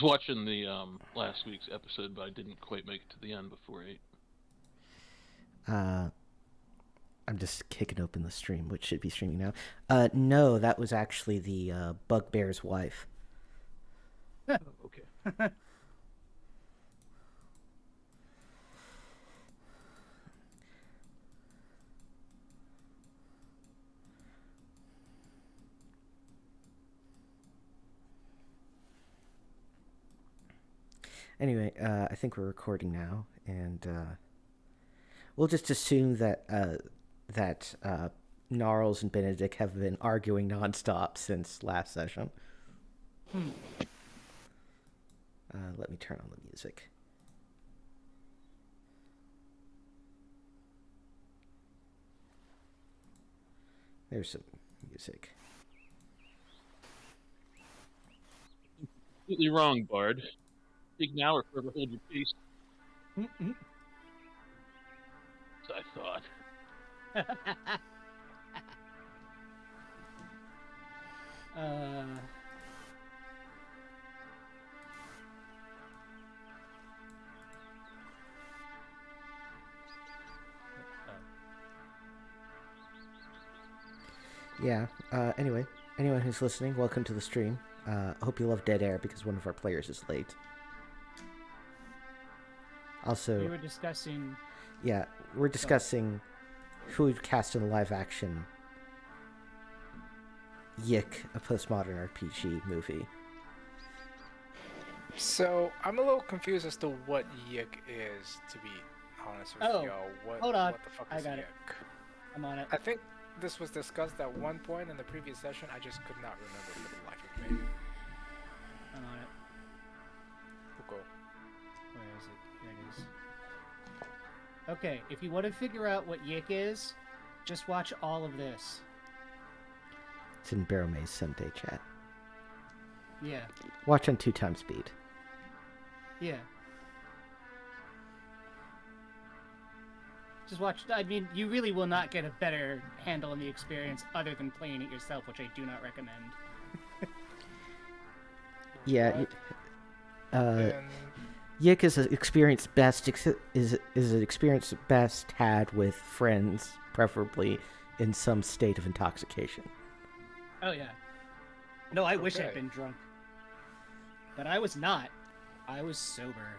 was watching the last week's episode, but I didn't quite make it to the end before 8. I'm just kicking open the stream, which should be streaming now. No, that was actually the Bugbear's wife. Okay. Anyway, I think we're recording now, and we'll just assume that Gnarls and Benedict have been arguing nonstop since last session. Let me turn on the music. There's some music. Completely wrong, Bard. Speak now or forever hold your peace. So I thought. Yeah. Anyway, anyone who's listening, welcome to the stream. I hope you love Dead Air because one of our players is late. Also, we were discussing. Yeah, we're discussing who would cast in the live action Yick, a postmodern RPG movie. So I'm a little confused as to what Yick is, to be honest with you. Hold on. What the fuck I is got Yick? it. I'm on it. I think this was discussed at one point in the previous session. I just could not remember for the life of me. I'm on it. We'll go. Where is it? Here it is. Okay, if you want to figure out what Yick is, just watch all of this. It's in Barrowmaze Sunday chat. Yeah. Watch on 2x speed. Yeah. Just watch. I mean, you really will not get a better handle on the experience other than playing it yourself, which I do not recommend. Yeah. Yick is an experience best is an experience best had with friends, preferably in some state of intoxication. Oh yeah. No, I wish I'd been drunk, but I was not. I was sober.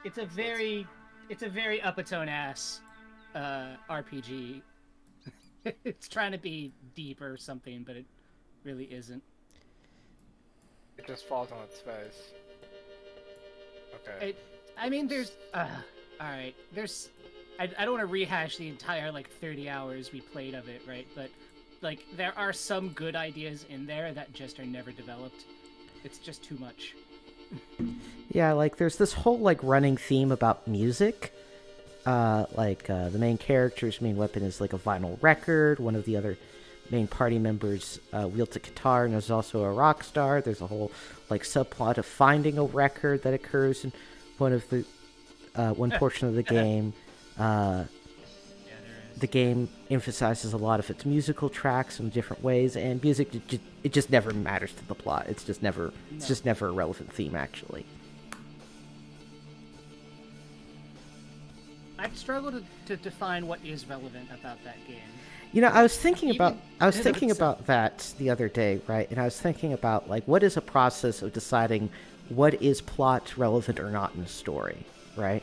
It's a very upper-tone ass RPG. It's trying to be deep or something, but it really isn't. It just falls on its face. Okay. I mean, there's all right. There's I don't want to rehash the entire 30 hours we played of it, right? But there are some good ideas in there that just are never developed. It's just too much. Yeah, there's this whole running theme about music. The main character's main weapon is a vinyl record. One of the other main party members wields a guitar and is also a rock star. There's a whole subplot of finding a record that occurs in one of the one portion of the game. Yeah, there is. The game emphasizes a lot of its musical tracks in different ways, and music it just never matters to the plot. It's just never a relevant theme actually. I've struggled to define what is relevant about that game. You know, I was thinking about that the other day, right? And I was thinking about what is a process of deciding what is plot relevant or not in a story, right?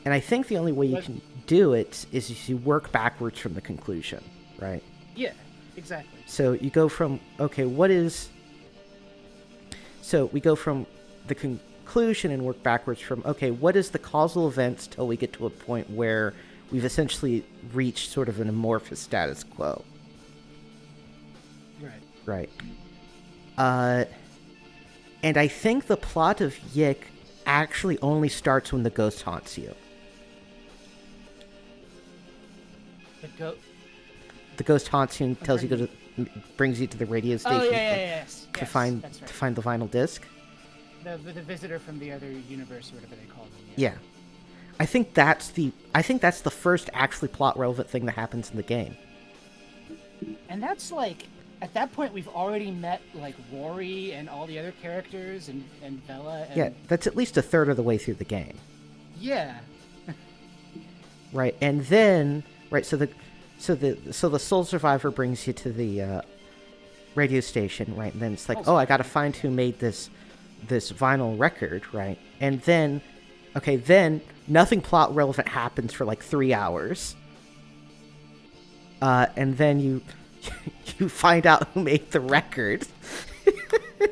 And I think the only way you can do it is you work backwards from the conclusion, right? Yeah, exactly. So you go from we go from the conclusion and work backwards from what is the causal events till we get to a point where we've essentially reached sort of an amorphous status quo. Right. And I think the plot of Yick actually only starts when the ghost haunts you. The ghost haunts you and tells you brings you to the radio station to find the vinyl disc. The visitor from the other universe, or whatever they call them. Yeah. I think that's the first actually plot relevant thing that happens in the game. And that's like, at that point, we've already met like Rory and all the other characters and Bella. And... Yeah, that's at least a third of the way through the game. Yeah. Right, and then so the Soul Survivor brings you to the radio station, right? And then it's like, oh, I got to find who made this vinyl record, right? And then, okay, then nothing plot relevant happens for like 3 hours. And then you find out who made the record.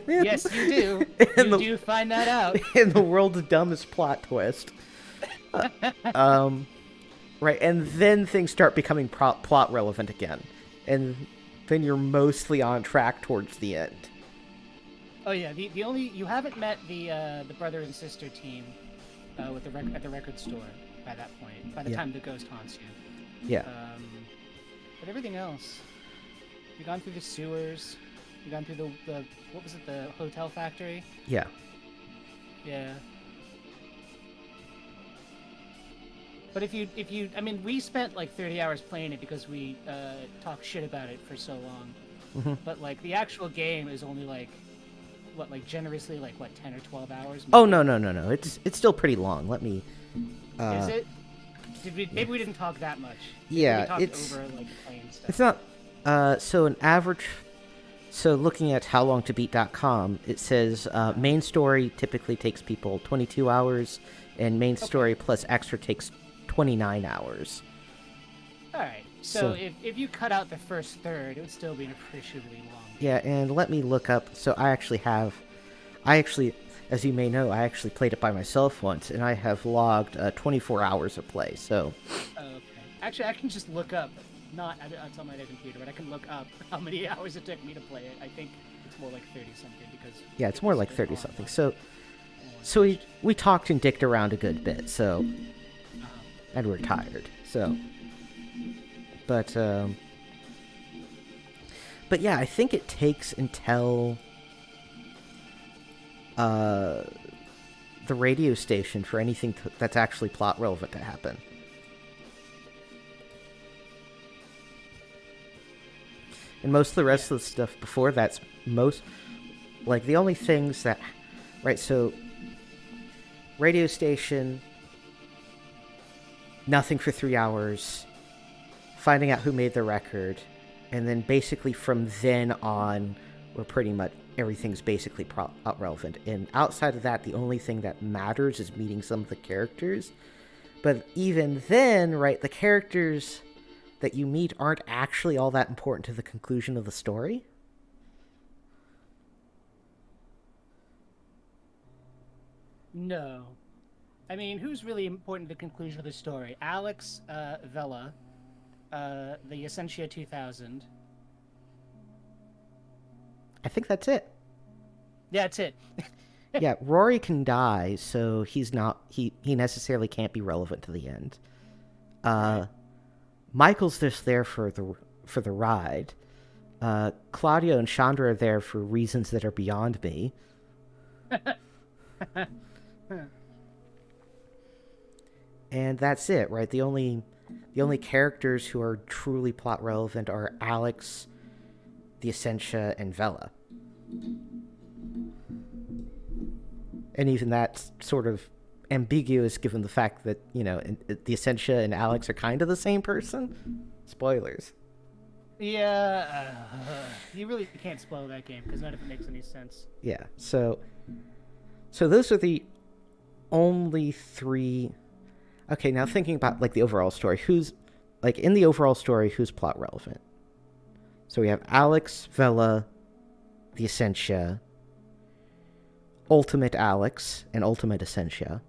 Yes, you do. You do find that out. In the world's dumbest plot twist. Right, and then things start becoming plot relevant again. And then you're mostly on track towards the end. Oh yeah, the only you haven't met the brother and sister team at the record store by that point. By the time the ghost haunts you. Yeah. But everything else, you've gone through the sewers. You've gone through the what was it, the hotel factory? Yeah. Yeah. But if you, I mean, we spent like 30 hours playing it because we talked shit about it for so long. Mm-hmm. But like the actual game is only like, what, like generously like what, 10 or 12 hours? Maybe? Oh no! It's still pretty long. Let me. Is it? Maybe we didn't talk that much. Yeah, we talked it's over like playing stuff. It's not. So an average. So looking at howlongtobeat.com, it says main story typically takes people 22 hours, and main story plus extra takes 29 hours. All right. So if you cut out the first third, it would still be an appreciably long game. Yeah, and let me look up. So I actually, as you may know, I actually played it by myself once, and I have logged 24 hours of play. So. Okay. Actually, I can just look up. It's on my computer, but I can look up how many hours it took me to play it. I think it's more like 30-something because... Yeah, it's more like 30-something. So we talked and dicked around a good bit, so... And we're tired, so... But yeah, I think it takes until... the radio station for anything that's actually plot relevant to happen. And most of the rest of the stuff before that's like, the only things that... Right, so... Radio station... Nothing for 3 hours... Finding out who made the record... And then basically from then on... Where pretty much everything's basically relevant. And outside of that, the only thing that matters is meeting some of the characters. But even then, right, the characters... that you meet aren't actually all that important to the conclusion of the story. No. I mean, who's really important to the conclusion of the story? Alex, Vela, the Essentia 2000. I think that's it. Yeah, that's it. Yeah, Rory can die, so he necessarily can't be relevant to the end. Michael's just there for the ride. Claudio and Chandra are there for reasons that are beyond me. And that's it, right? The only characters who are truly plot relevant are Alex, the Essentia, and Vela. And even that's sort of ambiguous given the fact that, the Essentia and Alex are kind of the same person. Spoilers. Yeah, you really can't spoil that game because none of it makes any sense. Yeah, so those are the only three... Okay, now thinking about, like, the overall story, in the overall story, who's plot relevant? So we have Alex, Vela, the Essentia, Ultimate Alex, and Ultimate Essentia,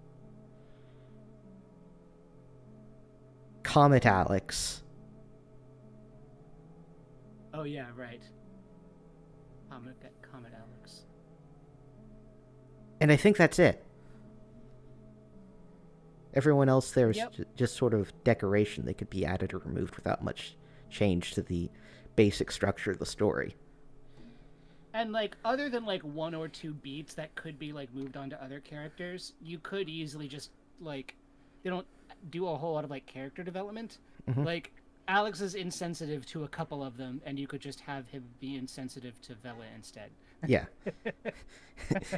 Comet Alex. Oh yeah, right. Comet Alex. And I think that's it. Everyone else there is just sort of decoration. They could be added or removed without much change to the basic structure of the story. And, like, other than, like, one or two beats that could be, like, moved on to other characters, you could easily just, like, do a whole lot of like character development. Mhm. Like Alex is insensitive to a couple of them, and you could just have him be insensitive to Vela instead. Yeah.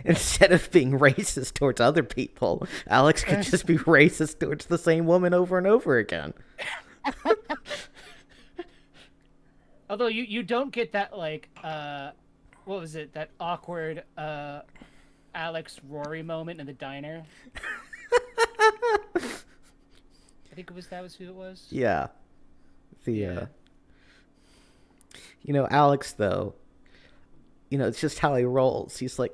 Instead of being racist towards other people, Alex could just be racist towards the same woman over and over again. Although you don't get that like what was it, that awkward Alex Rory moment in the diner. I think that was who it was. Yeah. Yeah. Alex, though, it's just how he rolls. He's like,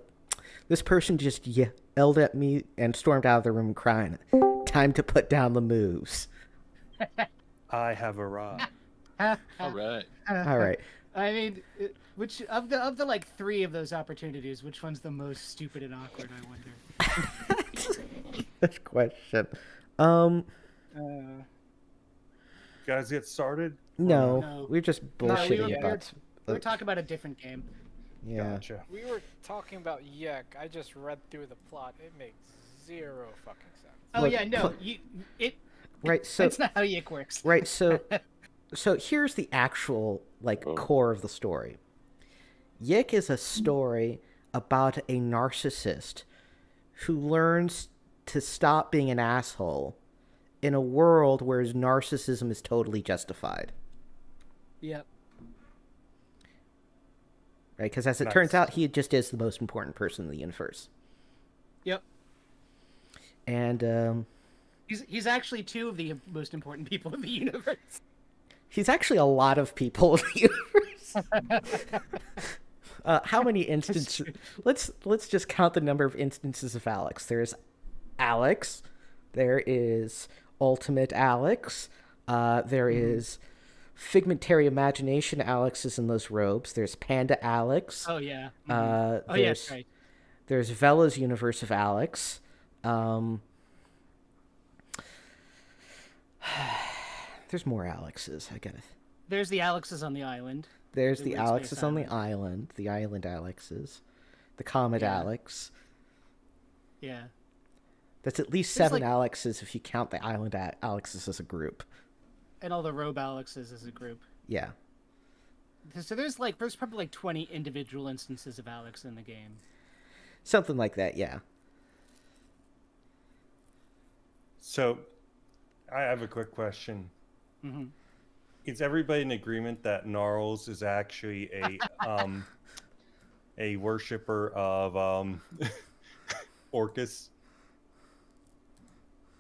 this person just yelled at me and stormed out of the room crying. Time to put down the moves. I have arrived. All right. All right. I mean, which of the like 3 of those opportunities, which one's the most stupid and awkward? I wonder. Good question. Guys, get started. No, we're just bullshitting about. We were talking about a different game. Yeah. Gotcha. We were talking about Yek. I just read through the plot. It makes zero fucking sense. Oh Look, yeah, no, Right. So that's not how Yik works. right. So here's the actual core of the story. Yik is a story about a narcissist who learns to stop being an asshole in a world where his narcissism is totally justified. Yep. Right? Because as it Nice. turns out, he just is the most important person in the universe. Yep. And He's actually 2 of the most important people in the universe. he's actually a lot of people in the universe. How many instances? Let's just count the number of instances of Alex. There's Alex. There is Ultimate Alex. There is Figmentary Imagination Alex is in those robes. There's Panda Alex. Oh yeah. Oh yes, right. There's Vela's universe of Alex. There's more Alexes, I guess. There's the Alexes on the island. There's The the Weird Space Alexes on the Island. the island Alexes, the Comet Yeah. Alex. Yeah. That's at least There's 7 Alexes if you count the island Alexes as a group. And all the robe Alexes as a group. Yeah. So there's probably like 20 individual instances of Alex in the game. Something like that, yeah. So, I have a quick question. Mm-hmm. Is everybody in agreement that Gnarls is actually a worshiper of Orcus?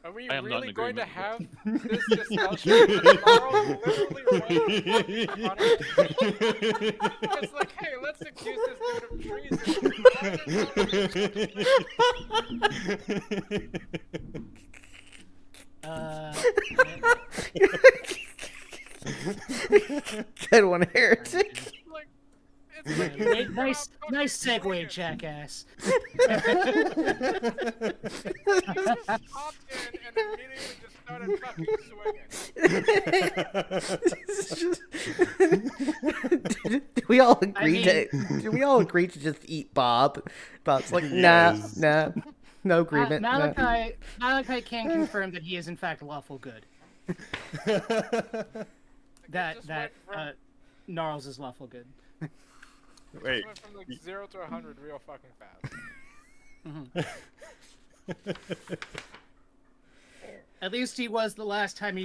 Are we I am not in really going to have agreement this discussion? Carl literally went on it. It's like, hey, let's accuse this dude of treason. Good one, Heretic. Like, it's like Nice segue, jackass. He just popped in and immediately just started fucking swinging. Do we all agree mean- do we all agree to just eat Bob? Bob's like, Yes. nah, no agreement. no. Malachi can confirm that he is in fact lawful good. That Just went from- Gnarls is lawful good. Wait. Went from like 0 to 100 real fucking fast. At least he was the last time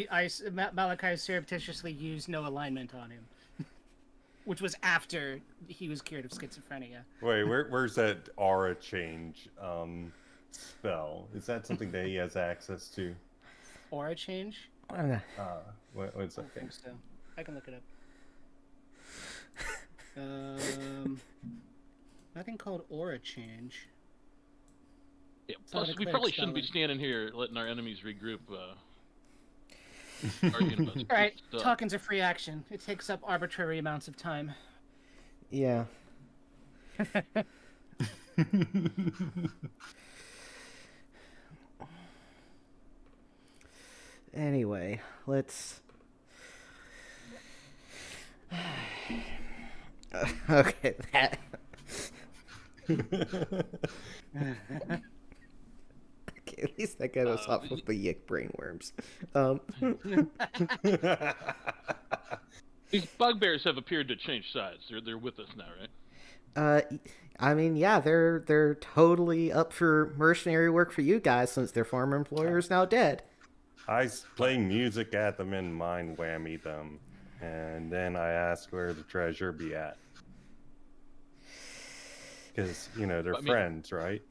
Malachi surreptitiously used no alignment on him. Which was after he was cured of schizophrenia. Wait, where's that aura change spell? Is that something that he has access to? Aura change? What's I that don't think thing? so. I can look it up. Nothing called aura change. Yeah, It's not plus, a we cleric probably shouldn't be spelling. standing here letting our enemies regroup, arguing about stupid Alright, stuff. talking's a free action. It takes up arbitrary amounts of time. Yeah. Anyway, let's. Okay, that. Okay, At least that got us off of the yick brainworms. These bugbears have appeared to change sides. They're with us now, right? I mean, yeah, they're totally up for mercenary work for you guys since their former employer is now dead. I play music at them and mind whammy them, and then I ask where the treasure be at. Because, you know, they're friends, right?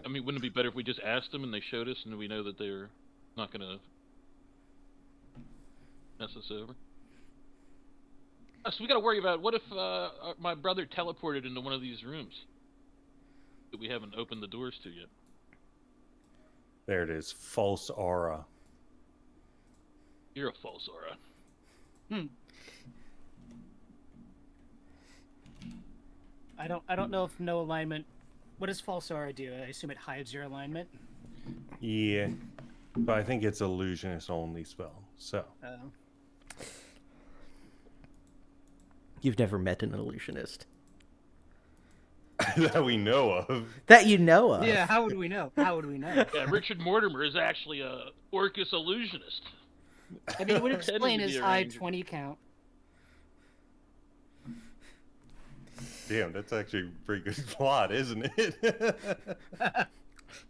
I mean, wouldn't it be better if we just asked them and they showed us and we know that they're not going to mess us over? Oh, so we got to worry about, what if my brother teleported into one of these rooms that we haven't opened the doors to yet? There it is. False aura. You're a false aura. I don't know if no alignment. What does false aura do? I assume it hides your alignment. Yeah, but I think it's illusionist only spell. So You've never met an illusionist that we know of. that you know of. Yeah, how would we know? How would we know? Yeah, Richard Mortimer is actually a Orcus illusionist. I mean, it would Pretending explain to his be a high ranger. 20 count. Damn, that's actually a pretty good plot, isn't it?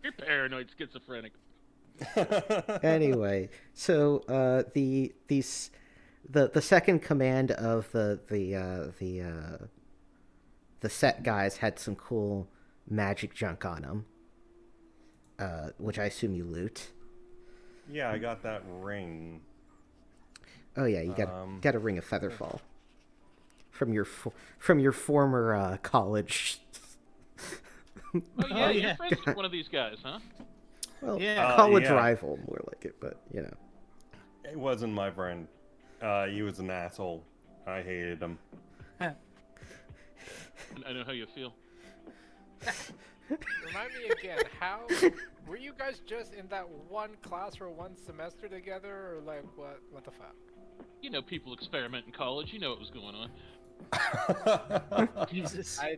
You're paranoid schizophrenic. Anyway, so the second command of the set guys had some cool magic junk on them, which I assume you loot. Yeah, I got that ring. Oh yeah, you got a ring of Featherfall from your former college. Oh yeah, you're friends with one of these guys, huh? Well, Yeah. college Yeah. rival, more like it, but you know. It wasn't my friend. He was an asshole. I hated him. I know how you feel. Remind me again, how were you guys just in that one class for one semester together, or like what the fuck? You know, people experiment in college. You know what was going on. Jesus. I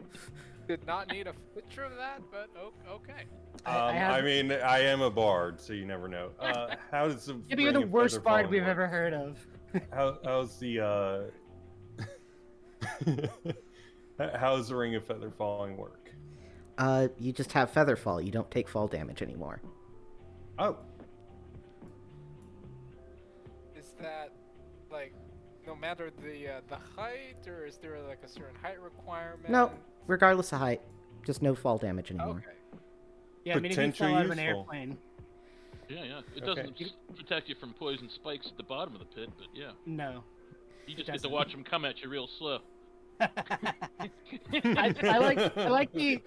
did not need a picture of that, but okay. I mean, I am a bard, so you never know. How does the Maybe you're the Ring of worst Feather bard Falling we've work? ever heard of. How's the how's the Ring of Feather Falling work? You just have Featherfall. You don't take fall damage anymore. Oh, Is that like no matter the height, or is there like a certain height requirement? No, regardless of height, just no fall damage anymore. Okay. Yeah, I mean, if you Potentially fell out of an useful. airplane. Yeah, yeah. It Okay. doesn't protect you from poison spikes at the bottom of the pit, but yeah. No. You just get to doesn't. watch them come at you real slow. I like the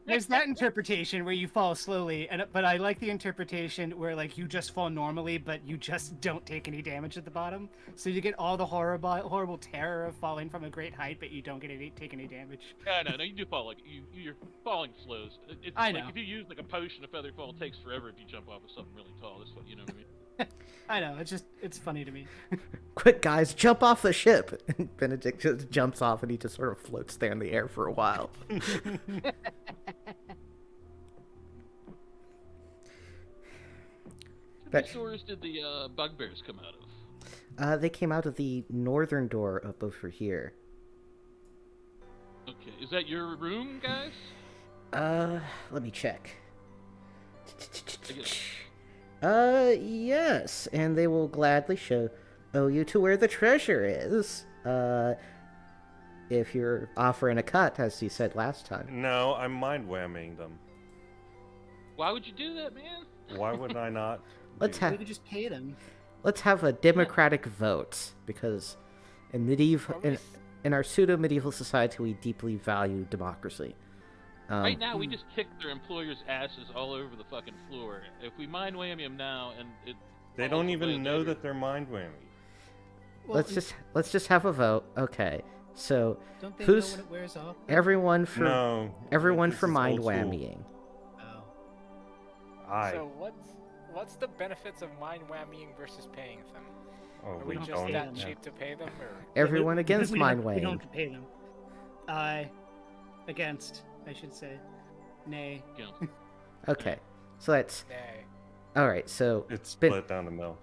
there's that interpretation where you fall slowly, but I like the interpretation where like you just fall normally, but you just don't take any damage at the bottom. So you get all the horrible terror of falling from a great height, but you don't take any damage. No, you do fall like you're falling slows. It's I like know. if you use like a potion of feather fall, it takes forever if you jump off of something really tall. That's what you know what I mean. I know, it's funny to me. Quick, guys, jump off the ship! And Benedict just jumps off and he just sort of floats there in the air for a while. Which doors did the bugbears come out of? They came out of the northern door up over here. Okay, is that your room, guys? Let me check. I guess. Yes, and they will gladly show you to where the treasure is. If you're offering a cut, as you said last time. no, I'm mind whamming them. Why would you do that, man? Why would I not? Let's We have could just pay them. a democratic vote, because in in our pseudo medieval society we deeply value democracy. Right now, we just kick their employers' asses all over the fucking floor. If we mind whammy them now, and it They falls don't away even know later- that they're mind whammy. Well, let's just have a vote. Okay, so don't they who's- know when it wears off? everyone for No. everyone this for is mind old school. whammying. Oh. So what's the benefits of mind whammying versus paying them? Oh, Are we we just don't. that Yeah. cheap to pay them, or Everyone against we don't- mind We whamming. don't have to pay them. Against, I should say. Nay. You know, Okay, so that's nay? All right, so It's split down the middle.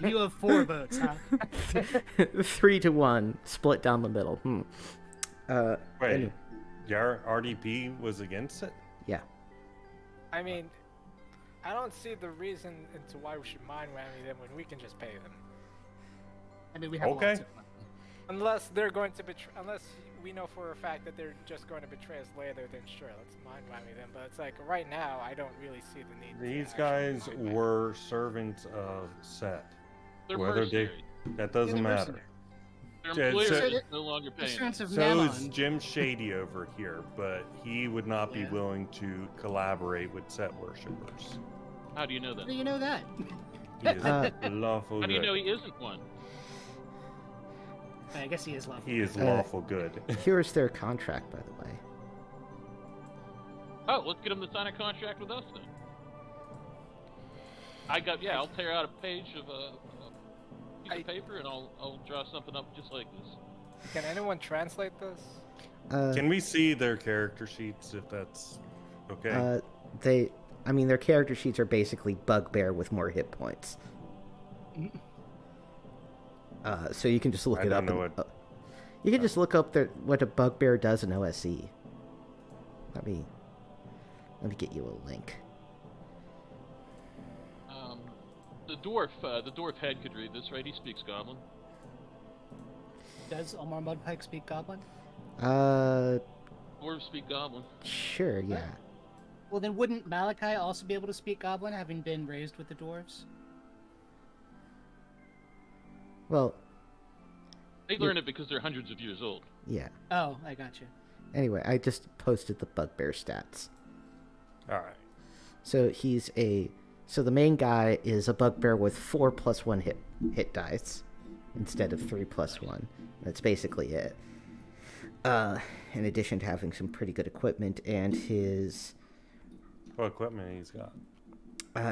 You have 4 votes, huh? 3-1, split down the middle. Wait, anyway, your RDP was against it? yeah. I mean, I don't see the reason into why we should mind whammy them when we can just pay them. I mean, we have Okay. lots of money. Unless they're going to betray, unless we know for a fact that they're just going to betray us later, then sure, let's mind whammy them. But it's like right now, I don't really see the need. These to guys actually mind whammy. were servants of Set. They're Whether they, mercenaries. that doesn't they're matter. mercenaries. Their Yeah, employer so- is no longer The paying. Servants of So is Mammon. Jim Shady over here, but he would not be Yeah. willing to collaborate with Set worshippers. How do you know How that? do you know that? He is lawful How do you good. know he isn't one? I guess he is lawful. He is lawful good. Here's their contract, by the way. Oh, let's get him to sign a contract with us then. I'll tear out a page of piece of paper and I'll draw something up just like this. Can anyone translate this? Can we see their character sheets if that's okay? Their character sheets are basically Bugbear with more hit points. So you can just look I it don't up. know what- You can just look up what a Bugbear does in OSE. Let me get you a link. The dwarf head could read this, right? He speaks Goblin. Does Omar Mudpike speak Goblin? Dwarves speak Goblin. Sure, yeah. Well, then wouldn't Malachi also be able to speak Goblin, having been raised with the dwarves? Well, They learn it because they're hundreds of years old. yeah. Oh, I got you. Anyway, I just posted the Bugbear stats. All right. So the main guy is a Bugbear with 4+1 hit dice instead of 3+1. That's basically it. In addition to having some pretty good equipment and his, What equipment he's got?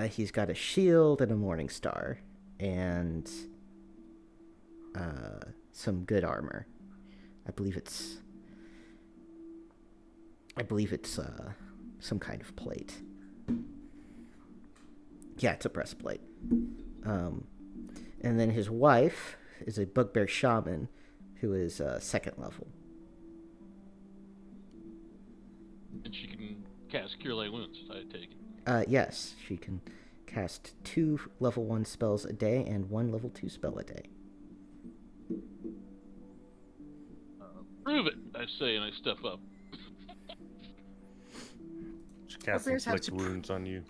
he's got a shield and a Morning Star and some good armor. I believe it's some kind of plate. Yeah, it's a breastplate. And then his wife is a Bugbear Shaman who is 2nd level. And she can cast Cure Light Wounds, I take it. Yes, she can cast 2 level 1 spells a day and 1 level 2 spell a day. Prove it, I say, and I step up. She casts Bugbears have inflict wounds on you.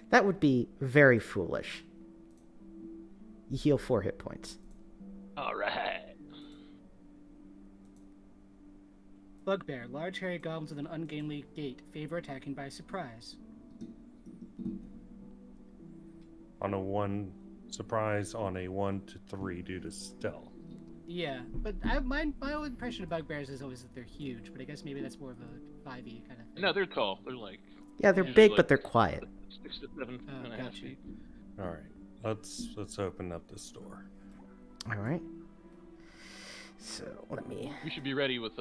That would be very foolish. You heal 4 hit points. Alright. Bugbear, large hairy goblins with an ungainly gait, favor attacking by surprise. On a 1 surprise on a 1 to 3 due to stealth. Yeah, but my own impression of bugbears is always that they're huge, but I guess maybe that's more of a 5e kind of thing. No, they're tall. They're like Yeah, they're usually big, but they're quiet. 6 to 7 Oh, and a half gotcha. feet. All right. Let's open up this door. All right. So let me. We should be ready with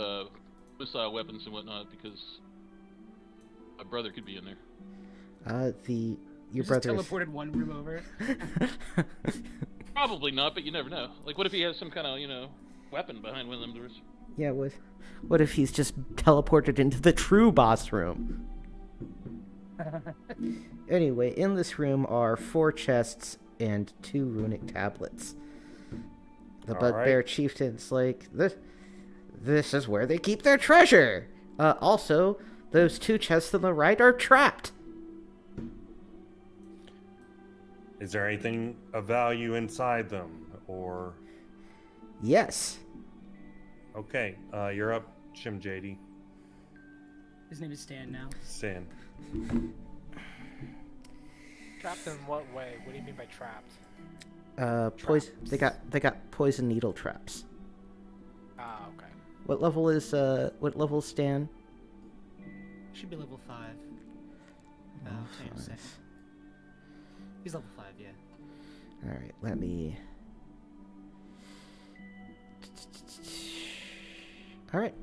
missile weapons and whatnot because my brother could be in there. Your Just brother's. teleported one room over. Probably not, but you never know. Like, what if he has some kind of, weapon behind one of them doors? Yeah, what if he's just teleported into the true boss room? Anyway, in this room are 4 chests and 2 runic tablets. The All Bugbear right. Chieftain's like, this is where they keep their treasure! Also, those 2 chests on the right are trapped! Is there anything of value inside them? Or Yes. okay, you're up, Shim JD. His name is Stan now. Sin. Trapped in what way? What do you mean by trapped? Poison. They got poison needle traps. Ah, okay. What level is Stan? Should be level 5. Hang on a second. He's level 5, yeah. All right, let me. All right,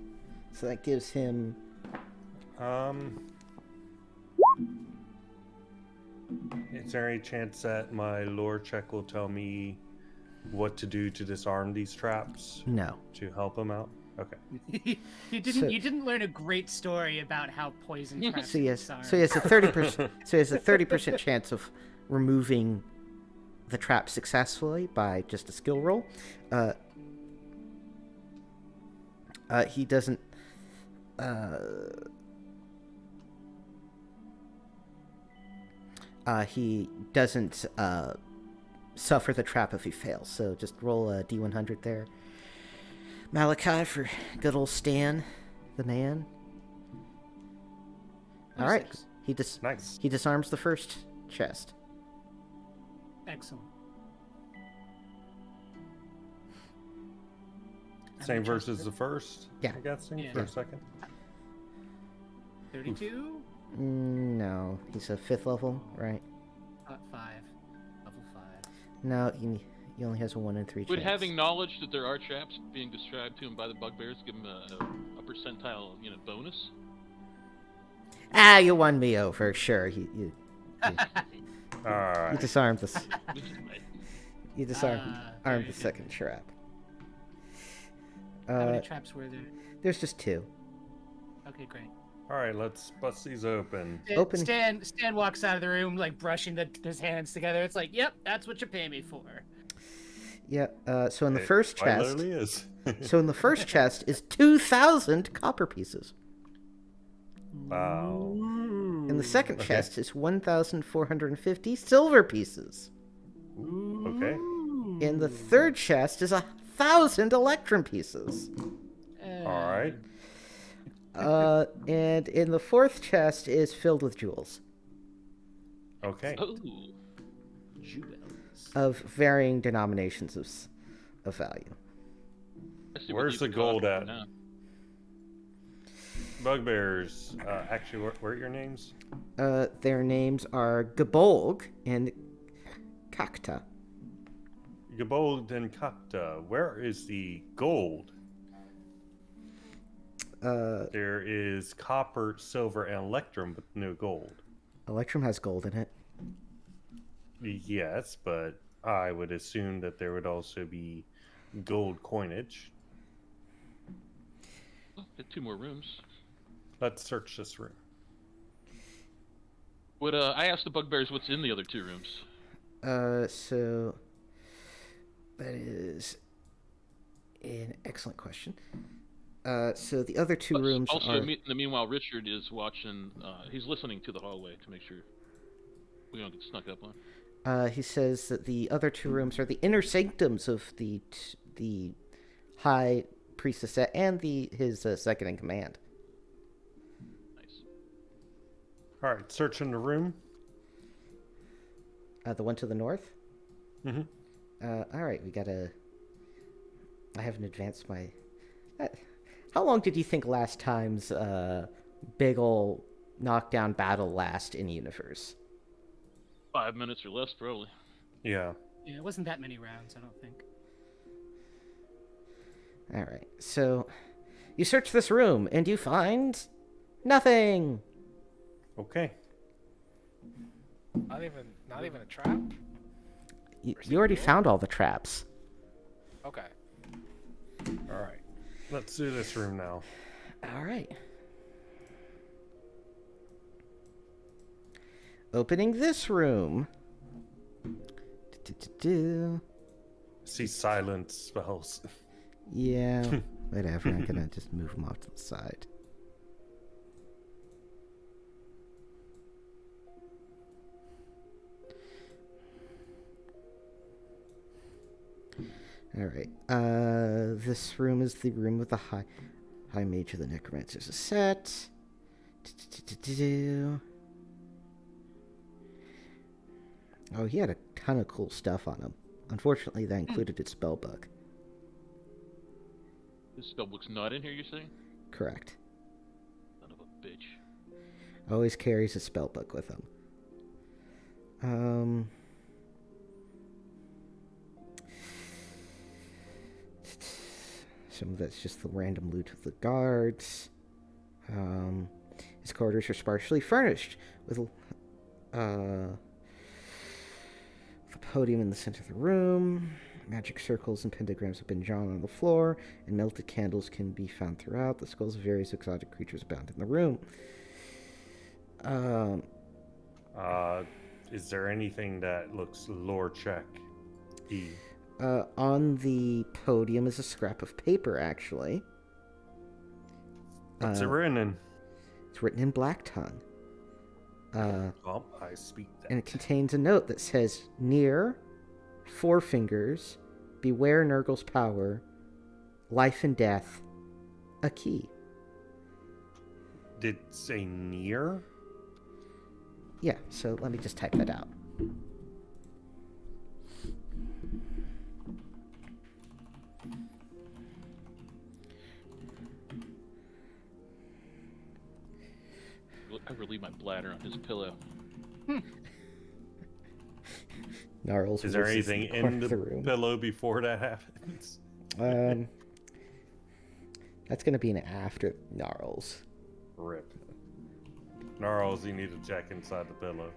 so that gives him. Is there any chance that my lore check will tell me what to do to disarm these traps No. to help them out? Okay. You didn't learn a great story about how poison traps So yes, disarm. so he has a 30%. So he has a 30% chance of removing the trap successfully by just a skill roll. He doesn't. He doesn't suffer the trap if he fails. So just roll a d100 there. Malachi for good old Stan, the man. All right, Nice. he disarms the first chest. Excellent. Same versus the first? Yeah. I'm guessing, Yeah. for a second. 32? No, he's a 5th level, right? 5. Level 5. No, he only has a 1 in 3 chance. Would having knowledge that there are traps being described to him by the bugbears give him a percentile, bonus? Ah, you won me over, sure. You Alright. disarmed this. Which is nice. You disarmed very the good. second trap. How many traps were there? There's just 2. Okay, great. Alright, let's bust these open. Open- Stan walks out of the room, like brushing his hands together. It's like, yep, that's what you pay me for. Yeah. So in the It first quite chest, literally is. so in the first chest is 2,000 copper pieces. Wow. In the second Okay. chest is 1,450 silver pieces. Okay. In the third chest is 1,000 electrum pieces. Alright. And in the fourth chest is filled with jewels Okay. Oh, Jewels. of varying denominations of value. I see what Where's these the are gold costing at? now. Bugbears. Actually, what are your names? Their names are Gabolg and Kakta. Gabold and Kapta. Where is the gold? There is copper, silver, and electrum, but no gold. Electrum has gold in it. Yes, but I would assume that there would also be gold coinage. Oh, got 2 more rooms. Let's search this room. Would I asked the bugbears what's in the other 2 rooms? So that is an excellent question. So the other 2 rooms Also, are... in the meanwhile, Richard is watching. He's listening to the hallway to make sure we don't get snuck up on. He says that the other 2 rooms are the inner sanctums of the High Priestess and his second in command. Nice. All right, searching the room. The one to the north? Mm-hmm. All right, I haven't advanced my... How long did you think last time's big ol' knockdown battle last in universe? 5 minutes or less, probably. Yeah. Yeah, it wasn't that many rounds, I don't think. All right, so you search this room and you find nothing. Okay. Not even a trap? You already found all the traps. Okay. All right. Let's do this room now. All right. Opening this room. See silence spells. Yeah, whatever. I'm gonna just move them off to the side. All right. This room is the room with the high mage of the necromancer's set. Oh, he had a ton of cool stuff on him. Unfortunately, that included its spellbook. This spellbook's not in here, you're saying? Correct. Son of a bitch. Always carries a spellbook with him. Some of that's just the random loot of the guards. His quarters are sparsely furnished with podium in the center of the room. Magic circles and pentagrams have been drawn on the floor, and melted candles can be found throughout. The skulls of various exotic creatures abound in the room. Is there anything that looks lore check? On the podium is a scrap of paper, actually. What's it written in? It's written in Black Tongue. Well, I speak that. And it contains a note that says, near, 4 fingers, beware Nurgle's power, life and death, a key. Did it say near? Yeah, so let me just type that out. I relieve my bladder on his pillow. Gnarls Is there voices anything corner in of the room. pillow before that happens? That's gonna be an after Gnarls. Rip. Gnarls, you need to check inside the pillow.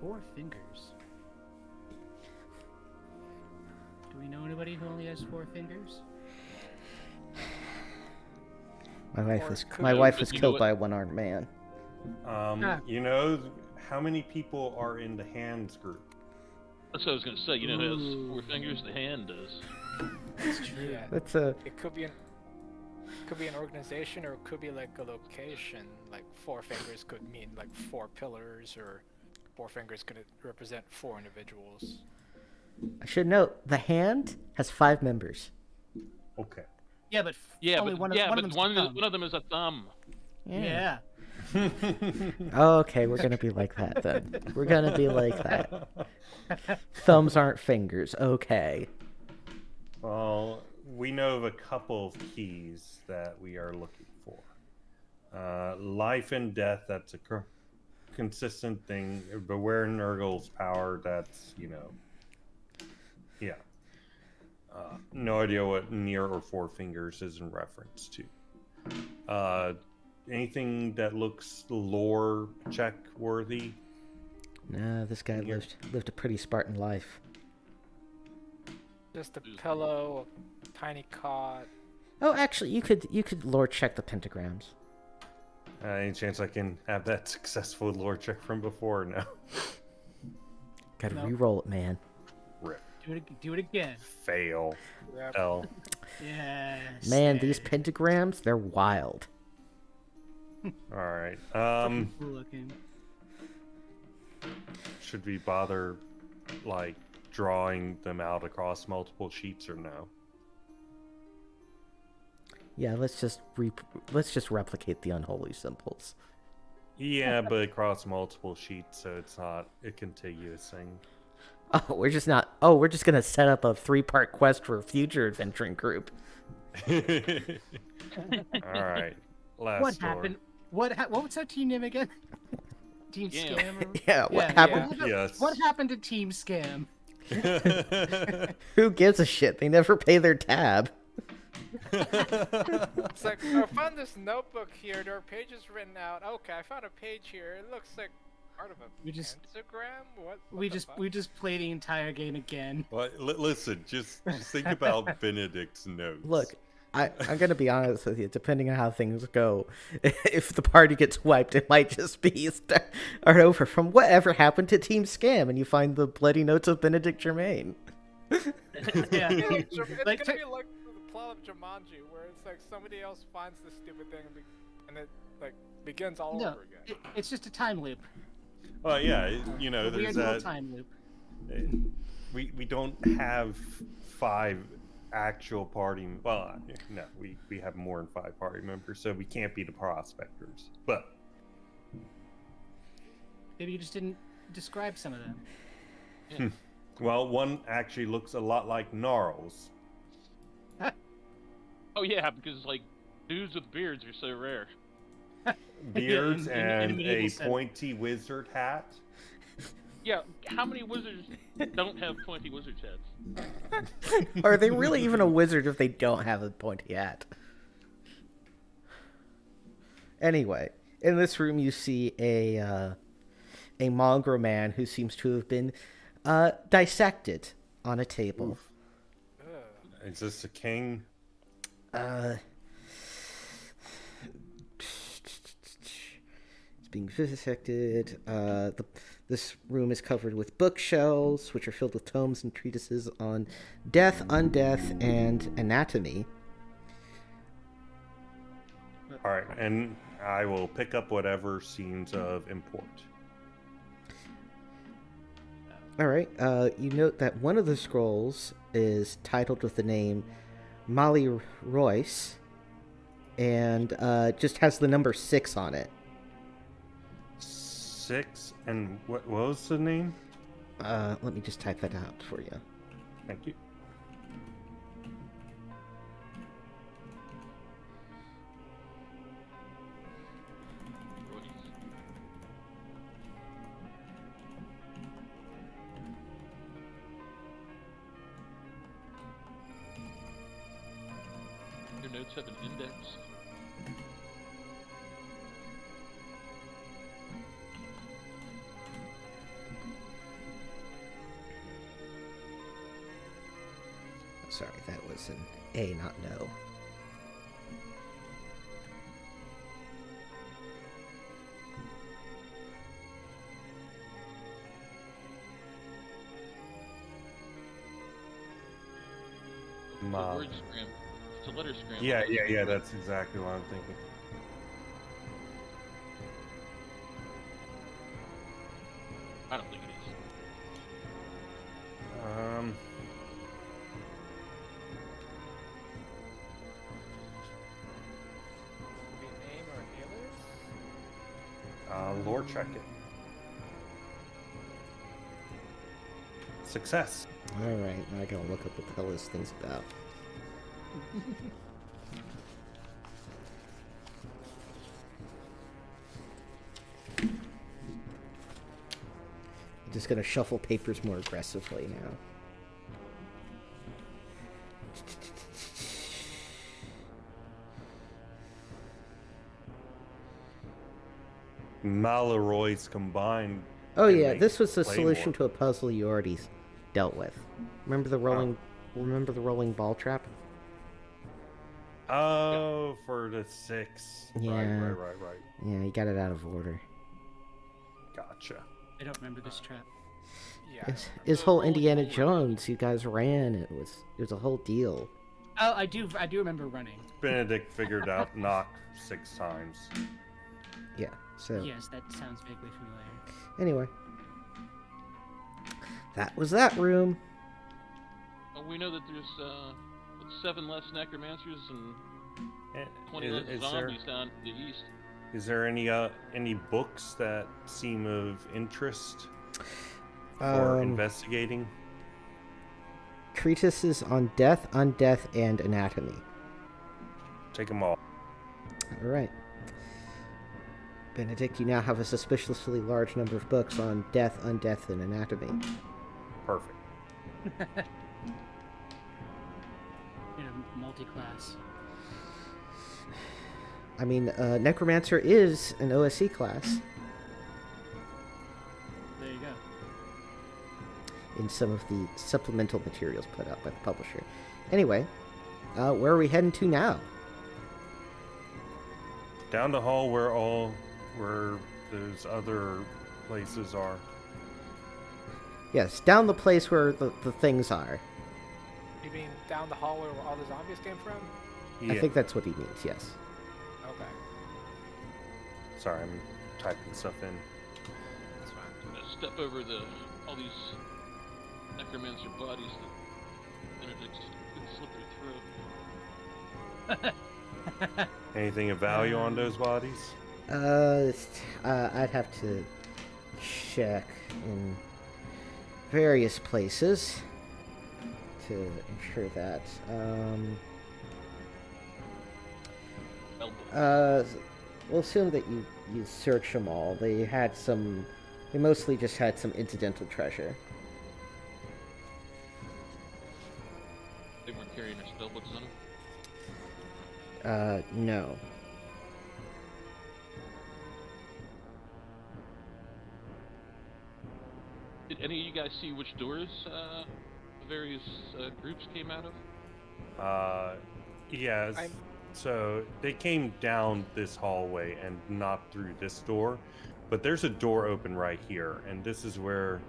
Four fingers. Do we know anybody who only has 4 fingers? My wife Or was could my you- wife was you know killed what- by a one-armed man. You know how many people are in the hands group? That's what I was gonna say. You know who has Ooh. 4 fingers? The hand does. That's true. Yeah. That's a It could be an organization, or it could be like a location. Like 4 fingers could mean like 4 pillars, or 4 fingers could represent 4 individuals. I should note the hand has 5 members. Okay. Yeah, but Yeah, only but one yeah, of but them's one the thumb. of them is a thumb. Yeah. Oh, okay, we're gonna be like that then. We're gonna be like that. Thumbs aren't fingers. Okay. Well, we know of a couple of keys that we are looking for. Life and death, that's a consistent thing. Beware Nurgle's power, that's, yeah. No idea what near or 4 fingers is in reference to. Anything that looks lore check worthy? No, this guy Here. lived a pretty Spartan life. Just a pillow, a tiny cot. Oh, actually, you could lore check the pentagrams. Any chance I can have that successful lore check from before? No. Gotta No. re-roll it, man. Rip. Do it again. Fail. Yep. L. Yes. Man, these pentagrams, they're wild. Alright. Cool looking. Should we bother, like, drawing them out across multiple sheets or no? Yeah, let's just replicate the unholy symbols. Yeah, but across multiple sheets, so it's not a contiguous thing. Oh, we're just not. Oh, we're just gonna set up a 3-part quest for a future adventuring group. Alright. Last What story. happened? What was our team name again? Team Yeah. Scam. or- Yeah, what Yeah, happened? yeah. Yes. What happened to Team Scam? Who gives a shit? They never pay their tab. It's like, I found this notebook here. There are pages written out. Okay, I found a page here. It looks like part of a We just- pentagram. What We the just fuck? we just play the entire game again. Well, listen, just think about Benedict's notes. Look, I'm gonna be honest with you. Depending on how things go, if the party gets wiped, it might just be start over from whatever happened to Team Scam, and you find the bloody notes of Benedict Germain. Yeah. It's Like, gonna be like the plot of Jumanji, where it's like somebody else finds the stupid thing and it like begins all No, over again. it's just a time loop. Well, yeah, A there's weird little that. time loop. We don't have 5 actual party. Well, no, we have more than 5 party members, so we can't be the prospectors. But Maybe you just didn't describe some of them. Yeah. Well, one actually looks a lot like Gnarls. Oh yeah, because like dudes with beards are so rare. Beards in and medieval a setting. pointy wizard hat. Yeah, how many wizards don't have pointy wizard hats? Are they really even a wizard if they don't have a pointy hat? Anyway, in this room you see a mongrel man who seems to have been dissected on a table. Ugh. Is this a king? It's being vivisected. This room is covered with bookshelves, which are filled with tomes and treatises on death, undeath, and anatomy. All right, and I will pick up whatever seems of import. All right. You note that one of the scrolls is titled with the name Molly Royce, and just has the number 6 on it. 6, and what was the name? Let me just type that out for you. Thank you. Your notes have an index. Sorry, that was an A, not no. It's a Mob. word scramble. It's a letter scramble. Yeah, that's exactly what I'm thinking. I don't think it is. Could be a name or an alias? Lore check it. Success. All right, now I gotta look up what the hell this thing's about. I'm just gonna shuffle papers more aggressively now. Malroy's combined. Oh can yeah, make this was the Claymore. solution to a puzzle you already dealt with. Remember the rolling? Remember the rolling ball trap? Oh, for the 6. Yeah. Right. Yeah, you got it out of order. Gotcha. I don't remember this trap. Yeah. His whole rolling Indiana ball. Jones, you guys ran. It was a whole deal. Oh, I do remember running. Benedict figured out knock 6 times. Yeah. So Yes, that sounds vaguely familiar. anyway, that was that room. Well, we know that there's 7 less necromancers and 20 less Is zombies down to the east. there any books that seem of interest for Um, investigating? Treatises on death, undeath, and anatomy. Take them all. All right. Benedict, you now have a suspiciously large number of books on death, undeath, and anatomy. Perfect. In a multi-class. I mean, Necromancer is an OSC class There you go. in some of the supplemental materials put out by the publisher. Anyway, where are we heading to now? Down the hall where those other places are. Yes, down the place where the things are. You mean down the hall where all the zombies came from? Yeah. I think that's what he means, yes. Okay, Sorry, I'm typing stuff in. that's fine. I'm gonna step over all these necromancer bodies that Benedict's could slip through. Anything of value on those bodies? I'd have to check in various places to ensure that. We'll assume that you search them all. They mostly just had some incidental treasure. They weren't carrying their spellbooks on them? No. Did any of you guys see which doors the various groups came out of? Yes. So they came down this hallway and not through this door, but there's a door open right here, and this is where.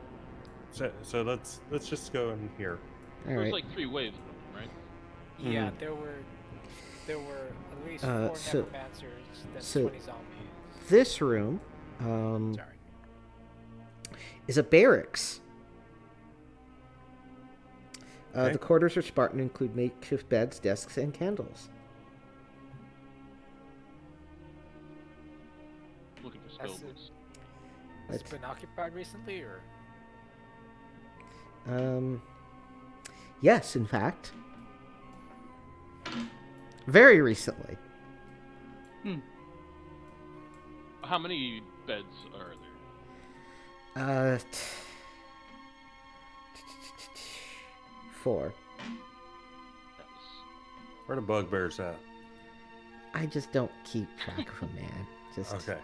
So let's just go in here. All There was right. like 3 waves of them, right? Yeah, there were at least 4 necromancers, then 20 zombies. This room, Sorry. is a barracks. Okay. The quarters are Spartan, include makeshift beds, desks, and candles. Looking for Has spellbooks. Has it been occupied recently, or? Yes, in fact. Very recently. How many beds are there? 4. Nice. Where the bugbears at? I just don't keep track of them, man. Just Okay.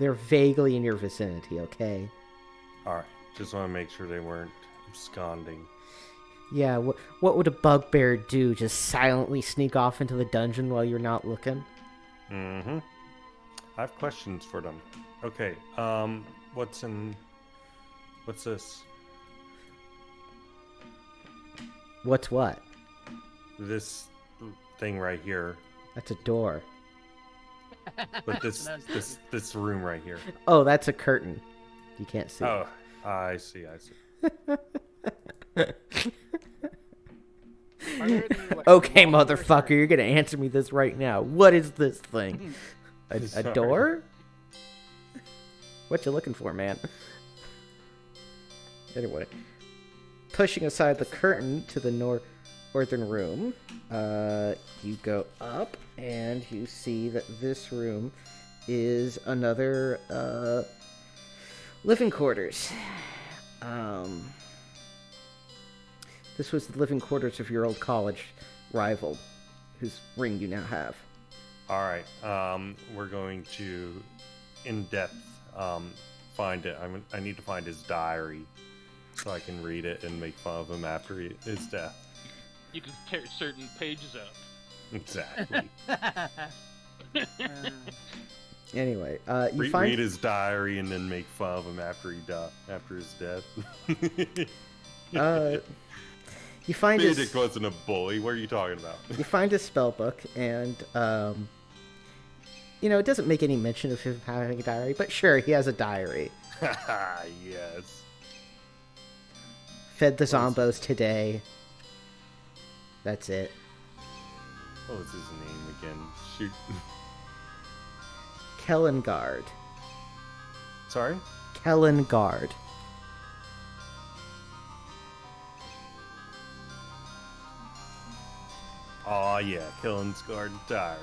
They're vaguely in your vicinity, okay? All right. Just want to make sure they weren't absconding. Yeah, what would a bugbear do? Just silently sneak off into the dungeon while you're not looking? Mm-hmm. I have questions for them. Okay. What's this? What's what? This thing right here. That's a door. But this room right here. Oh, that's a curtain. You can't see. Oh, I see. Are there any, like, Okay, lockers motherfucker, or- you're gonna answer me this right now. What is this thing? A Sorry. door? What you looking for, man? Anyway, pushing aside the curtain to the northern room, you go up and you see that this room is another living quarters. This was the living quarters of your old college rival, whose ring you now have. All right. We're going to, in depth, find it. I need to find his diary so I can read it and make fun of him after his death. You can tear certain pages out. Exactly. Anyway, you find read his diary and then make fun of him after his death. you find Benedict his wasn't a bully. What are you talking about? you find his spell book, and it doesn't make any mention of him having a diary, but sure, he has a diary. Yes. Fed the zombos today. That's it. What was his name again? Shoot. Kellengard. Sorry? Kellengard. Aw, yeah. Killingsguard diary.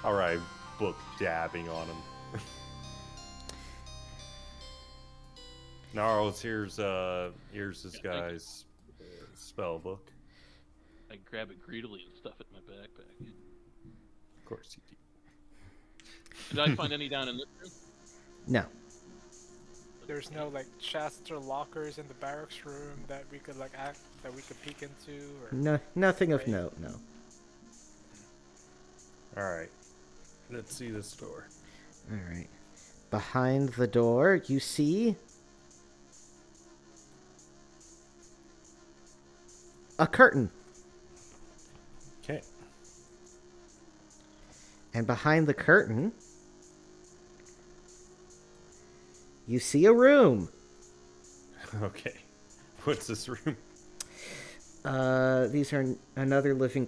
Alright, book dabbing on him. Gnarls, here's this guy's spell book. I grab it greedily and stuff it in my backpack. Of course you do. Did I find any down in this room? No. There's no like chests or lockers in the barracks room that we could peek into, or No, nothing of Right. note, no. Alright. Let's see this door. Alright. Behind the door, you see a curtain. Okay. And behind the curtain, you see a room. Okay. What's this room? These are another living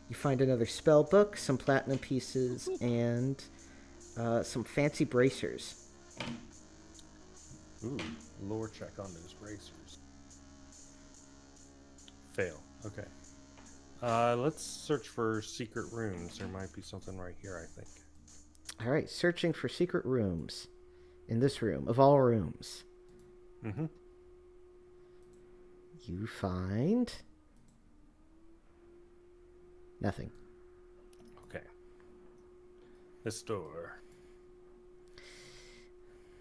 You find another spell book, some platinum pieces, and some fancy bracers. Ooh, lore check on those bracers. Fail. Okay. Let's search for secret rooms. There might be something right here, I think. All right, searching for secret rooms. In this room, of all rooms. Mm-hmm. You find... nothing. Okay. This door.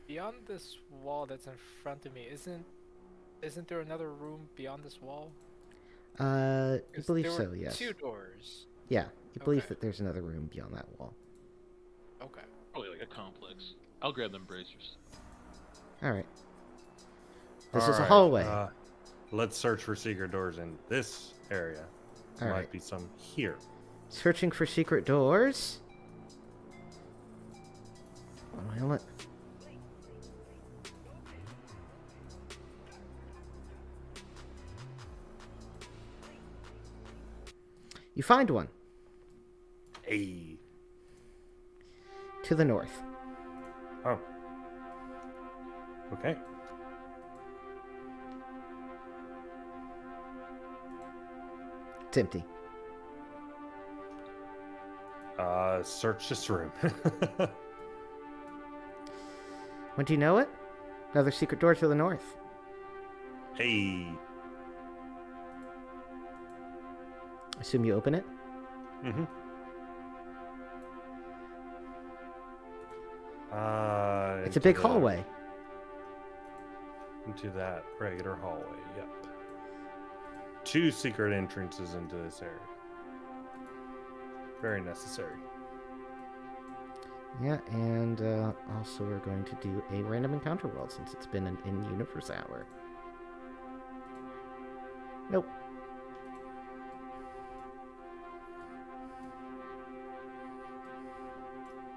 Beyond this wall that's in front of me, isn't there another room beyond this wall? I 'Cause believe there so, were yes. 2 doors. Yeah, you believe Okay. that there's another room beyond that wall. Okay. Probably like a complex. I'll grab them bracers. All right. This All is a right, hallway. Let's search for secret doors in this area. All Might right. be some here. Searching for secret doors. One moment. You find one. Hey. To the north. Oh. Okay. It's empty. Search this room. When do you know it? Another secret door to the north. Hey. Assume you open it. Mm-hmm. It's a big hallway. Into that regular hallway, yep. 2 secret entrances into this area. Very necessary. Yeah, and also we're going to do a random encounter world since it's been an in-universe hour. Nope.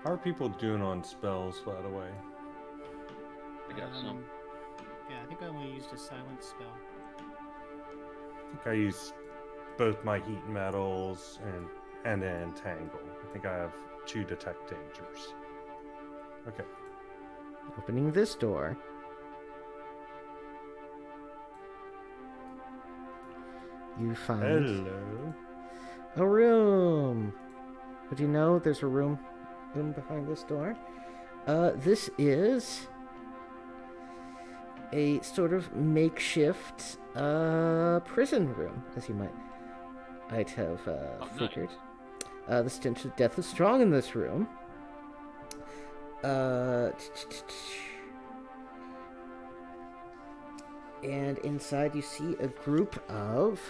How are people doing on spells, by the way? I got some. Yeah, I think I only used a silent spell. I think I used both my heat metals and an entangle. I think I have 2 detect dangers. Okay. Opening this door. You find Hello. a room. But you know there's a room behind this door? This is a sort of makeshift prison room, as you might have figured. The stench of death is strong in this room. And inside you see a group of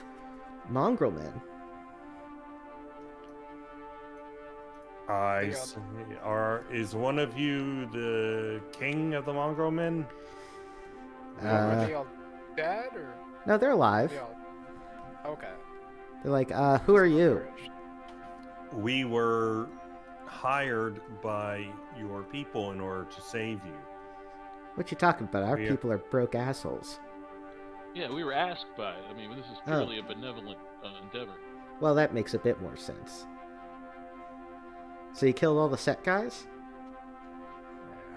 mongrel men. Is one of you the king of the mongrel men? Are they all dead or No, they're alive. they all? Okay. They're like, who are you? We were hired by your people in order to save you. What you talking about? Our Yeah. people are broke assholes. Yeah, we were asked by it. I mean, this is purely a benevolent endeavor. Well, that makes a bit more sense. So you killed all the set guys?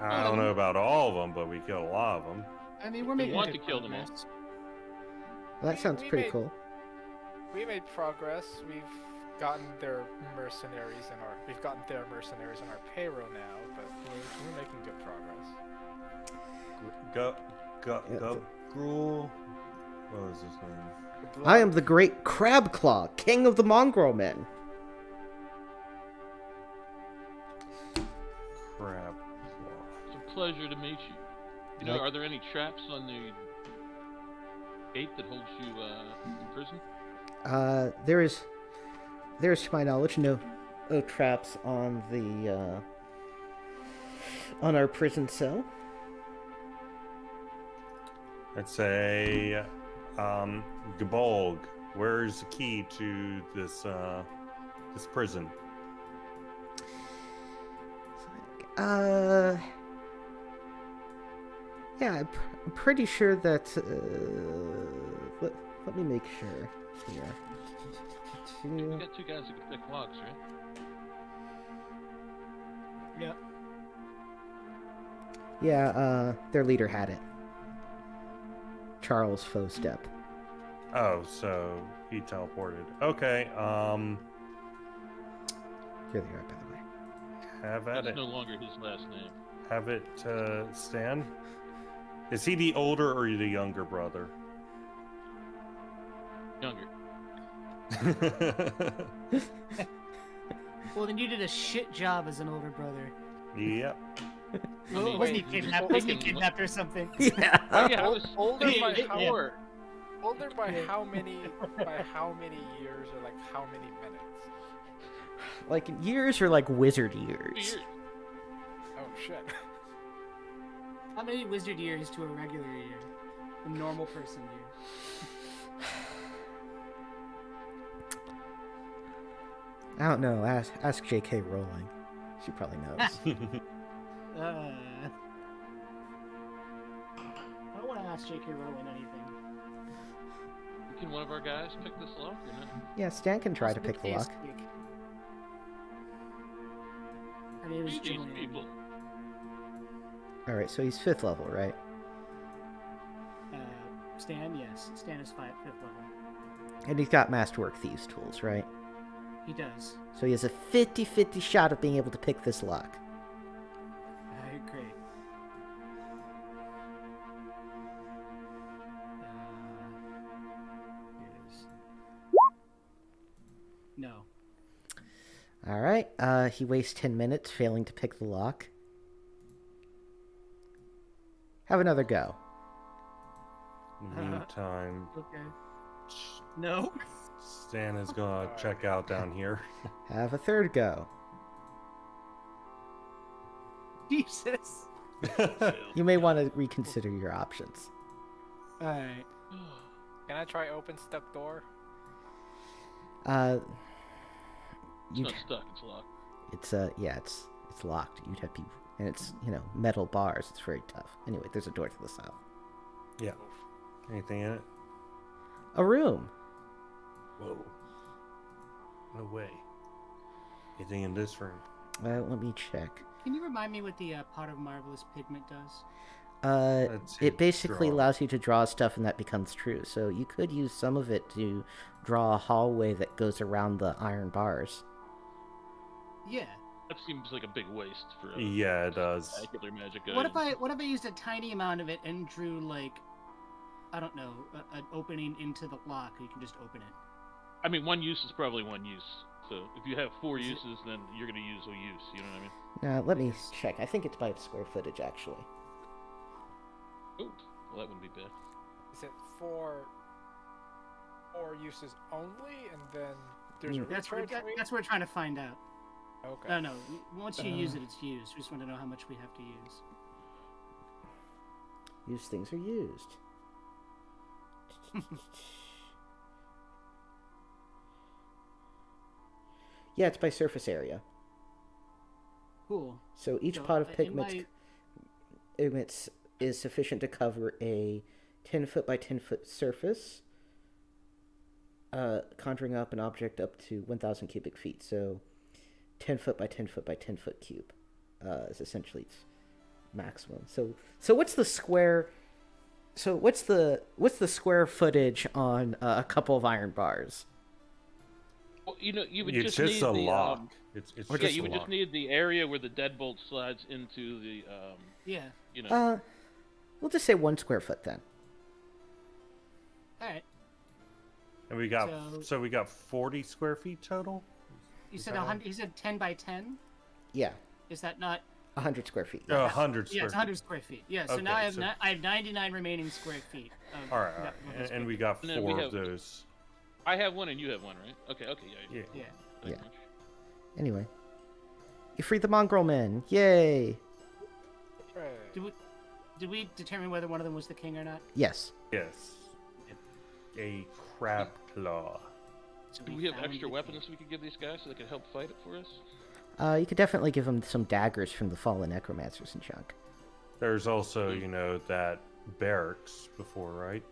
I don't know about all of them, but we killed a lot of them. I mean, we're We making want good to kill them all. progress. Well, that sounds We pretty made- cool. We made progress. We've gotten their mercenaries in our payroll now, but we're making good progress. Gruel. What was his name? I am the great Crabclaw, king of the mongrel men. Crap. It's a pleasure to meet you. You know, Like- are there any traps on the gate that holds you in prison? There's to my knowledge no traps on the on our prison cell. Let's say, Gabolg. Where's the key to this prison? Yeah, I'm pretty sure that let me make sure here. We got 2 guys who can pick locks, right? Yep. Yeah, their leader had it. Charles Fostep. Oh, so he teleported. Okay, Here they are, by the way. have at That's it. no longer his last name. Have it, Stan? Is he the older or the younger brother? Younger. Well, then you did a shit job as an older brother. Yep. Oh, wasn't he kidnapped? Wasn't he kidnapped or something? Yeah. Oh, yeah, I was Older by Yeah. how? Older by how many? By how many years or like how many minutes? Like years or like wizard 2 years? years. Oh shit. How many wizard years to a regular year? A normal person year. I don't know. Ask J.K. Rowling. She probably knows. I don't want to ask J.K. Rowling anything. Can one of our guys pick this lock or not? Yeah, Stan can try to pick the lock. Her name is These Julian. people. All right, so he's 5th level, right? Stan, yes. Stan is 5th level. And he's got Masterwork Thieves tools, right? He does. So he has a 50-50 shot of being able to pick this lock. I agree. Here it is. No. All right. He wastes 10 minutes failing to pick the lock. Have another go. Meantime, Okay. No. Stan is gonna check out down here. Have a third go. Jesus. You may want to reconsider your options. Alright. Can I try open step door? Uh, It's you not stuck, it's locked. it's yeah, it's locked. You'd have people, and it's metal bars. It's very tough. Anyway, there's a door to the south. Yeah. Anything in it? A room. Whoa. No way. Anything in this room? Let me check. Can you remind me what the pot of marvelous pigment does? Let's see, It basically draw. allows you to draw stuff, and that becomes true. So you could use some of it to draw a hallway that goes around the iron bars. Yeah. That seems like a big waste for a Yeah, it does. spectacular magic What item. if I used a tiny amount of it and drew like, I don't know, an opening into the lock? You can just open it. I mean, one use is probably one use. So if you have 4 Is it- uses, then you're going to use a use. You know what I mean? Now let me check. I think it's by square footage, actually. Oh, well, that wouldn't be bad. Is it for 4 uses only, and then there's a That's recharge rate? what we're trying to find out. Okay. No, no. Once you use it, it's used. We just want to know how much we have to use. Used things are used. Yeah, it's by surface area. Cool. So each So, pot of in pigments my- pigments is sufficient to cover a 10-foot by 10-foot surface, conjuring up an object up to 1,000 cubic feet. So 10-foot by 10-foot by 10-foot cube is essentially its maximum. So what's the square? So what's the square footage on a couple of iron bars? Well, you would It's just just need a the lock. It's yeah, just you a would lock. just need the area where the deadbolt slides into the Yeah. We'll just say 1 square foot then. All right. And we got So- we got 40 square feet total. You Is said that 100. You said 10 by 10. Yeah, Is that not? 100 square feet. 100 Yeah, square. it's 100 square feet. Yeah. So Okay, now I have so- I have 99 remaining square feet. Of All right, all that right. level And we got And then we 4 have- of those. I have one and you have one, right? Okay, yeah. Yeah. Yeah. Thank Yeah. you much. Anyway, you freed the mongrel men. Yay! Right. Did we determine whether one of them was the king or not? Yes. Yes. A crab claw. So Do we have found extra the weapons king. we could give these guys so they could help fight it for us? You could definitely give them some daggers from the fallen necromancers and junk. There's also, that barracks before, right?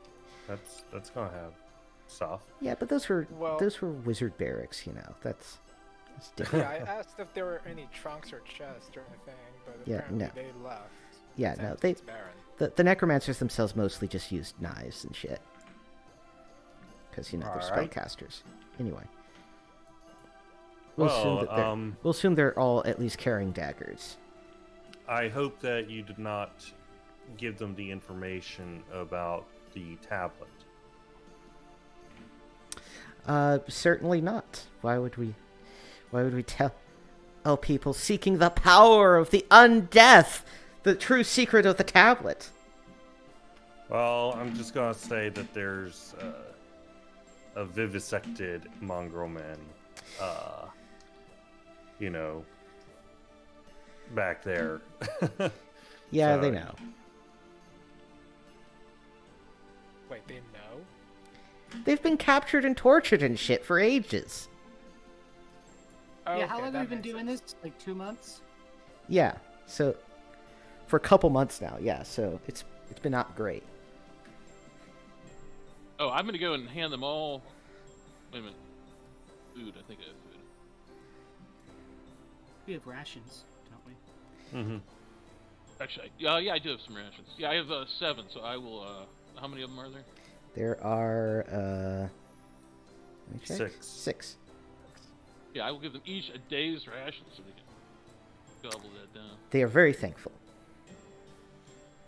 That's gonna have. stuff. Yeah, but those were wizard barracks, you know. That's different. Yeah, I asked if there were any trunks or chests or anything, but Yeah, apparently no. they left. Yeah, It's no, empty, it's barren. the necromancers themselves mostly just used knives and shit. Because, you know, they're Alright. spellcasters. Anyway. Well, we'll assume they're all at least carrying daggers. I hope that you did not give them the information about the tablet. Certainly not. Why would we tell people seeking the power of the undeath the true secret of the tablet? Well, I'm just gonna say that there's a vivisected mongrel man, you know, back there. Yeah, So- they know. Wait, they know? They've been captured and tortured and shit for ages. Oh, Yeah, how okay, long that have we been makes doing sense. this? Like 2 months? Yeah, so for a couple months now. Yeah, so it's been not great. Oh, I'm gonna go and hand them all. Wait a minute. Food. I think I have food. We have rations, don't we? Mm-hmm. Actually, yeah, I do have some rations. Yeah, I have 7. So I will. How many of them are there? There are let me check. 6. 6. Yeah, I will give them each a day's ration so they can gobble that down. They are very thankful.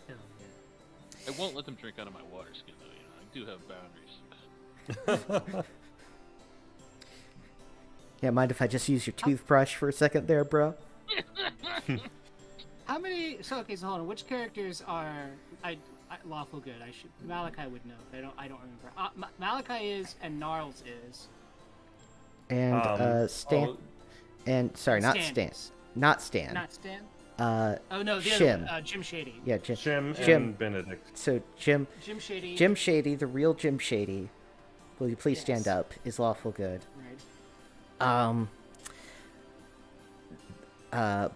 Hell yeah. I won't let them drink out of my water skin though. You know, I do have boundaries. Yeah, mind if I just use your toothbrush for a second there, bro? How many? So okay, so hold on. Which characters are lawful good? I should. Malachi would know. I don't remember. Malachi is, and Gnarls is. And Stan. oh, And sorry, not Stan Stan. is. Not Stan. Not Stan. Uh, Oh no, the Shim. other one, Jim Shady. yeah, Jim. Jim Jim. and Benedict. So Jim Jim Shady. Shady, the real Jim Shady. Will you please stand Yes. up? Is lawful good. Right.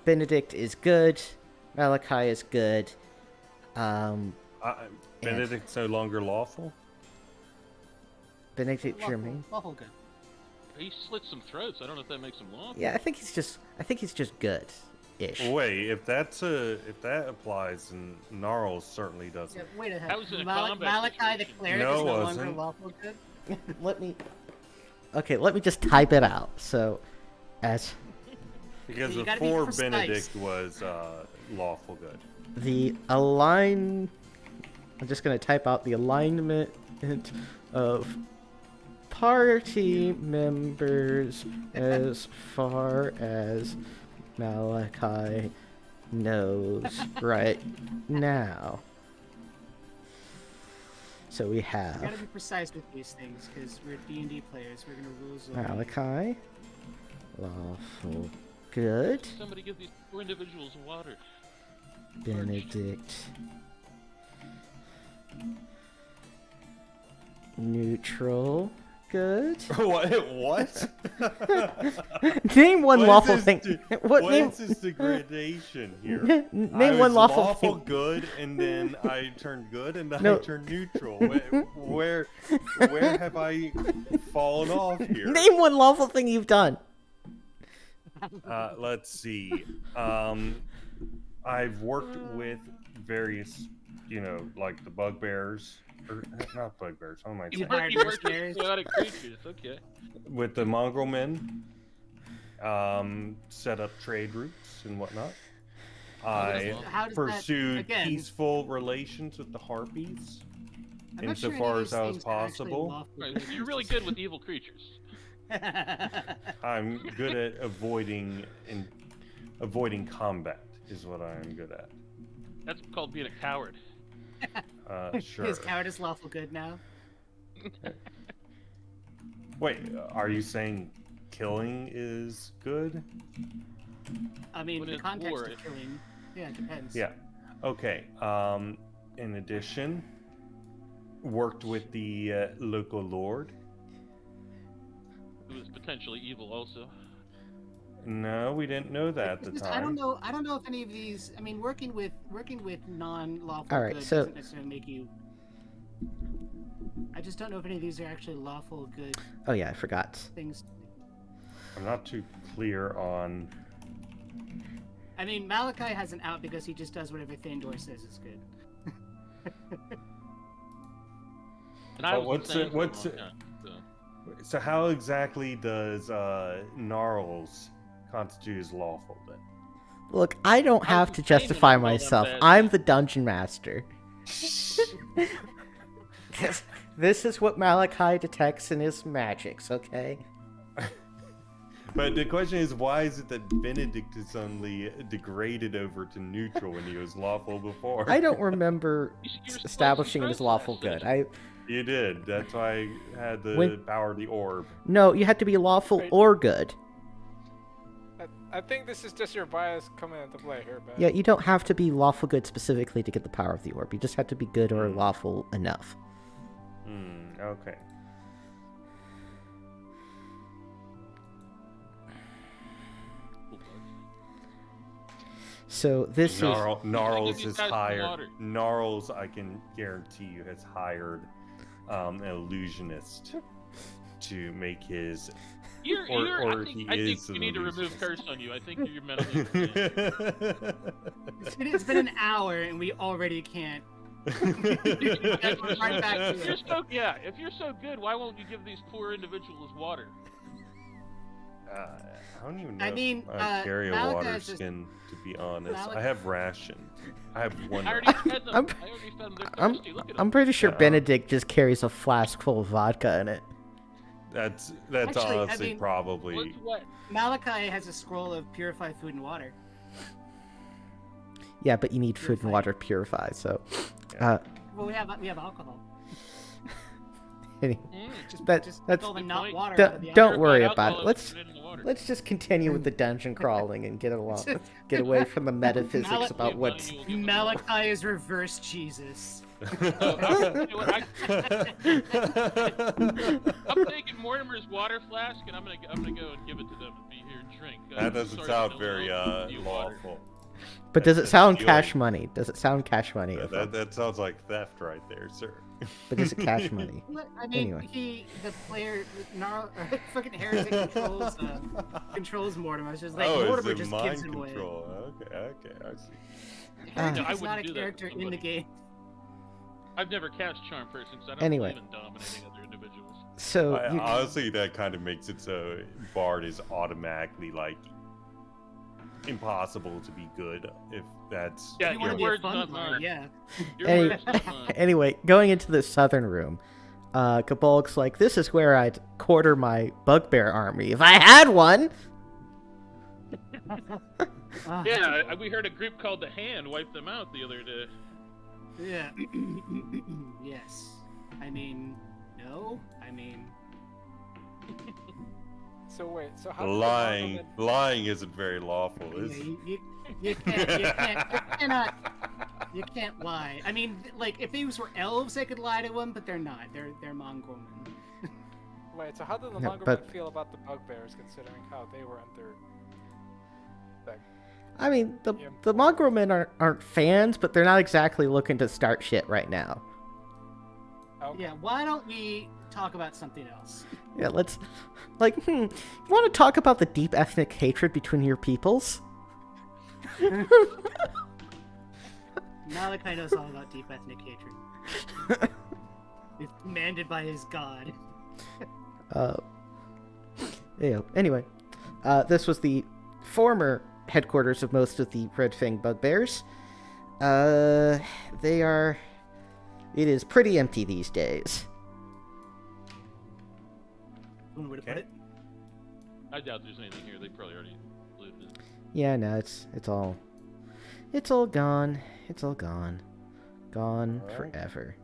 Benedict is good. Malachi is good. Benedict's no longer lawful? Benedict Germain. Lawful good. He slit some throats. I don't know if that makes him lawful. Yeah, I think he's just good-ish. Wait, if that applies, then Gnarls certainly doesn't. Yeah, wait a That was in a second. combat Malachi the situation. cleric No, is it no longer wasn't. lawful good. let me just type it out. So, as Because You gotta be before precise. Benedict was lawful good. I'm just gonna type out the alignment of party members as far as Malachi knows right now. So we You gotta have be precise with these things because we're D&D players. We're gonna rules. Malachi, lawful good, Somebody give these poor individuals water. Benedict, neutral good. What? Name one lawful is thing. this What what name? is this degradation here? Name I one was lawful thing. good, and then I turned good, and then No. I turned neutral. Where have I fallen off here? Name one lawful thing you've done. Let's see. I've worked with various, like the bugbears, or not bugbears. Oh my You god! hired You work mercenaries. with chaotic creatures. Okay. With the mongrel men, set up trade routes and whatnot. I How does that- pursued again- peaceful relations with the harpies, I'm not sure any insofar of as these that was things are actually possible. lawful Right, good. so you're really good with evil creatures. I'm good at avoiding combat. Is what I am good at. That's called being a coward. Sure. Is cowardice lawful good now? Wait, are you saying killing is good? I mean, When the it's context war, of killing. Yeah, it depends. Yeah. Okay. In addition, worked with the local lord. Who is potentially evil also. No, we didn't know that at the Because time. I don't know if any of these. I mean, working with non-lawful All right, good so- doesn't necessarily make you. I just don't know if any of these are actually lawful good Oh yeah, I forgot. things. I'm not too clear on. I mean, Malachi has an out because he just does whatever Thandor says is good. And I But was the same for a what's long it? time, so. So how exactly does Gnarls constitute as lawful then? Look, I don't I have was to insane when justify I rolled on myself. bad I'm dice. the dungeon master. This is what Malachi detects in his magics, okay? But the question is, why is it that Benedict is suddenly degraded over to neutral when he was lawful before? I don't remember You were supposed to establishing him as surprise lawful last good. session. You did. That's why I had the When- power of the orb. No, you had to be lawful Wait. or good. I think this is just your bias coming into play here, man. Yeah, you don't have to be lawful good specifically to get the power of the orb. You just have to be good or lawful enough. Okay. So this is Gnarls these is guys some hired. water. Gnarls, I can guarantee you, has hired an illusionist to make his. Or I think is you an need to remove illusionist. curse on you. I think you're mentally insane. It's been an hour and we already can't. Right back to it. If you're so good, why won't you give these poor individuals water? I don't even know. I mean, if I carry a Malachi water is just- skin, to be honest. Malachi- I have rations. I have one. I already fed them. I'm- I already fed them. They're I'm thirsty. Look at them. I'm pretty sure Yeah. Benedict just carries a flask full of vodka in it. That's Actually, I honestly mean, probably. What's what? Malachi has a scroll of purified food and water. Yeah, but you need food and fine. water to purify, so... Yeah. Well, we have alcohol. Any- Just, That- just that's- all the Good not point. water. Don't- out of the don't alcohol. worry Purified about it. alcohol Let's- is put in the water. Let's just continue with the dungeon crawling and get along. Get away from the metaphysics Malachi- about what... You will give them water. Malachi is reverse Jesus. You know what, I'm taking Mortimer's water flask and I'm gonna go and give it to them and be here and drink. That doesn't Sorry, sound no very one will give you water. lawful. But does it That's sound stealing. cash money? Does it sound cash money? That sounds like theft right there, sir. But is it cash money? Look, I mean, Anyway. the player, fucking Heretic controls Mortimer. It's just like oh, Mortimer it's just mind gives him away. control. Okay, I see. Heretic I is not a wouldn't do that to character in the somebody. game. I've never cast Charm person because I don't Anyway. believe in dominating other individuals. So, you, Honestly, that kind of makes it so Bard is automatically like impossible to be good if that's. Yeah, If you your want to be a words, fun not bard, mine. yeah. Your Any- words, not mine. anyway, going into the southern room, Kabolk's like, this is where I'd quarter my bugbear army if I had one. Ah, Yeah, we heard a group called the Hand wipe them out the other day. Yeah. Yes. I mean, no. I mean, So wait, so how Lying isn't very lawful, yeah, is it? you can't lie. I mean, like if these were elves, they could lie to him, but they're not. They're mongrel men. Wait, so how did the No, Mongrel but- men feel about the bugbears, considering how they were under? Like, I mean, the Yeah. mongrel men aren't fans, but they're not exactly looking to start shit right now. okay. Yeah. Why don't we talk about something else? Yeah, let's, you want to talk about the deep ethnic hatred between your peoples? Malachi knows all about deep ethnic hatred. It's commanded by his god. Yeah. Anyway, this was the former headquarters of most of the Red Fang bugbears. They are. It is pretty empty these days. One way to put Okay. it. I doubt there's anything here. They probably already looted it. Yeah, no, it's all gone. It's all gone, gone Alright. forever.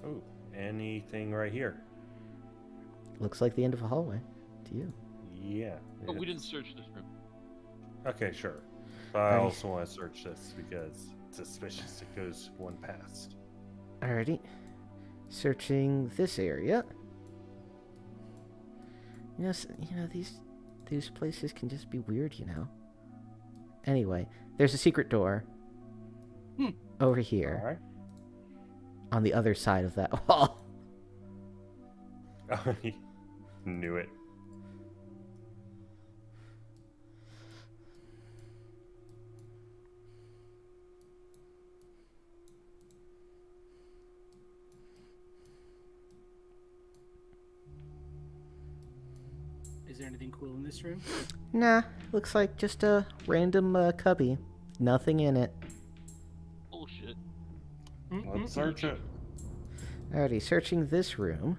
Oh, anything right here? Looks like the end of a hallway. To you. Yeah. But we it's- didn't search this room. Okay, sure. But I Alright. also want to search this because it's suspicious it goes one past. Alrighty. Searching this area. Yes, these places can just be weird, you know. Anyway, there's a secret door. over here All right. on the other side of that wall. Oh, he knew it. Is there anything cool in this room? Nah, looks like just a random cubby. Nothing in it. Bullshit. Let's search it. Alrighty, searching this room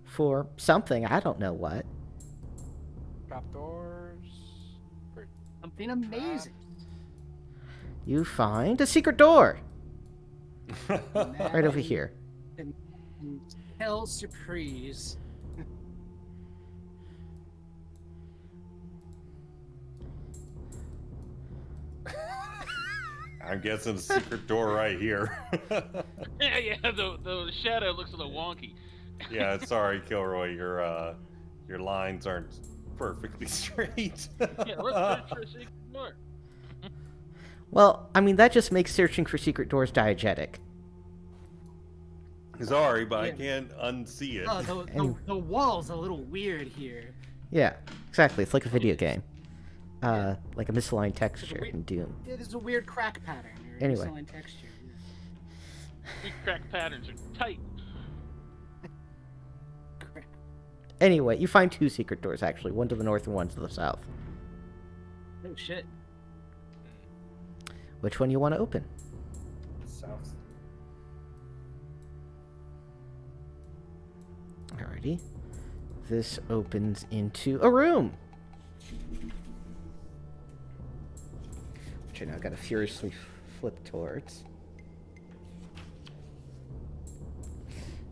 for something. I don't know what. Trapdoors. Something amazing. You find a secret door right over here. And hell surprise. I'm guessing a secret door right here. Yeah, the shadow looks a little wonky. Yeah, sorry, Kilroy. Your lines aren't perfectly straight. Yeah, let's search for a secret door. Well, I mean, that just makes searching for secret doors diegetic. Sorry, but I Yeah. can't unsee it. Oh, the wall's a little weird here. Yeah, exactly. It's like a video game. Like a misaligned texture in Doom. Yeah, there's a weird crack pattern. Or Anyway. misaligned texture. These crack patterns are tight. Crap. Anyway, you find two secret doors, actually. One to the north and one to the south. Oh shit. Which one you want to open? South. Alrighty. This opens into a room. Which I now gotta furiously flip towards.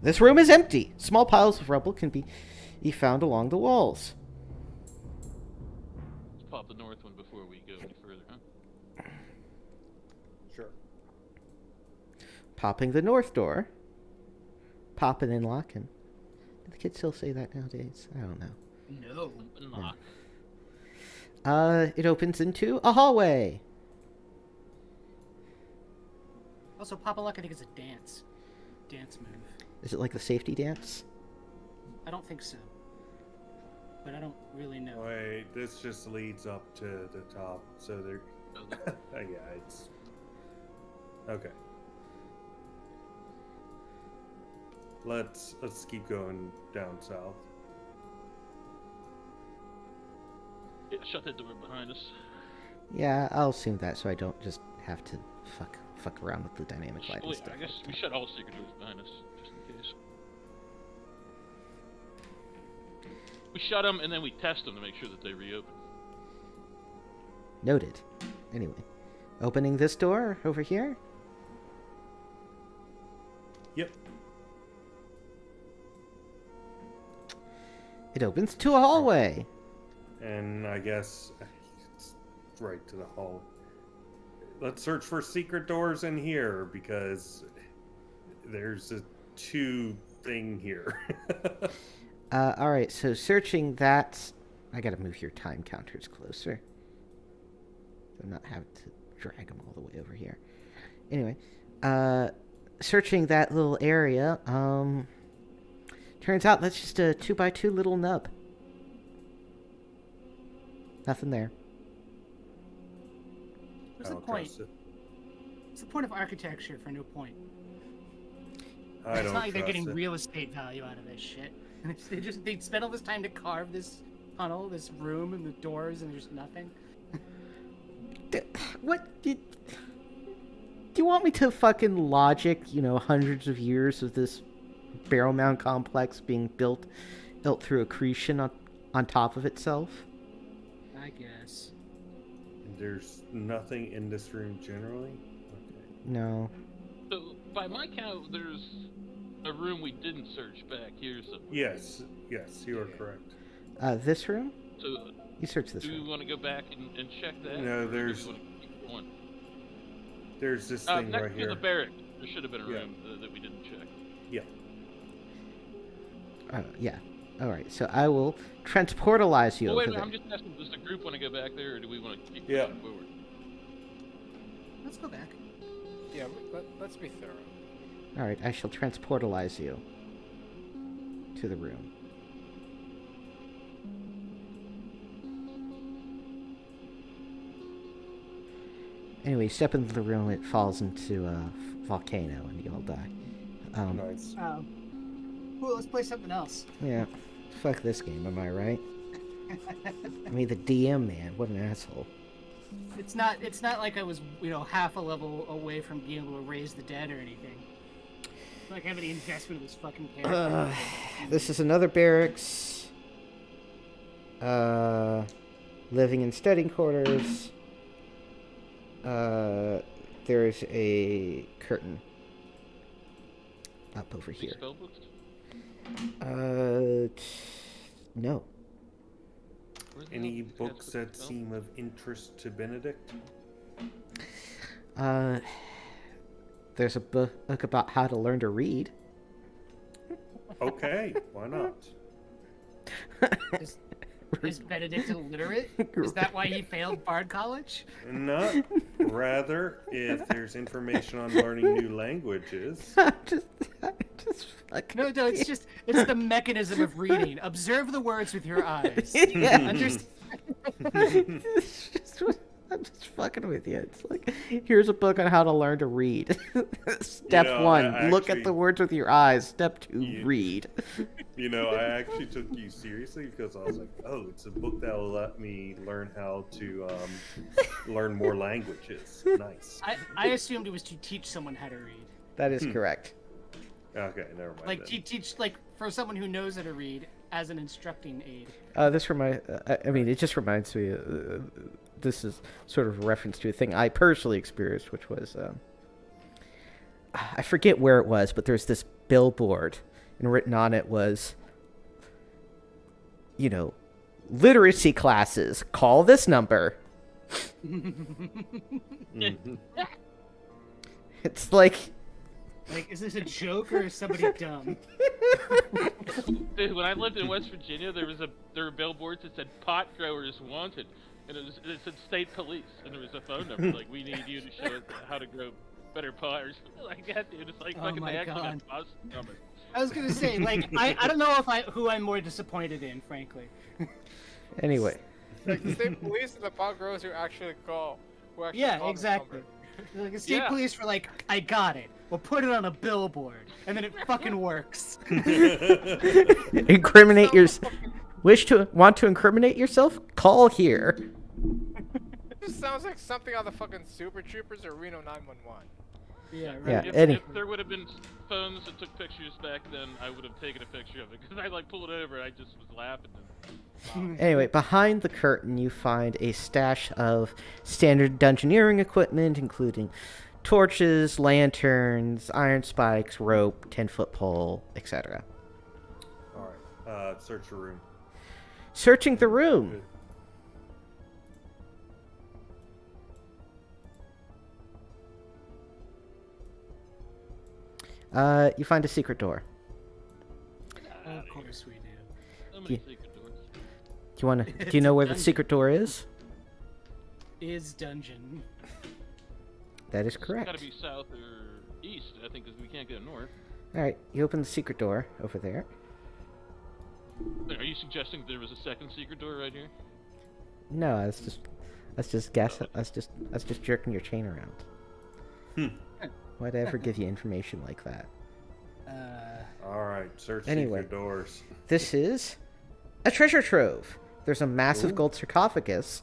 This room is empty. Small piles of rubble can be found along the walls. Let's pop the north one before we go any further, huh? Sure. Popping the north door. Popping and locking. Do the kids still say that nowadays? I don't know. No. Knock. It opens into a hallway. Also, Papa Luck, I think it's a dance move. Is it like the safety dance? I don't think so. But I don't really know. Wait, this just leads up to the top, so there. Yeah, it's okay. Let's keep going down south. Yeah, shut that door behind us. Yeah, I'll assume that so I don't just have to fuck around with the dynamic light and Wait, stuff. I guess like we that. shut all secret doors behind us, just in case. We shut them and then we test them to make sure that they reopen. Noted. Anyway, opening this door over here. Yep. It opens to a hallway. And I guess it's right to the hall. Let's search for secret doors in here because there's a 2 thing here. Alright, so searching that... I gotta move your time counters closer. I'm not having to drag them all the way over here. Anyway, searching that little area, turns out that's just a 2x2 little nub. Nothing there. What's the don't point? trust it. What's the point of architecture for no point? I It's don't not like they're trust getting it. real estate value out of this shit. And they spent all this time to carve this tunnel, this room, and the doors, and there's nothing. What did... Do you want me to fucking logic, hundreds of years of this Barrowmaze complex being built through accretion on top of itself? I guess. There's nothing in this room generally? Okay. No. So, by my count, there's a room we didn't search back here somewhere. Yes, you are correct. This room? So, You search this do we room. want to go back and check that? No, or do we there's- wanna keep going? There's this thing Next right to here. the barrack, there should have been a Yeah. room that we didn't check. Yeah. Yeah. Alright, so I will transportalize you Well, wait, over I'm there. just asking, does the group want to go back there, or do we want to keep Yeah. pushing forward? Let's go back. Yeah, let's be thorough. All right, I shall transportalize you to the room. Anyway, you step into the room, it falls into a volcano, and you all die. Nice. Oh. Cool, let's play something else. Yeah, fuck this game, am I right? I mean, the DM, man, what an asshole. It's not like I was, half a level away from being able to raise the dead or anything. It's like I have any investment in this fucking character. This is another barracks. Living in studying quarters. There's a curtain up over here. Spell books? No. Where's the Any spell books book that spell? seem of interest to Benedict? There's a book about how to learn to read. Okay, why not? Is Benedict illiterate? Is that why he failed Bard College? Not. Rather, if there's information on learning new languages. just fucking... No, it's the mechanism of reading. Observe the words with your eyes. Yeah. Understand? I'm just fucking with you. It's like, here's a book on how to learn to read. Step one, I look at actually- the words with your eyes. Step two, Yeah. read. I actually took you seriously because I was like, oh, it's a book that will let me learn how to learn more languages. Nice. I assumed it was to teach someone how to read. That is correct. Okay, never mind. Like, then. teach, like, for someone who knows how to read as an instructing aid. It just reminds me, this is sort of a reference to a thing I personally experienced, which was, I forget where it was, but there's this billboard, and written on it was, literacy classes, call this number. Mhm. It's like... Like, is this a joke or is somebody dumb? Dude, when I lived in West Virginia, there were billboards that said pot growers wanted, and it said state police, and there was a phone number like, we need you to show us how to grow better pot or something like that, dude. It's like Oh fucking my they actually God. got us numbers. I was gonna say, like, I don't know who I'm more disappointed in, frankly. Anyway. Like the state police and the pot growers who actually call. Yeah, call this exactly. number. Like, the state Yeah. police were like, I got it. We'll put it on a billboard, and then it fucking works. Incriminate your... Want to incriminate yourself? Call here. It just sounds like something on the fucking Super Troopers or Reno 911. Yeah, right. Yeah. If there would have been phones that took pictures back then, I would have taken a picture of it because I pulled over and I just was laughing. Anyway, behind the curtain, you find a stash of standard dungeoneering equipment, including torches, lanterns, iron spikes, rope, 10-foot pole, etc. All right. Search the room. Searching the room. You find a secret door. Of course we do. So many Yeah. secret doors. Do you know where the secret door is? Is dungeon. That is It's correct. gotta be south or east, I think, because we can't go north. All right, you open the secret door over there. Are you suggesting there was a second secret door right here? No, that's just guess. That's just jerking your chain around. Why'd I ever give you information like that? All right. Search Anyway. secret doors. This is a treasure trove. There's a massive Ooh. gold sarcophagus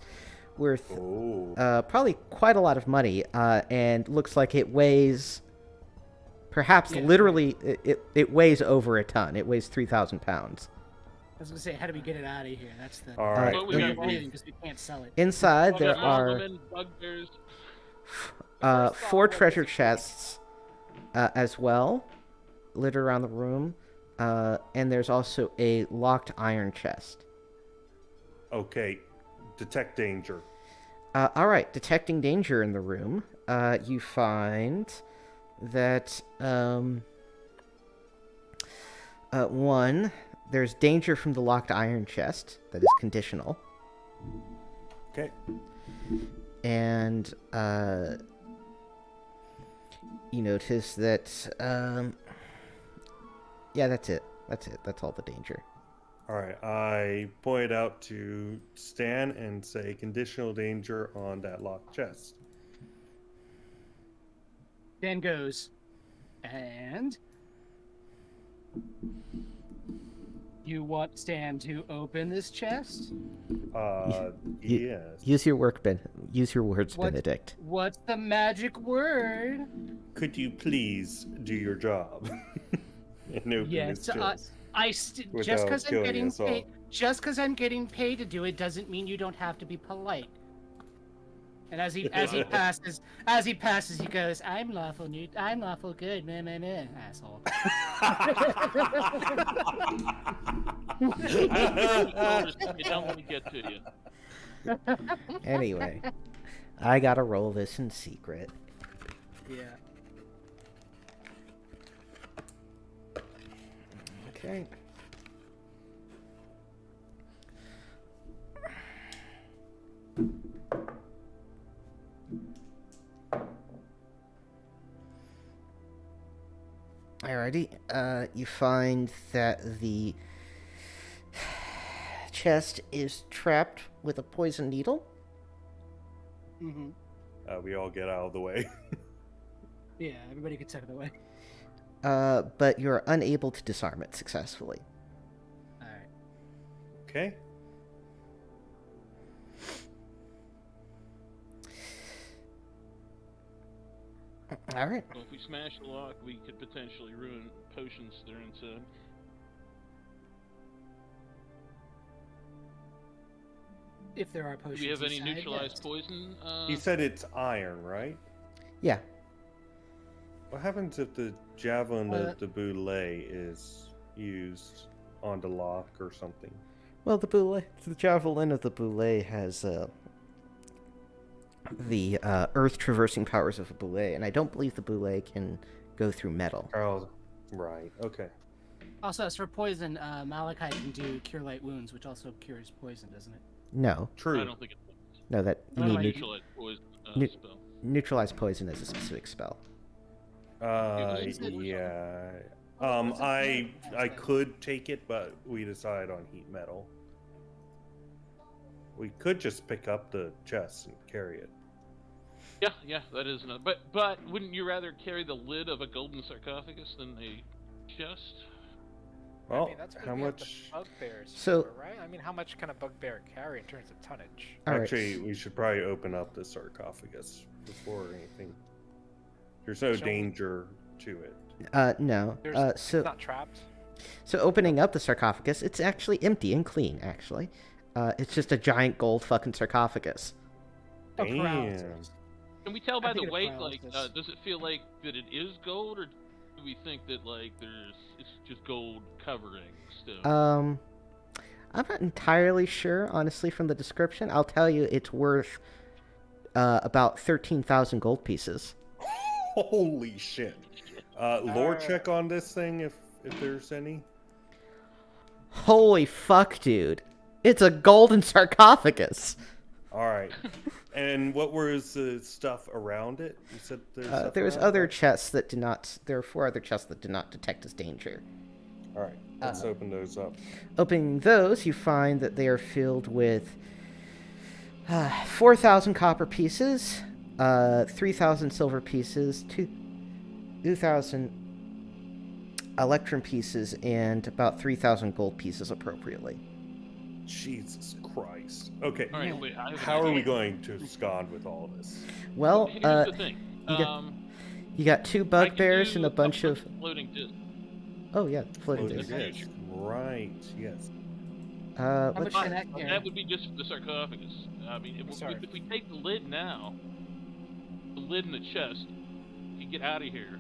worth Oh. probably quite a lot of money, and looks like it weighs, perhaps Yeah. literally, it weighs over a ton. It weighs 3,000 pounds. I was gonna say, how do we get it out of here? That's the All right. Well, we got because we can't sell it. Inside Oh, there men, are women, bugbears. First four off, what treasure is it? chests as well, littered around the room, and there's also a locked iron chest. Okay. Detect danger. All right, detecting danger in the room, you find that one, there's danger from the locked iron chest that is conditional, Okay. and You notice that, yeah, that's it. That's all the danger. All right, I point out to Stan and say conditional danger on that locked chest. Dan goes, and you want Stan to open this chest? Yes. Use your use your words, What- Benedict. What's the magic word? Could you please do your job and open this chest? Just Without because I'm killing getting us all. paid, just because I'm getting paid to do it doesn't mean you don't have to be polite. And as he passes, he goes, "I'm lawful good, meh, asshole." They don't want to get to you. Anyway, I gotta roll this in secret. Yeah. Okay. Alrighty, you find that the chest is trapped with a poison needle. Mm-hmm. We all get out of the way. Yeah, everybody gets out of the way. But you're unable to disarm it successfully. All right. Okay. Alright. Well, if we smash the lock, we could potentially ruin potions that are inside. If there are Do potions we have any inside, neutralized yes. poison? You said it's iron, right? Yeah. What happens if the javelin Uh, of the boulet is used on the lock or something? Well, the javelin of the boulet has the earth traversing powers of a boulet, and I don't believe the boulet can go through metal. Oh, right. Okay. Also, as for poison, Malachite can do cure light wounds, which also cures poison, doesn't it? No, True. I don't think it's no, that you Oh, need I- neutralized poison Nu- spell. neutralize poison as a specific spell. Is it- Yeah. What's it I called? could take it, but we decide on heat metal. We could just pick up the chest and carry it. Yeah, that is another. But wouldn't you rather carry the lid of a golden sarcophagus than a chest? Well, I mean, that's what how we have the much? bugbears So- for, right? I mean, how much can a bugbear carry in terms of tonnage? All right. Actually, we should probably open up the sarcophagus before anything. There's no Shall we? danger to it. No. It's not trapped. So opening up the sarcophagus, it's actually empty and clean. Actually, it's just a giant gold fucking sarcophagus. Oh, Damn. paralysis. Can we tell I'm by the thinking of weight? Like, paralysis. does it feel like that it is gold, or do we think that like it's just gold covering still? I'm not entirely sure, honestly, from the description. I'll tell you, it's worth about 13,000 gold pieces. Holy shit! Lore check on this thing if there's any. Holy fuck, dude! It's a golden sarcophagus. All right. And what was the stuff around it? You said there's stuff There's around other it? chests that do not. There are 4 other chests that do not detect as danger. All right. Let's open those up. Opening those, you find that they are filled with 4,000 copper pieces, 3,000 silver pieces, 2,000 electrum pieces, and about 3,000 gold pieces appropriately. Jesus Christ. Okay. All right, wait. I have an How are we idea. going to abscond with all this? Well, Here's the thing. you got 2 I can bugbears do and a bunch of. floating disc. Oh yeah, floating Floating discs. disc. Right. Yes. How Let's- much can that carry? That would be just for the sarcophagus. I mean, Sorry. if we take the lid now, the lid in the chest, you get out of here.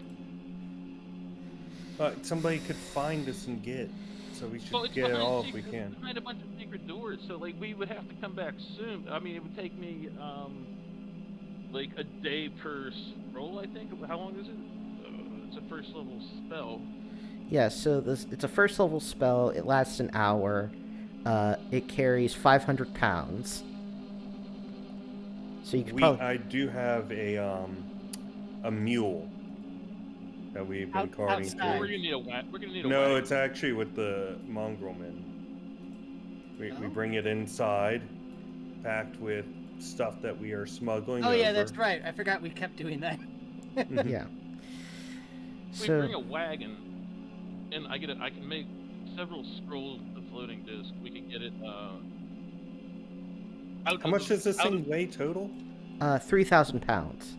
Somebody could find us and get. So we should Well, it's get it behind all if we secret- can. behind a bunch of secret doors, so like we would have to come back soon. I mean, it would take me like a day per roll. I think. How long is it? It's a first level spell. Yeah, so it's a first level spell. It lasts an hour. It carries 500 pounds. So you could probably. I do have a mule. that we've been carting outside. We're through. gonna need a We're gonna need a No, wagon. it's actually with the mongrel men. We Oh? bring it inside, packed with stuff that we are smuggling Oh over. yeah, that's right. I forgot we kept doing that. Yeah. We So bring a wagon, and I can make several scrolls with the floating disc. We can get it. Out How of much the- does this out thing of- weigh total? 3,000 pounds.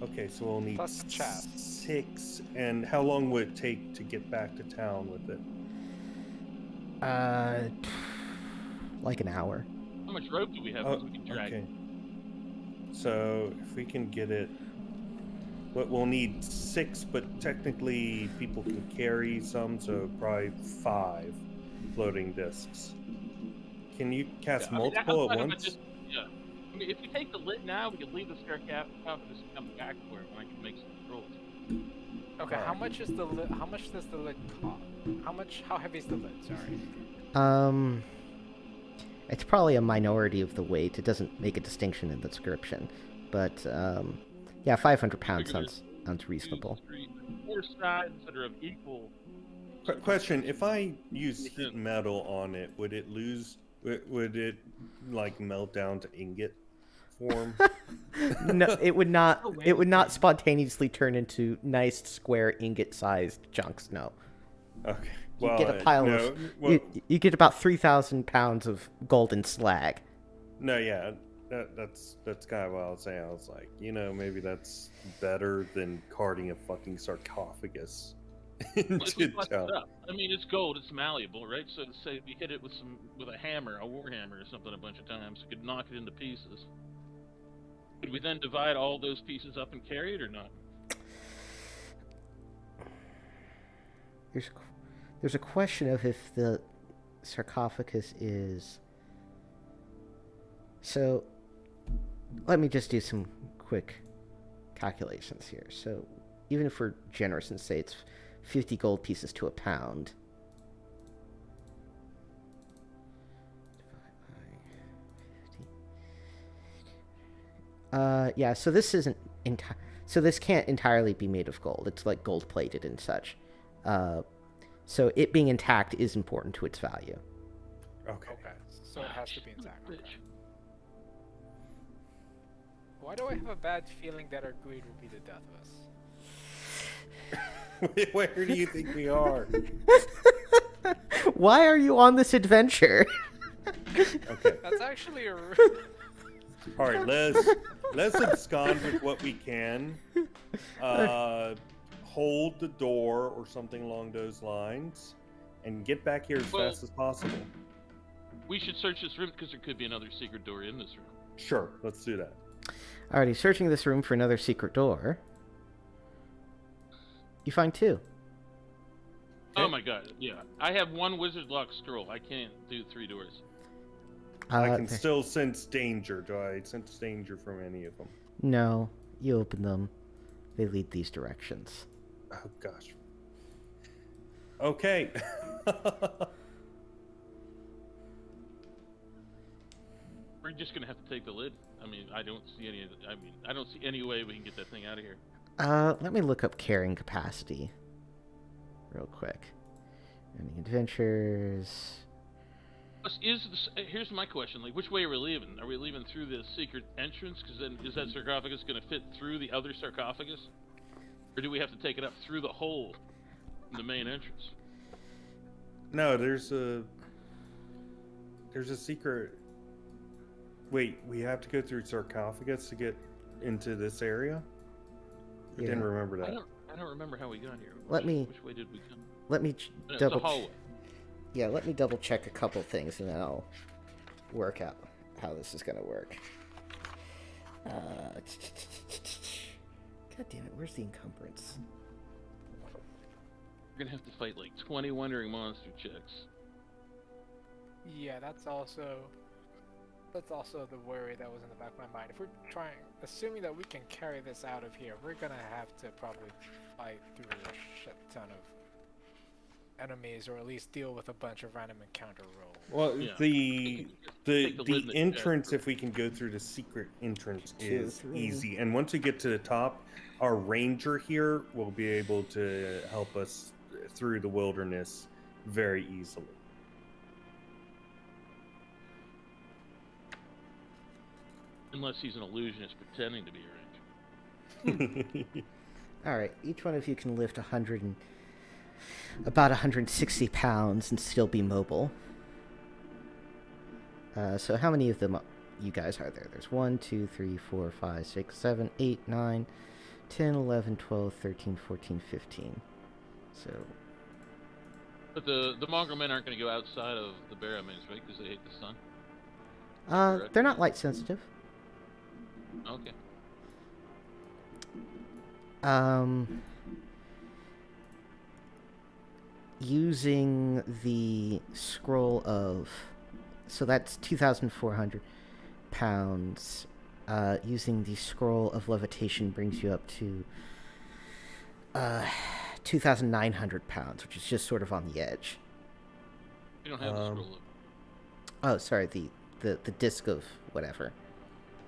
Okay, so we'll need Plus the chest. 6. And how long would it take to get back to town with it? Like an hour. How much rope do we have? Oh, We can drag. okay. So if we can get it, we'll need 6, but technically people can carry some, so probably 5 floating discs. Can you cast Yeah, I mean, multiple outside at of it once? just- yeah. I mean, if we take the lid now, we can leave the sarcophagus and come back for it, and I can make some scrolls. Okay, how Alright. much is the lid? How much does the lid cost? How heavy is the lid? Sorry. It's probably a minority of the weight. It doesn't make a distinction in the description, but yeah, 500 pounds Figure sounds reasonable. 2, 3, 4 sides that are of equal. Question: if I use heat metal on it, would it lose? Would it like melt down to ingot form? No, it would not. No way. It would not spontaneously turn into nice square ingot-sized chunks. No, Okay. you Well, get a pile no, of. well, You get about 3,000 pounds of golden slag. no, yeah, that's kind of what I was saying. I was like, maybe that's better than carting a fucking sarcophagus Let's into bust town. it up. I mean, it's gold. It's malleable, right? So say we hit it with a hammer, a war hammer or something, a bunch of times, we could knock it into pieces. Could we then divide all those pieces up and carry it, or not? There's a question of if the sarcophagus is. So, let me just do some quick calculations here. So, even if we're generous and say it's 50 gold pieces to a pound. Yeah, so this isn't so this can't entirely be made of gold. It's like gold plated and such. So it being intact is important to its value. Okay. Okay, so it has to be intact. Okay. Bitch. Why do I have a bad feeling that our greed will be the death of us? Where do you think we are? Why are you on this adventure? Okay. That's actually a. All right. Let's abscond with what we can. Hold the door or something along those lines, and get back here as fast as possible. We should search this room because there could be another secret door in this room. Sure. Let's do that. Alrighty, searching this room for another secret door. You find 2. Oh my god, yeah. I have 1 wizard lock scroll. I can't do 3 doors. I can still sense danger. Do I sense danger from any of them? No, you open them. They lead these directions. Oh gosh. Okay. We're just gonna have to take the lid. I mean, I don't see any way we can get that thing out of here. Let me look up carrying capacity real quick. Running adventures. Here's my question: like, which way are we leaving? Are we leaving through the secret entrance? Because then, is that sarcophagus going to fit through the other sarcophagus, or do we have to take it up through the hole in the main entrance? No, there's a secret. Wait, we have to go through sarcophagus to get into this area? I didn't remember that. I don't remember how we got here. Which way did we come? Let me It's double. a hallway. Yeah, let me double check a couple things, and then I'll work out how this is gonna work. God damn it! Where's the encumbrance? We're gonna have to fight like 20 wandering monster chicks. Yeah, that's also the worry that was in the back of my mind. If we're assuming that we can carry this out of here, we're gonna have to probably fight through a shit ton of enemies, or at least deal with a bunch of random encounter rolls. Well, Yeah. the Take the lid in the entrance, chest. if we can go through the secret entrance, 2, is 3. easy. And once we get to the top, our ranger here will be able to help us through the wilderness very easily. Unless he's an illusionist pretending to be a ranger. All right, each one of you can lift about 160 pounds and still be mobile. So how many of them you guys are there? There's 1, 2, 3, 4, 5, 6, 7, 8, 9, 10, 11, 12, 13, 14, 15. So But the mongrel men aren't going to go outside of the Barrowmaze, right? Because they hate the sun. they're not light sensitive. Okay. Using the scroll of, so that's 2,400 pounds. Using the scroll of levitation brings you up to 2,900 pounds, which is just sort of on the edge. We don't have the scroll of... Oh, sorry, the disc of whatever.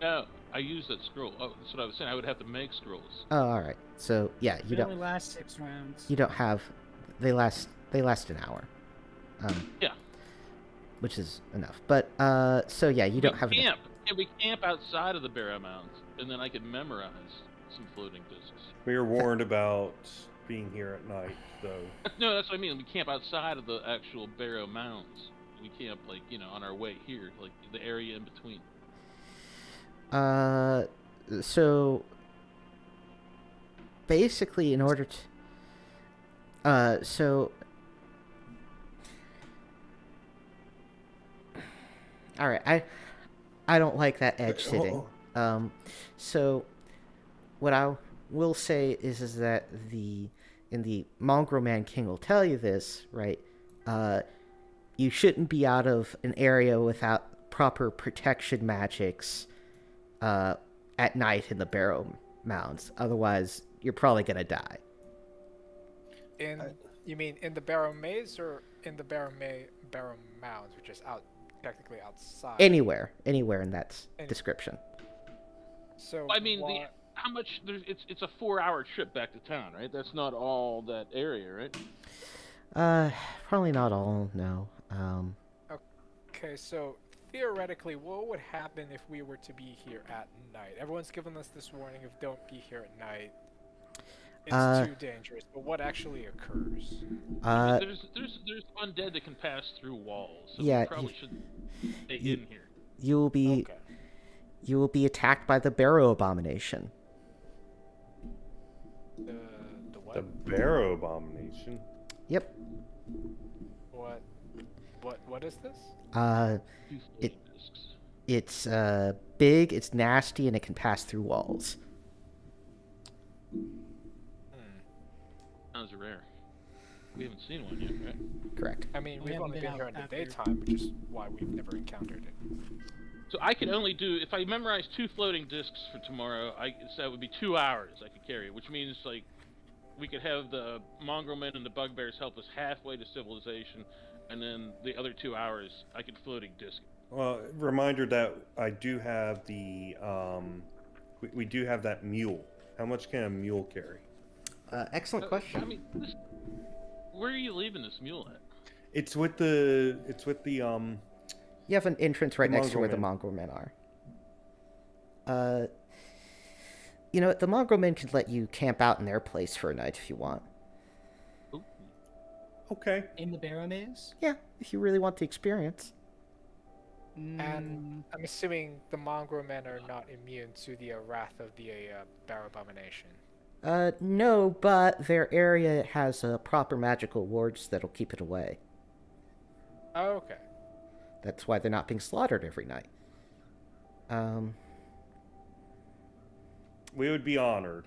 No, I use that scroll. Oh, that's what I was saying. I would have to make scrolls. Oh, all right. So yeah, you It only don't. lasts 6 rounds. You don't have. They last an hour. Yeah. Which is enough. But so yeah, you don't have. Camp. Can we camp outside of the Barrow Mounds, and then I could memorize some floating discs. We were warned about being here at night, though. No, that's what I mean. We camp outside of the actual Barrow Mounds. We camp, like, on our way here, like the area in between. So basically, in order to, so. All right, I don't like that edge sitting. So what I will say is that in the Mongrel Man King will tell you this, right? You shouldn't be out of an area without proper protection magics at night in the Barrow Mounds. Otherwise, you're probably gonna die. You mean in the Barrowmaze or in the Barrow Mounds, which is technically outside? Anywhere in that description. So I mean, how much? It's a 4-hour trip back to town, right? That's not all that area, right? Probably not all. No. Okay, so theoretically, what would happen if we were to be here at night? Everyone's given us this warning of don't be here at night. It's too dangerous. But what actually occurs? There's undead that can pass through walls. So Yeah, we probably shouldn't stay in here. You will be attacked by the Barrow Abomination. The what? The Barrow Abomination. Yep. What is this? Two It- floating discs. It's big, it's nasty, and it can pass through walls. Sounds rare. We haven't seen one yet, right? Correct. I mean, We we've haven't only been been here out in the after. daytime, which is why we've never encountered it. So I could only do, if I memorize 2 floating discs for tomorrow, so that would be 2 hours I could carry, which means, like, we could have the mongrel men and the bugbears help us halfway to civilization, and then the other 2 hours I could floating disc. Well, reminder that I do have the we do have that mule. How much can a mule carry? Excellent question. I mean, where are you leaving this mule at? It's with the You have an entrance right The next to where the Mongrel Mongrel Men are. You know, the Mongrel Men could let you camp out in their place for a night if you want. Ooh. Okay. In the Barrowmaze? Yeah, if you really want the experience. And I'm assuming the mongrel men are not immune to the wrath of the Barrow Abomination. No, but their area has proper magical wards that'll keep it away. Oh, okay. That's why they're not being slaughtered every night. We would be honored.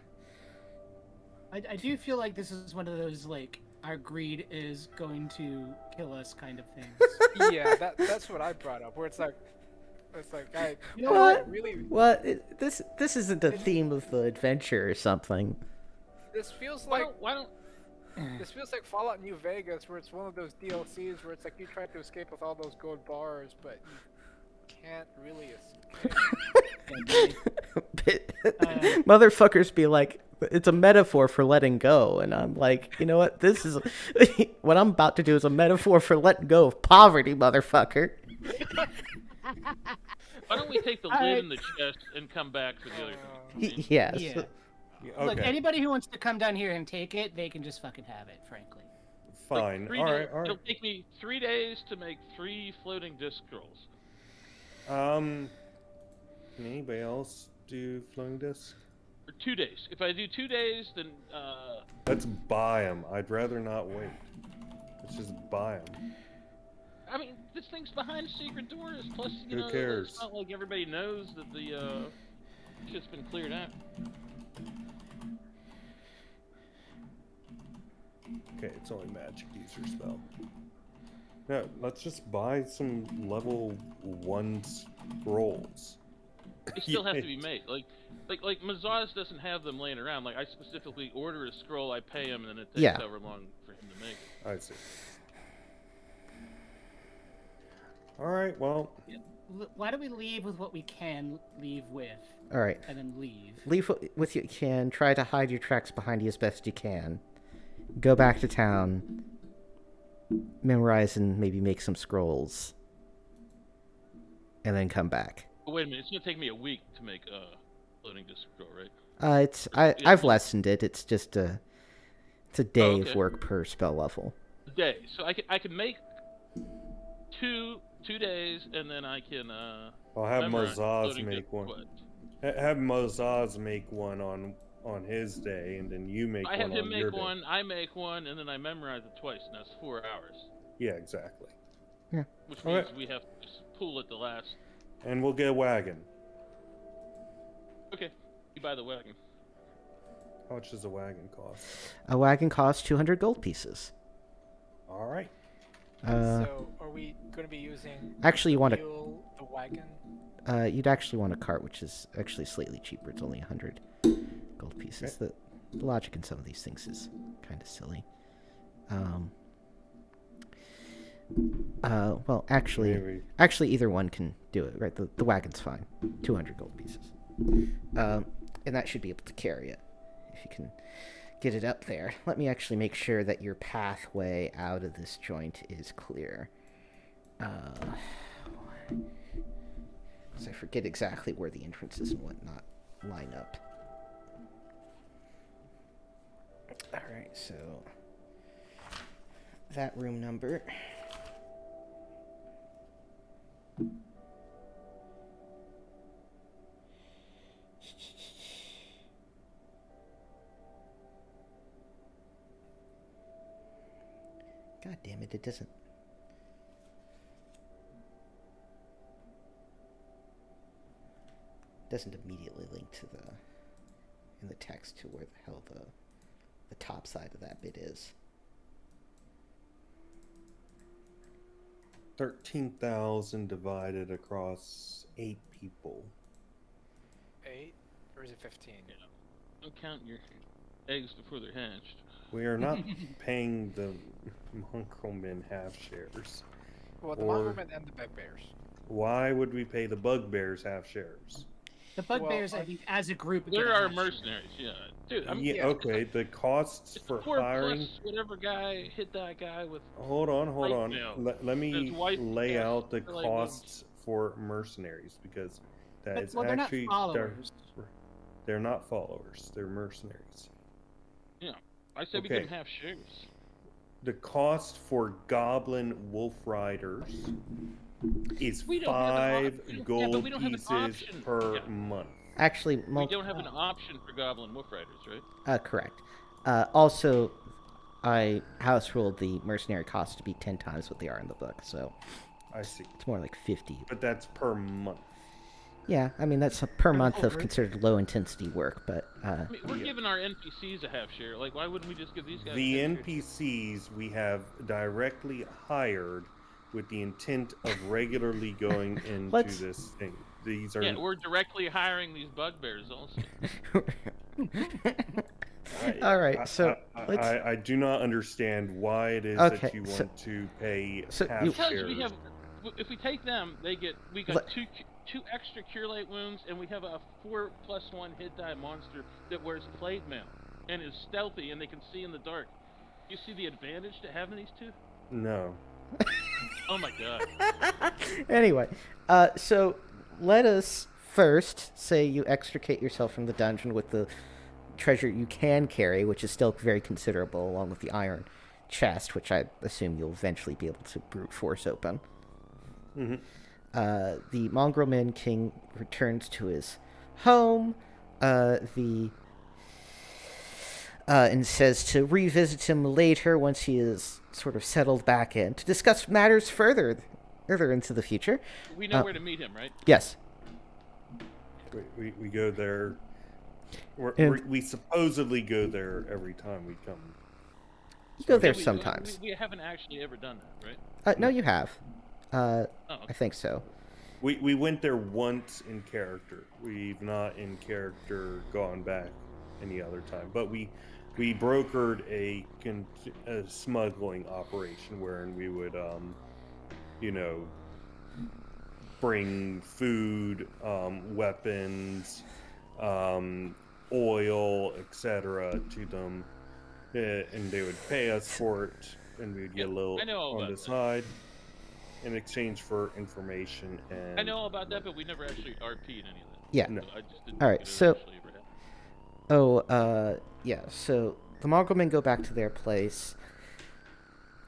I do feel like this is one of those, like, our greed is going to kill us kind of things. Yeah, that's what I brought up. Where it's like, You know What? really, What? This isn't the theme of the adventure or something. this feels Why like don't This feels like Fallout New Vegas, where it's one of those DLCs where it's like you try to escape with all those gold bars, but you can't really escape. Motherfuckers be like, it's a metaphor for letting go, and I'm like, you know what? This is what I'm about to do is a metaphor for letting go of poverty, motherfucker. Why don't we take the lid in the chest and come back for the other thing? Yes. Yeah. Okay. Look, anybody who wants to come down here and take it, they can just fucking have it, frankly. Fine. Like, All right. All right. It'll take me 3 days to make 3 floating disc scrolls. Can anybody else do floating discs? For 2 days. If I do 2 days, then Let's buy them. I'd rather not wait. Let's just buy them. I mean, this thing's behind secret doors. Plus, you Who know, cares? it's not like everybody knows that the shit's been cleared out. Okay, it's only magic user spell. No, let's just buy some level 1 scrolls. They still have to be made. Like Mazaz doesn't have them laying around. Like I specifically order a scroll, I pay him, and then it takes however long for him to make it. I see. All right. Well, Why don't we leave with what we can leave with, All right. and then leave? Leave with what you can. Try to hide your tracks behind you as best you can. Go back to town. Memorize and maybe make some scrolls. And then come back. But wait a minute, it's gonna take me a week to make a floating disc scroll, right? I've lessened it. It's just it's a day okay. of work per spell level. A day. So I can make two days, and then I can I'll have memorize Mozaz floating make disc- one. what? Have Mozaz make one on his day, and then you make I one have him on your make day. one, I make one, and then I memorize it twice, and that's 4 hours. Yeah, exactly. Which All means right. we have to just pull at the last. And we'll get a wagon. Okay, you buy the wagon. How much does a wagon cost? A wagon costs 200 gold pieces. All right. So, are we going to be using Actually, you want the wagon? you'd actually want a cart, which is actually slightly cheaper. It's only 100 gold pieces. Okay. The logic in some of these things is kind of silly. Well, Maybe. actually, either one can do it, right? The wagon's fine. 200 gold pieces. And that should be able to carry it, if you can get it up there. Let me actually make sure that your pathway out of this joint is clear. So I forget exactly where the entrances and whatnot line up. Alright, so that room number. God damn it, it doesn't immediately link to in the text to where the hell the top side of that bit is. 13,000 divided across 8 people. 8? Or is it 15? Yeah. Don't count your eggs before they're hatched. We are not paying the Mongrelmen half shares. Well, the Or- Mongrelmen and the Bugbears. Why would we pay the Bugbears half shares? The Bugbears, Well, I think, as a group, get There a are half share. mercenaries, yeah. Dude, I'm Yeah, yeah. okay. The costs it's for 4 hiring. plus whatever guy hit that guy with. Hold on. Right now. Let me There's white lay cash out the for, like, costs for mercenaries because that But, is well, they're not actually followers. they're not followers. They're mercenaries. I said Okay. we can have shares. The cost for Goblin Wolf Riders is We don't have an 5 op- we don't- yeah, but gold we don't have an pieces option. per Yeah. month. Actually, We don't have an option for Goblin Wolf Riders, right? correct. Also, I house ruled the mercenary costs to be 10 times what they are in the book, so I see. it's more like 50. But that's per month. Yeah, I mean, that's per month of over. considered low intensity work, but I mean, we're Yeah. giving our NPCs a half share. Like, why wouldn't we just give these guys? The a half share? NPCs we have directly hired with the intent of regularly going into Let's- this thing. These are Yeah, we're directly hiring these bugbears also. All right, so let's. I do not understand why it is Okay, that you so- want to pay so half you- Because shares. we have, if we take them, we got Let- two extra cure light wounds, and we have a 4+1 hit die monster that wears plate mail and is stealthy, and they can see in the dark. You see the advantage to having these two? No. Oh my god! Anyway, so let us first say you extricate yourself from the dungeon with the treasure you can carry, which is still very considerable, along with the iron chest, which I assume you'll eventually be able to brute force open. Mm-hmm. The Mongrel Man King returns to his home. And says to revisit him later once he is sort of settled back in to discuss matters further into the future. We know where to meet him, right? Yes. We go there. We supposedly go there every time we come. You go there Yeah, sometimes. We haven't actually ever done that, right? No, you have. Oh, I okay. think so. We went there once in character. We've not in character gone back any other time. But we brokered a smuggling operation wherein we would, bring food, weapons, oil, etc. to them, and they would pay us for it, and we'd get a little I know all on about the that. side in exchange for information. And I know all about that, but we never actually RP'd any of that. Yeah. No. So I just didn't All right, think it so- actually ever happened. Yeah, so the Mongrelmen go back to their place.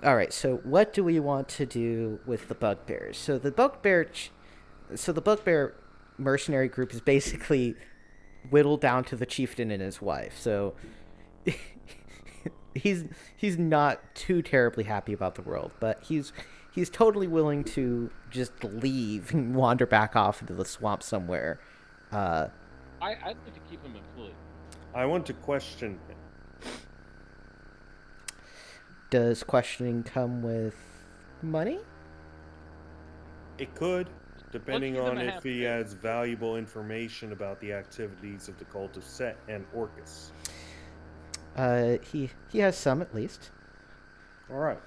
All right, so what do we want to do with the Bugbears? So the Bugbear mercenary group is basically whittled down to the chieftain and his wife. So he's not too terribly happy about the world, but he's totally willing to just leave and wander back off into the swamp somewhere. I'd like to keep him employed. I want to question him. Does questioning come with money? It could, depending give him on a if half he share. has valuable information about the activities of the cult of Set and Orcus. He has some at least. All right.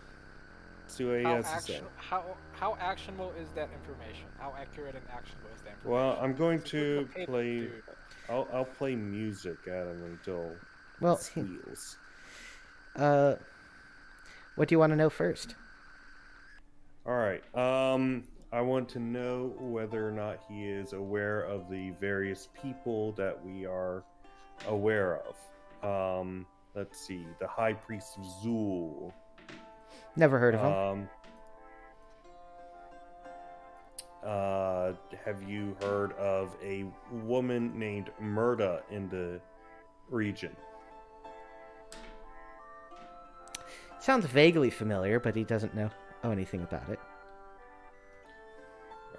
Let's see what he has to say. How actionable is that information? How accurate and actionable is that information? Well, I'm going Who's to the paid play. dude? I'll play music at him until Well, he squeals. what do you want to know first? All right. I want to know whether or not he is aware of the various people that we are aware of. Let's see. The High Priest of Zul. Never heard of him. Have you heard of a woman named Murda in the region? Sounds vaguely familiar, but he doesn't know anything about it.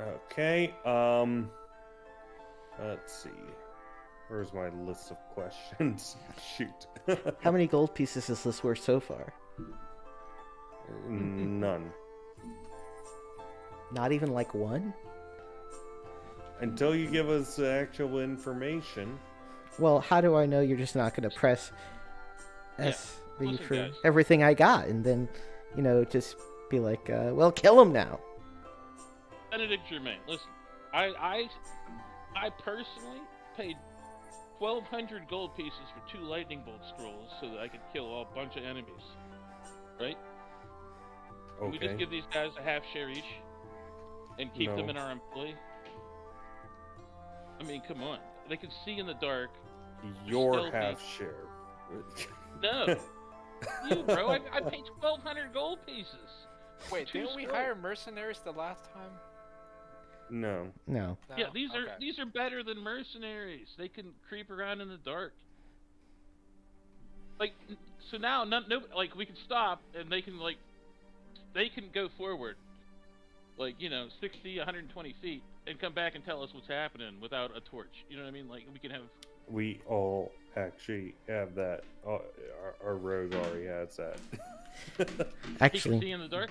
Okay. Let's see. Where's my list of questions? Shoot. How many gold pieces is this worth so far? None. Not even like one? Until you give us the actual information. Well, how do I know you're just not going to press Yeah, SB listen, for guys. everything I got and then, just be like, well, kill him now. Benedict Germain, listen. I personally paid 1,200 gold pieces for 2 lightning bolt scrolls so that I could kill a bunch of enemies. Right? Can we just Okay. give these guys a half share each and keep them No. in our employ? I mean, come on. They can see in the dark. Your stealthy. half share. No. You, bro. I paid 1,200 gold pieces. Wait, Two didn't we scrolls. hire mercenaries the last time? No. No. No? Yeah, these Okay. are better than mercenaries. They can creep around in the dark. Like, so now, like, we can stop, and they can go forward, like, 60, 120 feet, and come back and tell us what's happening without a torch. You know what I mean? Like, we can have... We all actually have that. Our rogue already has that. He can Actually, see in the dark?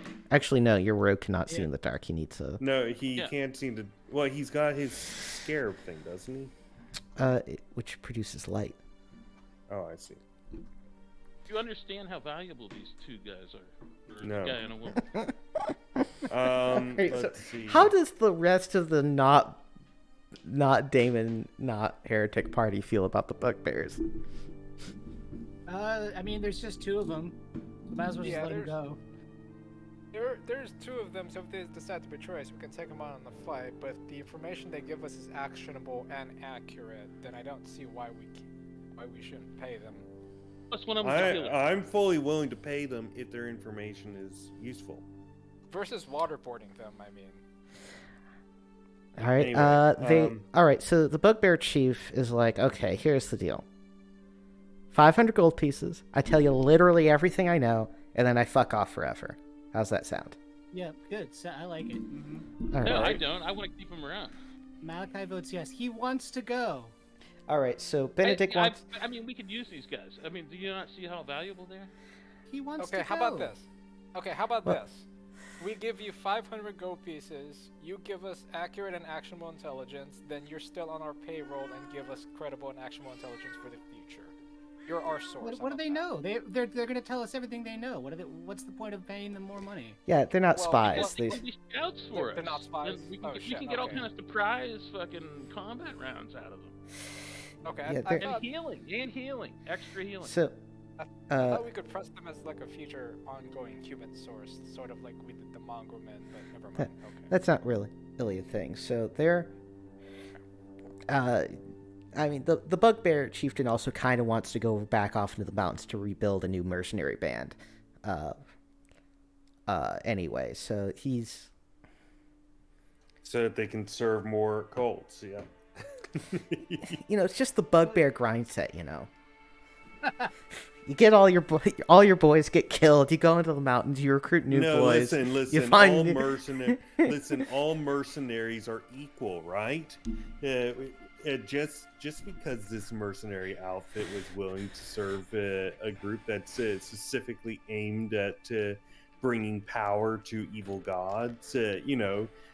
no, your rogue cannot see in the dark. He needs a... No, he Yeah. can't seem to. Well, he's got his scarab thing, doesn't he? which produces light. Oh, I see. You understand how valuable these two guys are? Or No. a guy and a woman. Okay, so Let's see. how does the rest of the not Damon, not heretic party feel about the bugbears? I mean, there's just two of them. Might as well just Yeah, let them there's- go. There's two of them, so if they decide to betray us, we can take them on the fly. But if the information they give us is actionable and accurate, then I don't see why we shouldn't pay them. Plus one of them's a killer. I'm fully willing to pay them if their information is useful. Versus waterboarding them, I mean. All right. Anyway, All right. So the bugbear chief is like, okay, here's the deal. 500 gold pieces. I tell you literally everything I know, and then I fuck off forever. How's that sound? Yeah, good. So I like it. All No, I right. don't. I want to keep him around. Malachi votes yes. He wants to go. All right. So Benedict wants. I mean, we could use these guys. I mean, do you not see how valuable they are? He wants Okay, to how go. about this? Okay, how about Well- this? We give you 500 gold pieces, you give us accurate and actionable intelligence, then you're still on our payroll and give us credible and actionable intelligence for the future. You're our source. What do they know? They're going to tell us everything they know. What's the point of paying them more money? Yeah, they're not Well, spies. Well, They, they can be scouts for us. They're not spies? Then we can, Oh, we shit, can get all okay. kind of surprise fucking combat rounds out of them. Okay, Yeah, I, they're- thought, And healing. Extra healing. so, I thought we could press them as like a future ongoing human source, sort of like we did the mongrel men, but never mind. Okay. that's not really a thing. So they're. I mean, the bugbear chieftain also kind of wants to go back off into the mountains to rebuild a new mercenary band. Anyway, so he's. So that they can serve more cults, yeah. You know, it's just the bugbear grind set. You know. You get all your boys get killed. You go into the mountains. You recruit new no, boys. listen. find All new- all mercenaries are equal, right? Just because this mercenary outfit was willing to serve a group that's specifically aimed at bringing power to evil gods,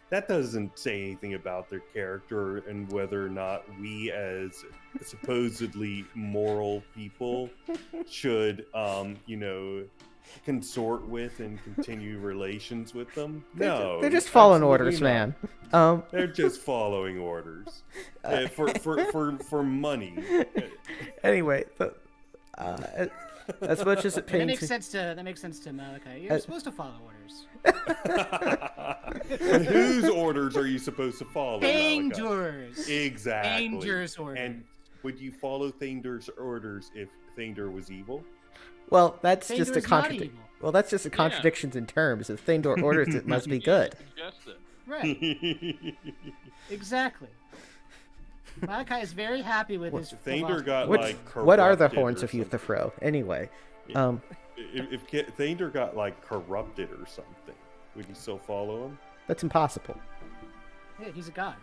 that doesn't say anything about their character and whether or not we, as supposedly moral people, should, consort with and continue relations with them. No, they're just following absolutely orders, not. man. They're just following orders for money. Anyway, as much as it That pains makes me, sense to Malachi. You're supposed to follow orders. And whose orders are you supposed to follow? Malachi? Dangers. Exactly. Danger's orders. And would you follow Thander's orders if Thander was evil? well, that's Thander just a is not contradiction. evil. Well, that's just a contradictions in terms. If Thandor orders it, must be good. Suggested. Right. Exactly. Malachi is very happy with his Thander got What, like what are the corrupted horns or of youth to something. throw? Anyway, Yeah. If Thander got like corrupted or something, would you still follow him? that's impossible. Yeah, he's a god.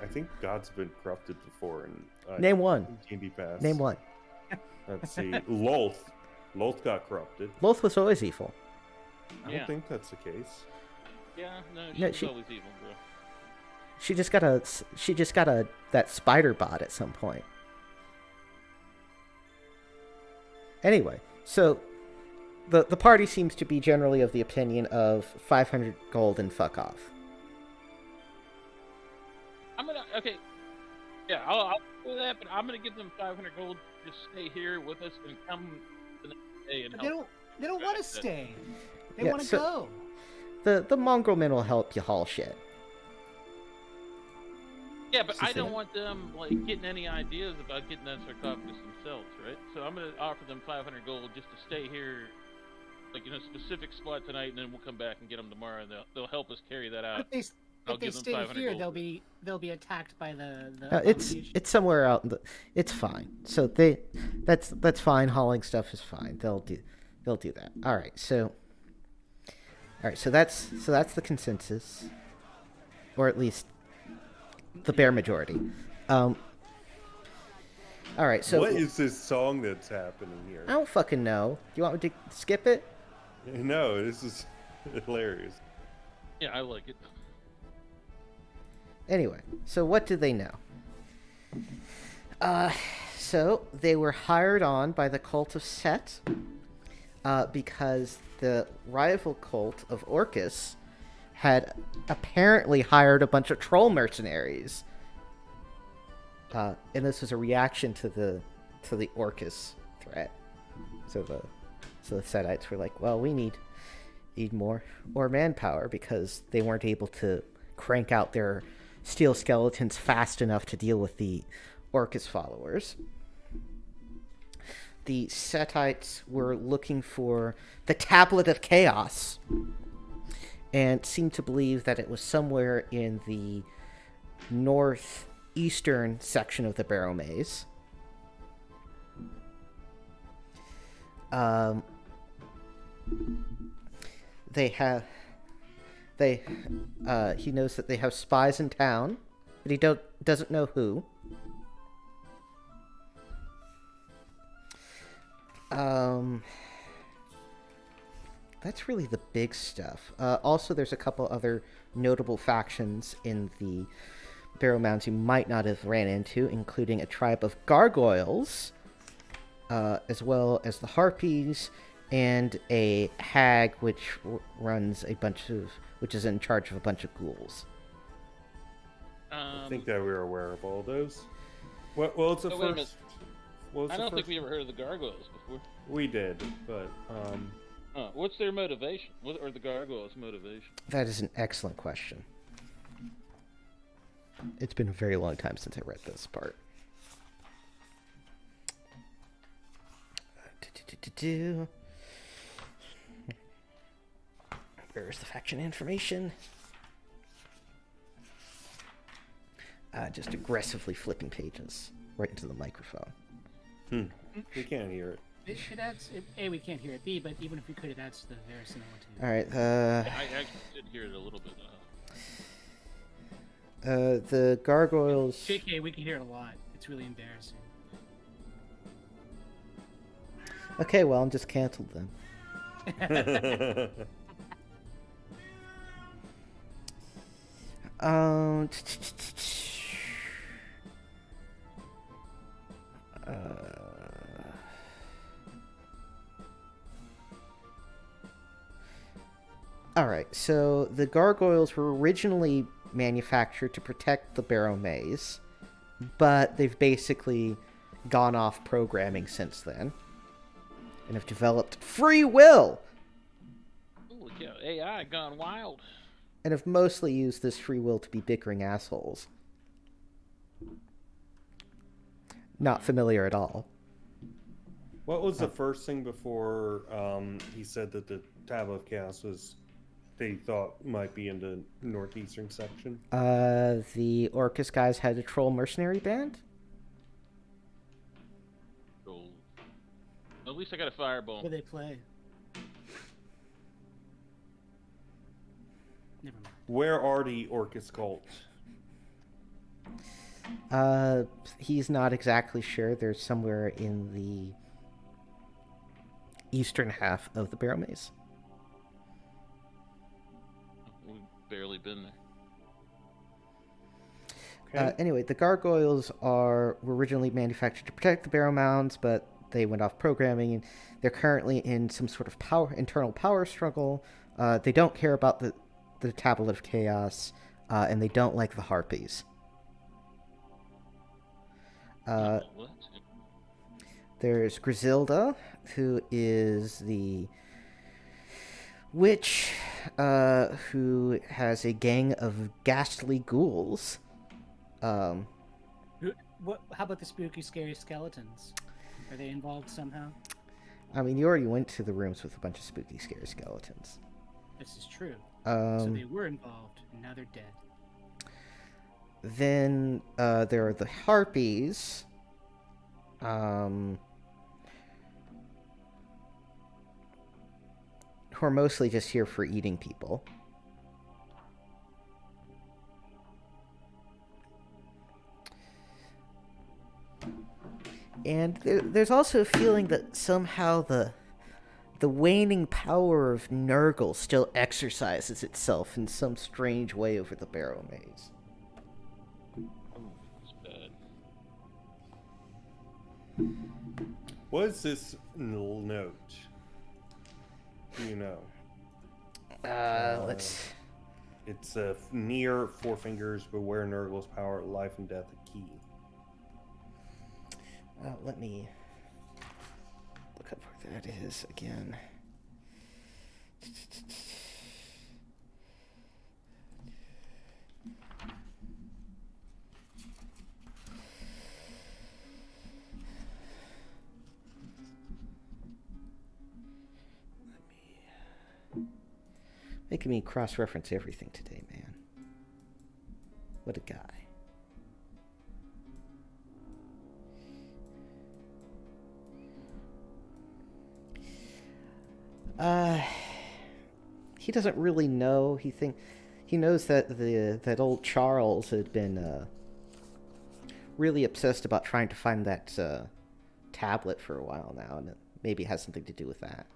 I think gods have been corrupted before. In Name one. D&D Pass. Name one. Let's see. Lolth. Lolth got corrupted. Loth was always evil. I Yeah. don't think that's the case. Yeah, no, No, she's she- always evil, bro. She just got that spider bot at some point. Anyway, so the party seems to be generally of the opinion of 500 gold and fuck off. Okay. Yeah, I'll do that, but I'm gonna give them 500 gold to stay here with us and come the next day and But help. they don't want to stay. They Yeah, want to so- go. The mongrel men will help you haul shit. Yeah, but She I said don't it. want them like getting any ideas about getting that sarcophagus themselves, right? So I'm gonna offer them 500 gold just to stay here, like in a specific spot tonight, and then we'll come back and get them tomorrow, and they'll help us carry that out. I'll If they give them stay 500 here, gold. they'll be attacked by the It's somewhere out in the. It's fine. So that's fine. Hauling stuff is fine. They'll do that. All right. So that's the consensus, or at least the bare majority. All right. So What is this song that's happening here? I don't fucking know. Do you want me to skip it? No, this is hilarious. Yeah, I like it. Anyway, so what do they know? So they were hired on by the cult of Set because the rival cult of Orcus had apparently hired a bunch of troll mercenaries. And this was a reaction to the Orcus threat. So the Setites were like, well, we need more manpower because they weren't able to crank out their steel skeletons fast enough to deal with the Orcus followers. The Setites were looking for the Tablet of Chaos and seemed to believe that it was somewhere in the northeastern section of the Barrowmaze. He knows that they have spies in town, but he doesn't know who. That's really the big stuff. Also, there's a couple other notable factions in the Barrowmounds you might not have ran into, including a tribe of gargoyles, as well as the Harpies, and a hag which which is in charge of a bunch of ghouls. I think that we were aware of all those. Well, it's the first. I don't think we ever heard of the gargoyles before. We did, but what's their motivation? What are the gargoyles' motivation? That is an excellent question. It's been a very long time since I read this part. Where's the faction information? Just aggressively flipping pages right into the microphone. We can't hear it. It adds, A, we can't hear it. B, but even if we could, it adds to the verisimilitude. All right. I actually did hear it a little bit. The gargoyles. JK, we can hear it a lot. It's really embarrassing. Okay, well, I'm just canceled then. Alright, so the gargoyles were originally manufactured to protect the Barrowmaze, but they've basically gone off programming since then and have developed free will! Holy cow, AI gone wild. And have mostly used this free will to be bickering assholes. Not familiar at all. What was the first thing before he said that the Tablet of Chaos was, they thought might be in the northeastern section? The Orcus guys had a troll mercenary band? Cool. At least I got a fireball. What do they play? Never mind. Where are the Orcus cults? He's not exactly sure. They're somewhere in the eastern half of the Barrowmaze. We've barely been there. Okay. Anyway, the gargoyles were originally manufactured to protect the Barrow Mounds, but they went off programming, and they're currently in some sort of internal power struggle. They don't care about the Tablet of Chaos, and they don't like the Harpies. What? There's Griselda, who is the witch who has a gang of ghastly ghouls. How about the spooky, scary skeletons? Are they involved somehow? I mean, you already went to the rooms with a bunch of spooky, scary skeletons. This is true. So they were involved, and now they're dead. Then there are the Harpies. Who are mostly just here for eating people. And there's also a feeling that somehow the waning power of Nurgle still exercises itself in some strange way over the Barrowmaze. Oh, it's bad. What is this note? Do you know? Let's. It's near Four Fingers. Beware Nurgle's power, life and death, a key. Let me look up where that is again. Making me cross-reference everything today, man. What a guy. He doesn't really know. He knows that that old Charles had been really obsessed about trying to find that tablet for a while now, and it maybe has something to do with that.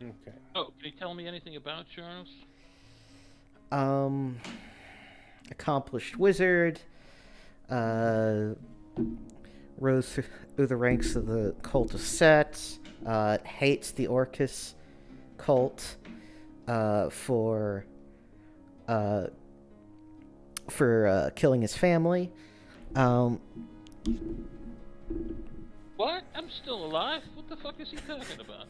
Okay. Oh, can you tell me anything about Charles? Accomplished wizard, rose through the ranks of the cult of Set, hates the Orcus cult for killing his family. What? I'm still alive? What the fuck is he talking about?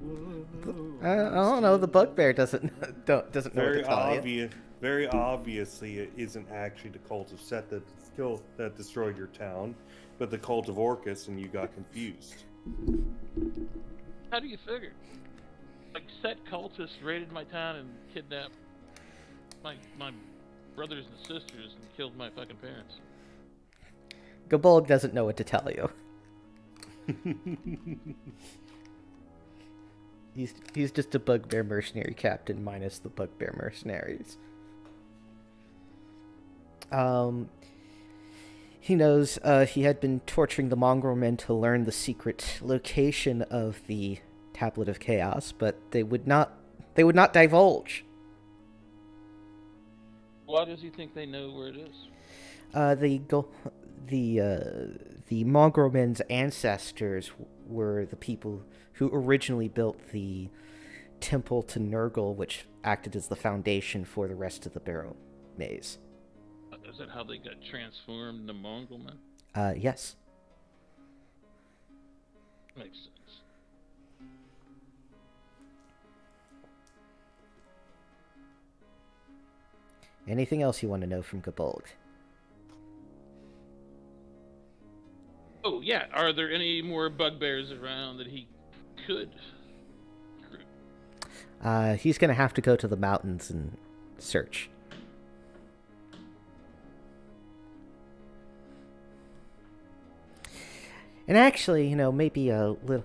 I don't know. The bugbear doesn't know what to tell you. Very obviously, it isn't actually the cult of Set that destroyed your town, but the cult of Orcus, and you got confused. How do you figure? Like, Set cultists raided my town and kidnapped my brothers and sisters and killed my fucking parents. Gabolg doesn't know what to tell you. He's just a bugbear mercenary captain minus the bugbear mercenaries. He knows he had been torturing the mongrel men to learn the secret location of the Tablet of Chaos, but they would not divulge. Why does he think they know where it is? The mongrel men's ancestors were the people who originally built the temple to Nurgle, which acted as the foundation for the rest of the Barrowmaze. Is that how they got transformed into Mongol men? Yes. Makes sense. Anything else you want to know from Gabolg? Oh, yeah. Are there any more bugbears around that he could recruit? He's going to have to go to the mountains and search. And actually, maybe the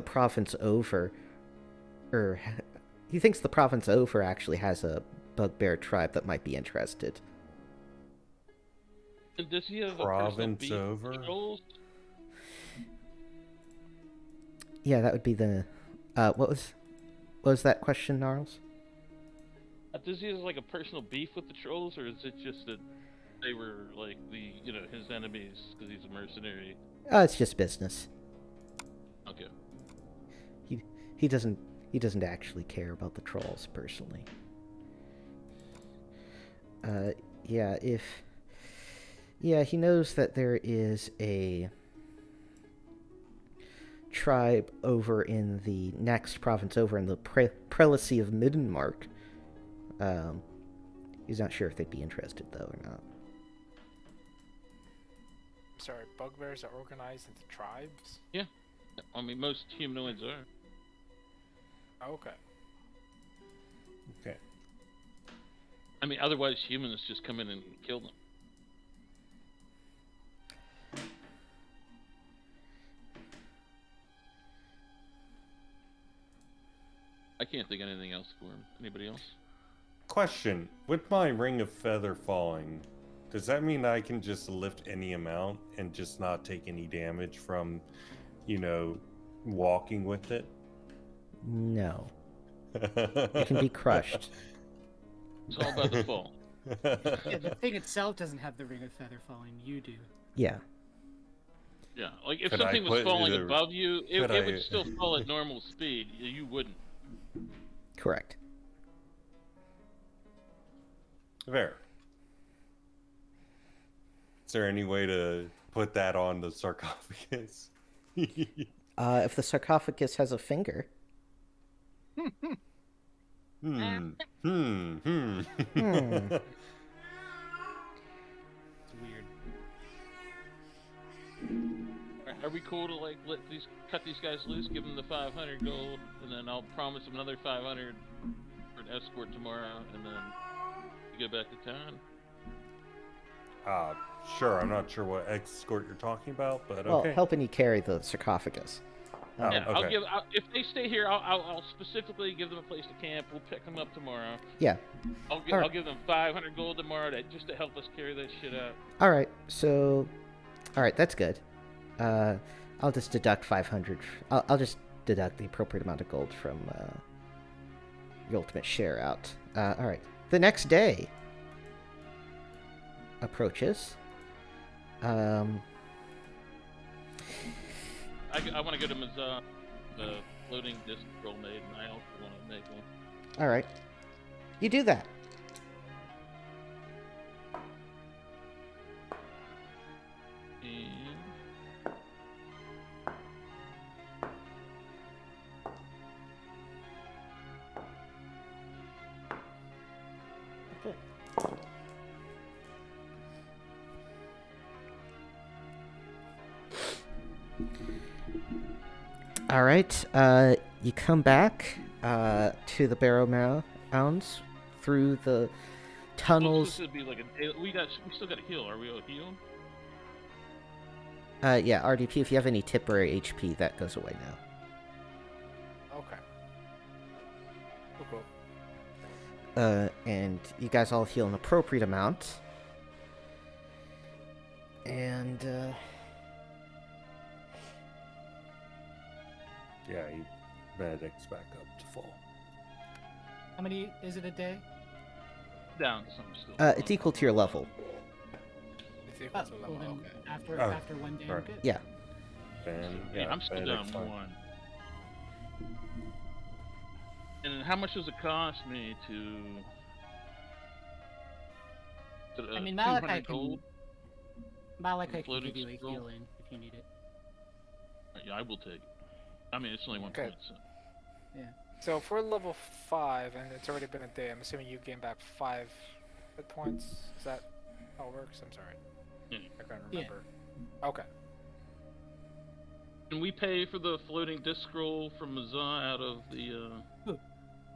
province over, or he thinks the province over actually has a bugbear tribe that might be interested. And does he have Province a personal over? beef with trolls? Yeah, that would be the. What was that question, Gnarls? Does he have like a personal beef with the trolls, or is it just that they were like his enemies because he's a mercenary? It's just business. Okay. He doesn't actually care about the trolls personally. He knows that there is a tribe over in the next province over in the prelacy of Middenmark. He's not sure if they'd be interested though or not. Sorry, bugbears are organized into tribes? Yeah. I mean, most humanoids are. Okay. Okay. I mean, otherwise humans just come in and kill them. I can't think of anything else for him. Anybody else? Question: with my ring of feather falling, does that mean I can just lift any amount and just not take any damage from, walking with it? No. You can be crushed. It's all about the fall. Yeah, the thing itself doesn't have the ring of feather falling. You do. Yeah. Yeah, like if Could I something was put falling either- above you, it could would I- still fall at normal speed. You wouldn't. Correct. Fair. Is there any way to put that on the sarcophagus? If the sarcophagus has a finger. Hmm. Hmm. It's weird. Are we cool to like cut these guys loose, give them the 500 gold, and then I'll promise them another 500 for an escort tomorrow, and then you get back to town? Sure. I'm not sure what escort you're talking about, but Well, okay. helping you carry the sarcophagus. Oh, Yeah, okay. if they stay here, I'll specifically give them a place to camp. We'll pick them up tomorrow. Yeah. I'll Alright. give them 500 gold tomorrow just to help us carry that shit out. All right. So, all right, that's good. I'll just deduct 500. I'll just deduct the appropriate amount of gold from the ultimate share out. All right. The next day approaches. I want to go to Mazah, the floating disc roll made, and I also want to make one. All right. You do that. And All right. You come back to the Barrowmaze through the tunnels. This would be like we still got to heal. Are we all healed? Yeah, RDP. If you have any temporary HP, that goes away now. Okay. Cool. And you guys all heal an appropriate amount. And Yeah, he medic's back up to full. How many is it a day? Down some still. it's equal to your level. It's equal to Well, level. then Okay. after one day, I'm right. good. Yeah. Then, Yeah, I'm still down medic's fine. one. And how much does it cost me to? I mean, 200 gold? Malachi can Floating give you a scroll. healing if you need it. Yeah, I will take it. I mean, it's only one Okay. point. So. So if we're level 5 and it's already been a day, I'm assuming you gain back 5 hit points. Is that how it works? I'm sorry. Yeah. I can't Yeah. remember. Okay. Can we pay for the floating disc scroll from Mazah out of the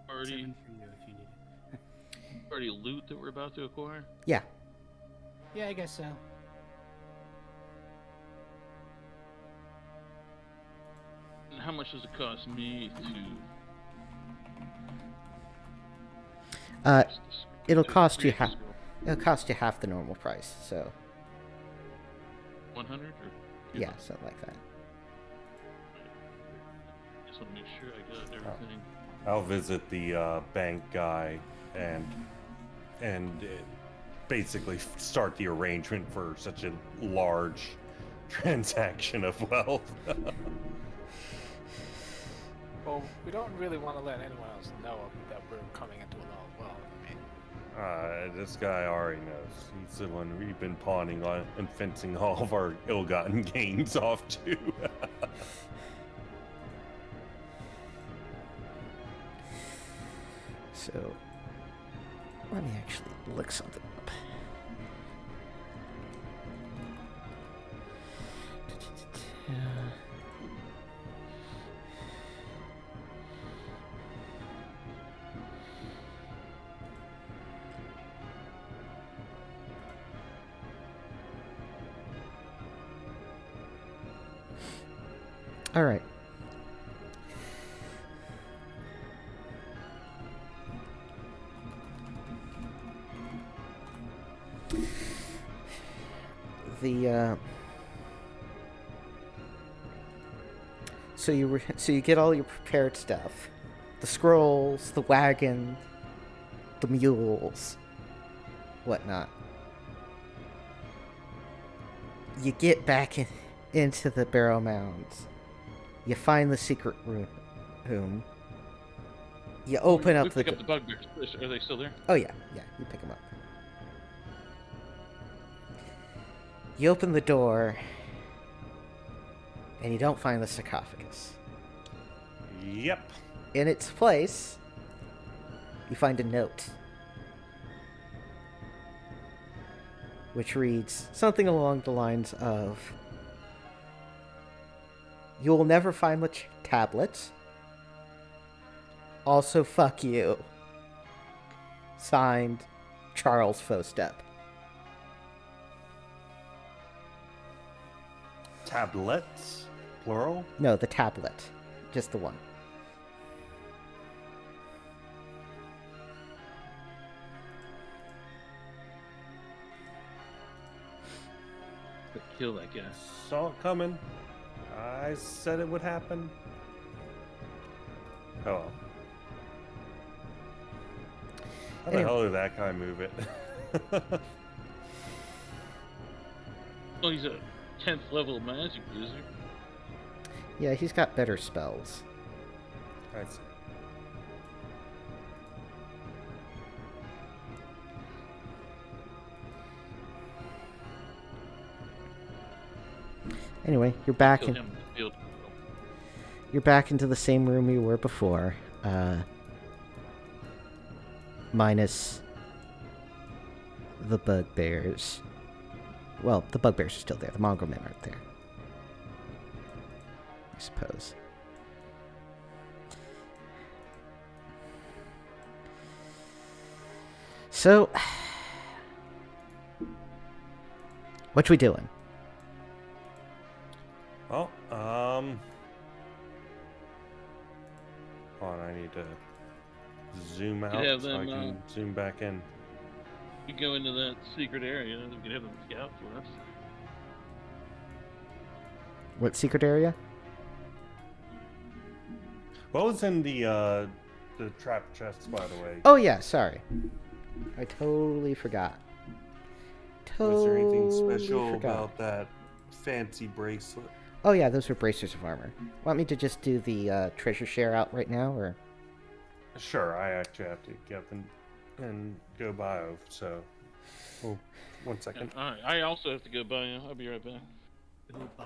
party 7 for you if you need it. party loot that we're about to acquire? Yeah. Yeah, I guess so. And how much does it cost me to? It'll cost you create half. the scroll? It'll cost you half the normal price. So 100 or? yeah, something like that. Just want to make sure I got everything. I'll visit the bank guy and basically start the arrangement for such a large transaction of wealth. Well, we don't really want to let anyone else know that we're coming into a lot of wealth. I mean, This guy already knows. He's the one we've been pawning on and fencing all of our ill-gotten gains off to. So let me actually look something up. All right. So you get all your prepared stuff, the scrolls, the wagon, the mules, whatnot. You get back in. into the Barrowmaze. You find the secret room. You open up we the pick up the bugbears. Are they still there? Oh yeah, you pick them up. You open the door, and you don't find the sarcophagus. Yep. In its place, you find a note, which reads something along the lines of, "You will never find the tablets. Also, fuck you." Signed, Charles Fostep. Tablets, plural. No, the tablet. Just the one. Kill that guy. Saw it coming. I said it would happen. Oh. How the Anyway. hell did that guy move it? Oh, he's a 10th level magic user. Yeah, he's got better spells. I see. Anyway, you're back Kill in. him in the field. You're back into the same room you were before. Minus the bugbears. Well, the bugbears are still there. The mongrel men aren't there. I suppose. So, what we doing? Well, hold on, I need to zoom out Yeah, so I then, can zoom back in. We go into that secret area. We can have them scout for us. What secret area? What was in the trap chests, by the way? Oh yeah, sorry. I totally forgot. Was there anything Totally special forgot. about that fancy bracelet? Oh yeah, those were bracers of armor. Want me to just do the treasure share out right now, or? Sure, I actually have to get up and go bio, so... Oh, 1 second. Alright, I also have to go by. I'll be right back. Ooh, bio.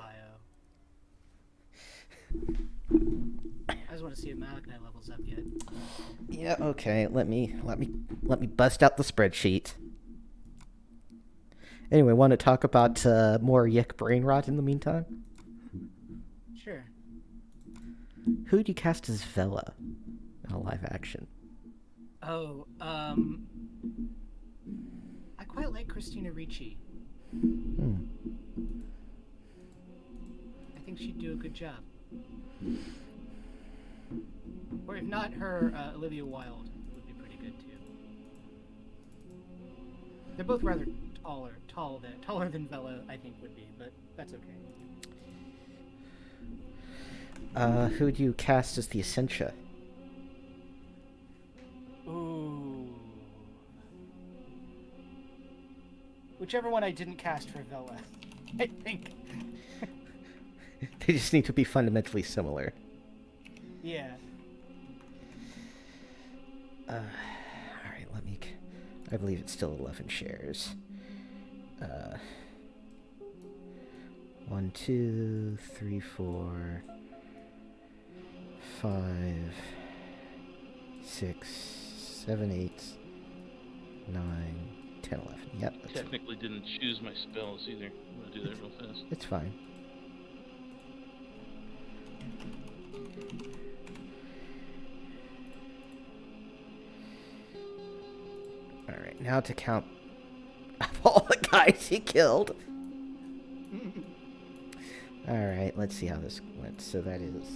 I just want to see if Malachi levels up yet. Yeah, okay. Let me bust out the spreadsheet. Anyway, want to talk about more Yick brain rot in the meantime? Sure. Who do you cast as Vela in a live action? Oh, I quite like Christina Ricci. Hmm. I think she'd do a good job. Or if not her, Olivia Wilde would be pretty good too. They're both rather taller than Bella, I think would be, but that's okay. Who do you cast as the Essentia? Ooh. Whichever one I didn't cast for Vela, I think. They just need to be fundamentally similar. Yeah. Alright, let me... I believe it's still 11 shares. 1, 2, 3, 4, 5, 6, 7, 8, 9, 10, 11. Yep, that's it. Technically didn't choose my spells either. I'm gonna do that real fast. It's fine. Alright, now to count all the guys he killed. Alright, let's see how this went. So that is...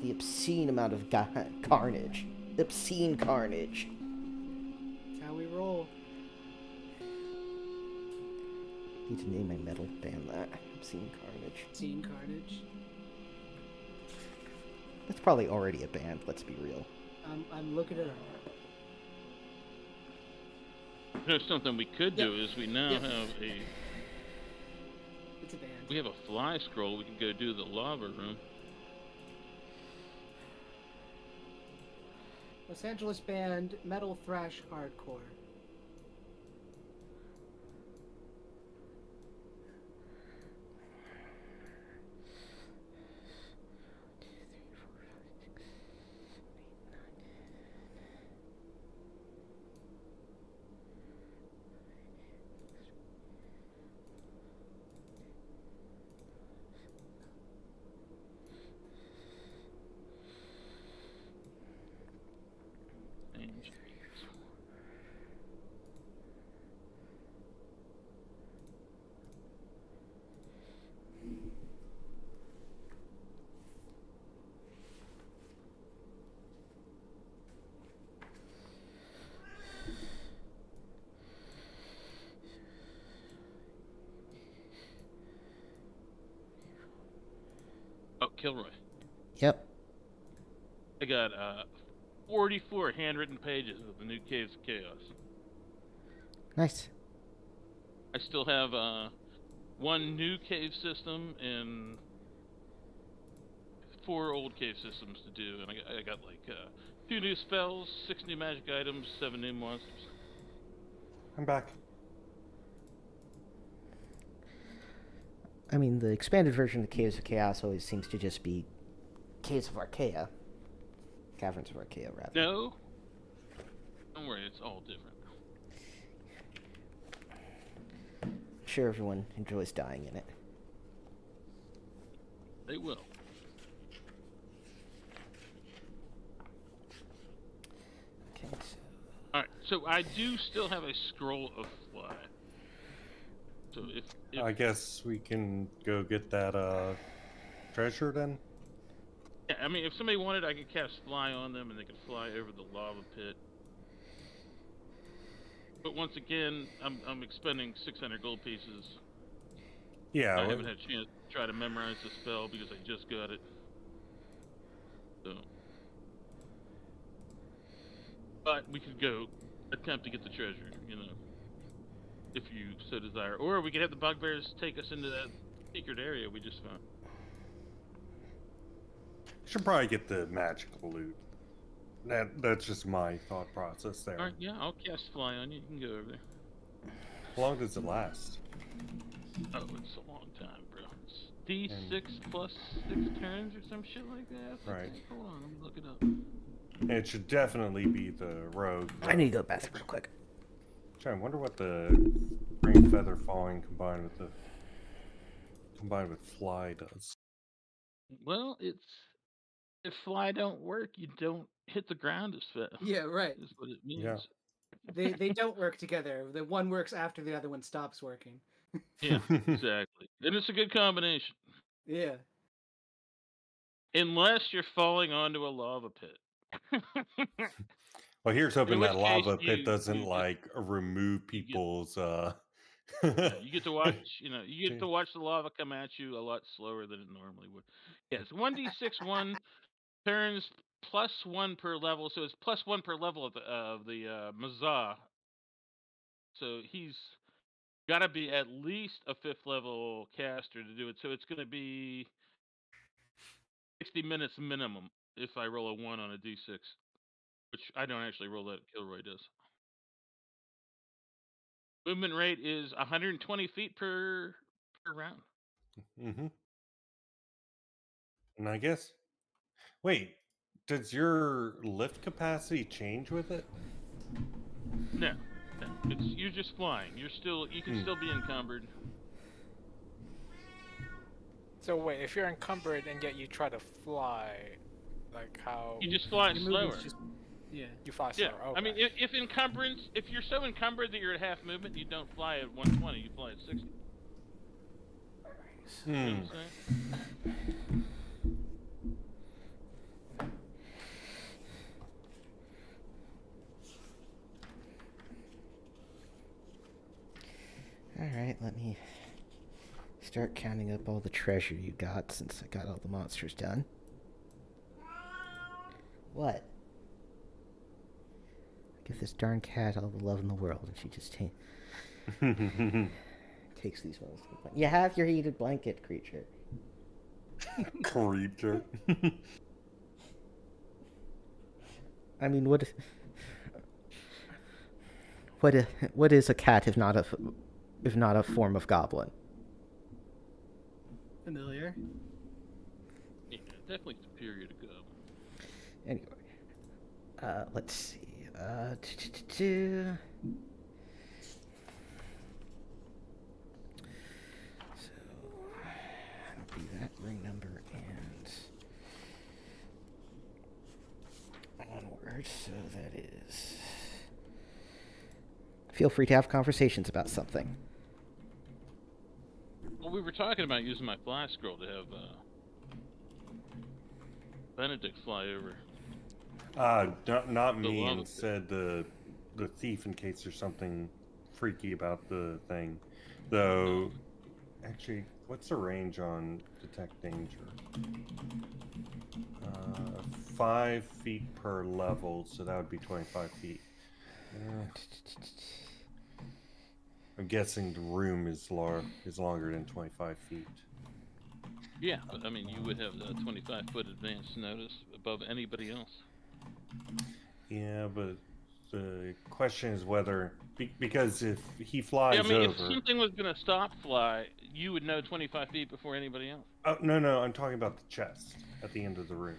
the obscene amount of carnage. Obscene carnage. That's how we roll. Need to name my metal band that. Obscene carnage. Scene carnage. That's probably already a band, let's be real. I'm looking it up. You know, something we could do is we now Yep. have It's a band. we have a fly scroll. We can go do the lava room. Los Angeles band, metal thrash hardcore. Oh, Kilroy. Yep. I got 44 handwritten pages of the new Caves of Chaos. Nice. I still have one new cave system and 4 old cave systems to do, and I got like 2 new spells, 6 new magic items, 7 new monsters. I'm back. I mean, the expanded version of the Caves of Chaos always seems to just be Caves of Archaea. Caverns of Archaea, rather. No, don't worry, it's all different. I'm sure everyone enjoys dying in it. They will. Okay, so... Alright, so I do still have a scroll of fly. So if I guess we can go get that treasure then. yeah, I mean, if somebody wanted, I could cast fly on them, and they could fly over the lava pit. But once again, I'm expending 600 gold pieces. Yeah. I haven't had a chance to try to memorize the spell because I just got it. So, but we could go attempt to get the treasure, you know, if you so desire, or we could have the bugbears take us into that secret area we just found. Should probably get the magical loot. That's just my thought process there. All right, yeah, I'll cast fly on you. You can go over there. How long does it last? Oh, it's a long time, bro. It's D6 plus 6 turns or some shit like that. Right. Hold on, let me look it up. And it should definitely be the rogue. I need to go to the bathroom real quick. I wonder what the green feather falling combined with fly does. Well, it's if fly don't work, you don't hit the ground as fast. Yeah, right. Is what it means. Yeah. They don't work together. The one works after the other one stops working. Yeah, exactly. And it's a good combination. Yeah. Unless you're falling onto a lava pit. Well, here's hoping In that which lava case pit you doesn't just- like remove people's. Yeah, you get to watch, you get to watch the lava come at you a lot slower than it normally would. Yes, 1d6 1 turns +1 per level, so it's +1 per level of the Mazah. So he's got to be at least a 5th level caster to do it. So it's going to be 60 minutes minimum if I roll a 1 on a d6, which I don't actually roll that. Kilroy does. Movement rate is 120 feet per round. Mm-hmm. And I guess. Wait, does your lift capacity change with it? No, you're just flying. You can still be encumbered. So wait, if you're encumbered and yet you try to fly, like how You just fly Your slower. movement's just- yeah. you fly Yeah, slower? I mean, okay. if you're so encumbered that you're at half movement, you don't fly at 120. You fly at 60. You know what I'm saying? Alright, let me start counting up all the treasure you got since I got all the monsters done. What? I can this darn cat all the love in the world, and she just takes these ones. You have your heated blanket, creature. Creature. I mean, what is a cat if not a form of goblin? Familiar. Yeah, definitely superior to goblin. Anyway, let's see. So, that'll be that ring number and onward. So that is. Feel free to have conversations about something. Well, we were talking about using my fly scroll to have Benedict fly over. Not The me. love- Said the thief, in case there's something freaky about the thing. Though, actually, what's the range on detect danger? 5 feet per level, so that would be 25 feet. I'm guessing the room is longer than 25 feet. Yeah, but I mean, you would have the 25-foot advance notice above anybody else. Yeah, but the question is whether because if he flies Yeah, I mean, if over. something was gonna stop fly, you would know 25 feet before anybody else. Oh no, I'm talking about the chest at the end of the room,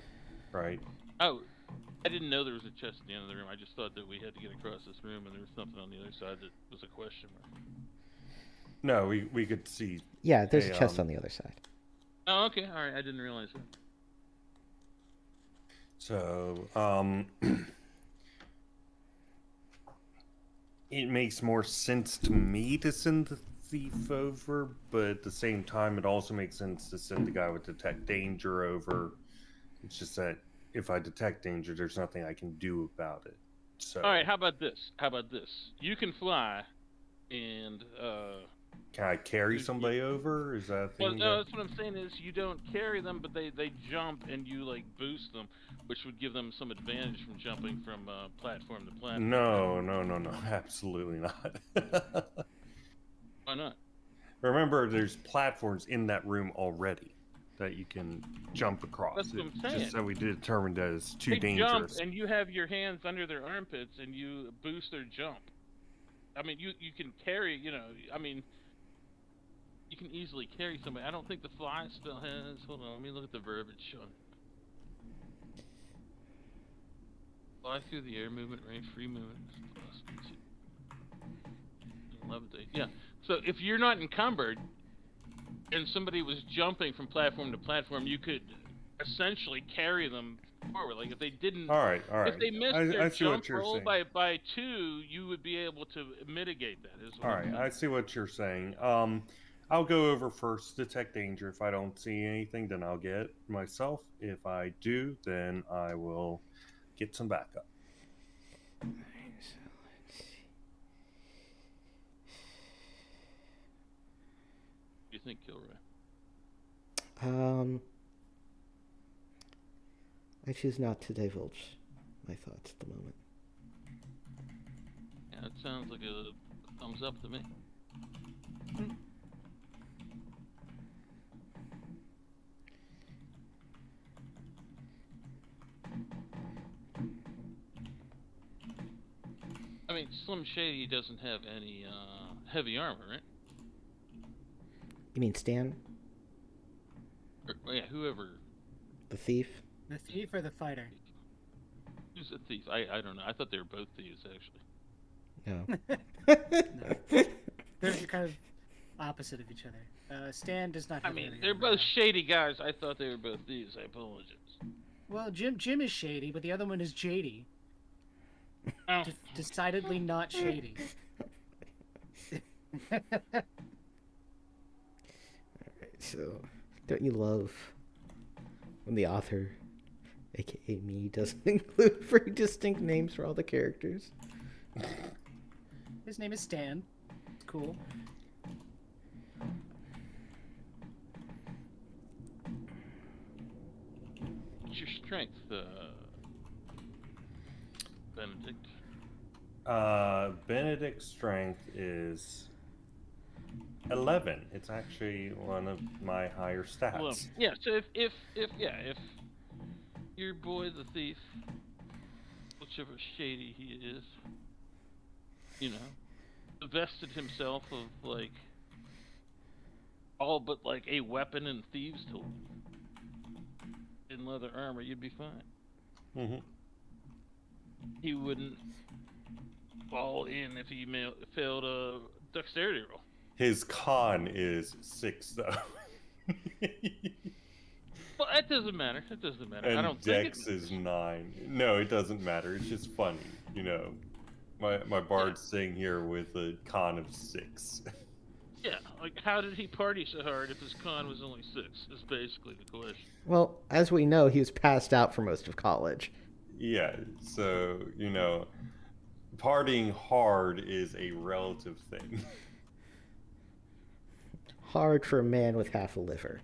right? Oh, I didn't know there was a chest at the end of the room. I just thought that we had to get across this room, and there was something on the other side that was a question mark. No, we could see. Yeah, there's a chest on the other side. Oh, okay, all right. I didn't realize that. So, it makes more sense to me to send the thief over, but at the same time, it also makes sense to send the guy with detect danger over. It's just that if I detect danger, there's nothing I can do about it. So, All right, how about this? You can fly, and can I carry somebody over? Is that a thing? well, no, that's what I'm saying is you don't carry them, but they jump and you like boost them, which would give them some advantage from jumping from platform to platform. No, absolutely not. Why not? Remember, there's platforms in that room already that you can jump across. That's what I'm saying. Just so we determined that it's too They dangerous. jump, and you have your hands under their armpits, and you boost their jump. I mean, you can carry, I mean, you can easily carry somebody. I don't think the fly spell has. Hold on, let me look at the verbiage on. Fly through the air, movement range, free movement. Levitate. Yeah. So if you're not encumbered, and somebody was jumping from platform to platform, you could essentially carry them forward. Like if they didn't, All right. if they missed their see what jump you're roll saying. by 2, you would be able to mitigate that. Is what All I'm right, saying. I see what you're saying. I'll go over first, detect danger. If I don't see anything, then I'll get it myself. If I do, then I will get some backup. What do you think, Kilroy? I choose not to divulge my thoughts at the moment. Yeah, it sounds like a thumbs up to me. I mean, Slim Shady doesn't have any heavy armor, right? You mean Stan? Or, yeah, whoever. The thief? The thief or the fighter? Who's a thief? I don't know. I thought they were both thieves, actually. No. They're kind of opposite of each other. Stan does not I have mean, any they're armor both on. shady guys. I thought they were both thieves. I apologize. Well, Jim is shady, but the other one is Jady. Oh. Decidedly not shady. Alright, so don't you love when the author, aka me, doesn't include very distinct names for all the characters? His name is Stan. It's cool. What's your strength, Benedict? Benedict's strength is 11. It's actually one of my higher stats. Well, yeah. So if your boy the thief, whichever shady he is, divested himself of like all but like a weapon and thieves tool in leather armor, you'd be fine. Mm-hmm. He wouldn't fall in if he failed a dexterity roll. His con is 6, though. Well, that doesn't matter. It doesn't matter. And I don't Dex think it is 9. No, it doesn't matter. It's just funny, My bard's sitting here with a con of 6. Yeah, like how did he party so hard if his con was only 6? Is basically the question. Well, as we know, he was passed out for most of college. Yeah, so, partying hard is a relative thing. Hard for a man with half a liver.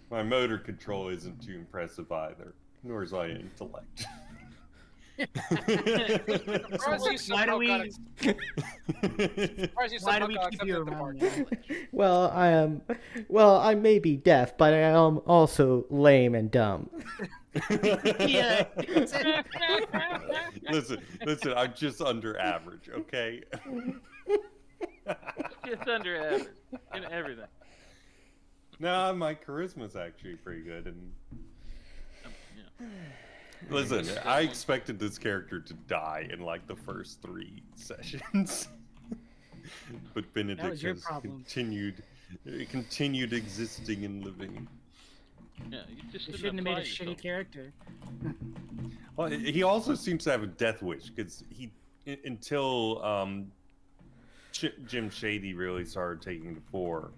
My motor control isn't too impressive either, nor is my intellect. Why do we keep you around? Well, I may be deaf, but I am also lame and dumb. Yeah. Listen, I'm just under average, okay? Just under average in everything. Nah, my charisma's actually pretty good, and Yeah. listen, I expected this character to die in like the first 3 sessions. But Benedict was your has problem. continued existing and living. Yeah, you just You didn't shouldn't have made a apply shitty yourself. character. Well, he also seems to have a death wish, because until Jim Shady really started taking the fore,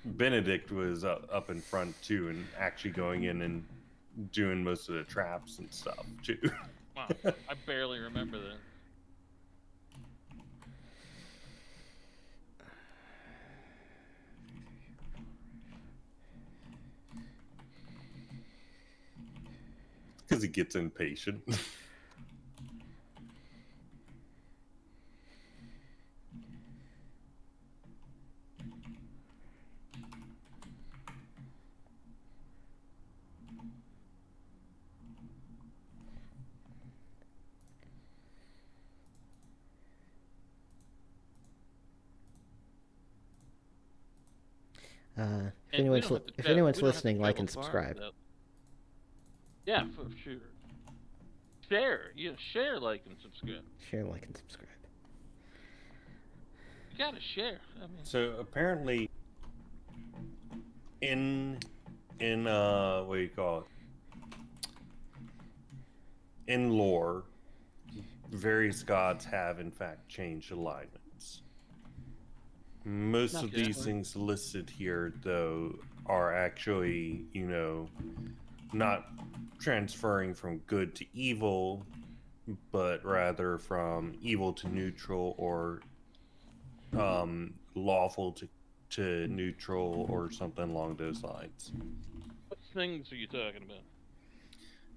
Benedict was up in front too, and actually going in and doing most of the traps and stuff too. Wow, I barely remember that. Because he gets impatient. If anyone's listening, like and subscribe. Yeah, for sure. Share, like, and subscribe. Share, like, and subscribe. You gotta share. I mean, So apparently, in what do you call it? In lore, various gods have in fact changed alignments. Most Not of this these one. things listed here, though, are actually, not transferring from good to evil, but rather from evil to neutral, or lawful to neutral, or something along those lines. what things are you talking about?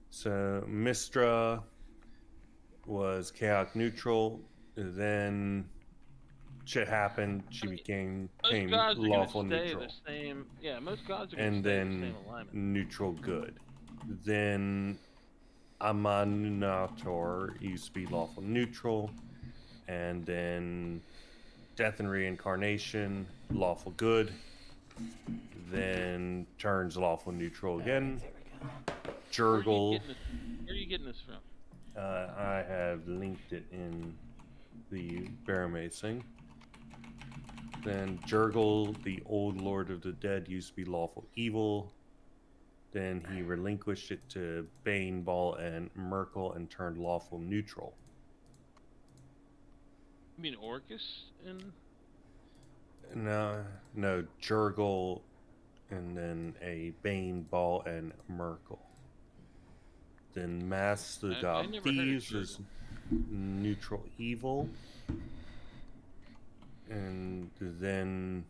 So Mistra was chaotic neutral, then shit happened, she became Most gods are lawful gonna stay neutral, the same. Yeah, most gods are gonna and stay then the same alignment. neutral good. Then Amannator used to be lawful neutral, and then Death and Reincarnation, lawful good, then turns lawful neutral again. Jurgle, Where are you getting this from? I have linked it in the Barrowmaze thing. Then Jurgle, the old Lord of the Dead, used to be lawful evil. Then he relinquished it to Bane, Ball, and Merkel and turned lawful neutral. You mean Orcus and No, Jurgle, and then a Bane, Ball, and Merkel. Then Mass the I God never heard of Thieves is neutral evil. And then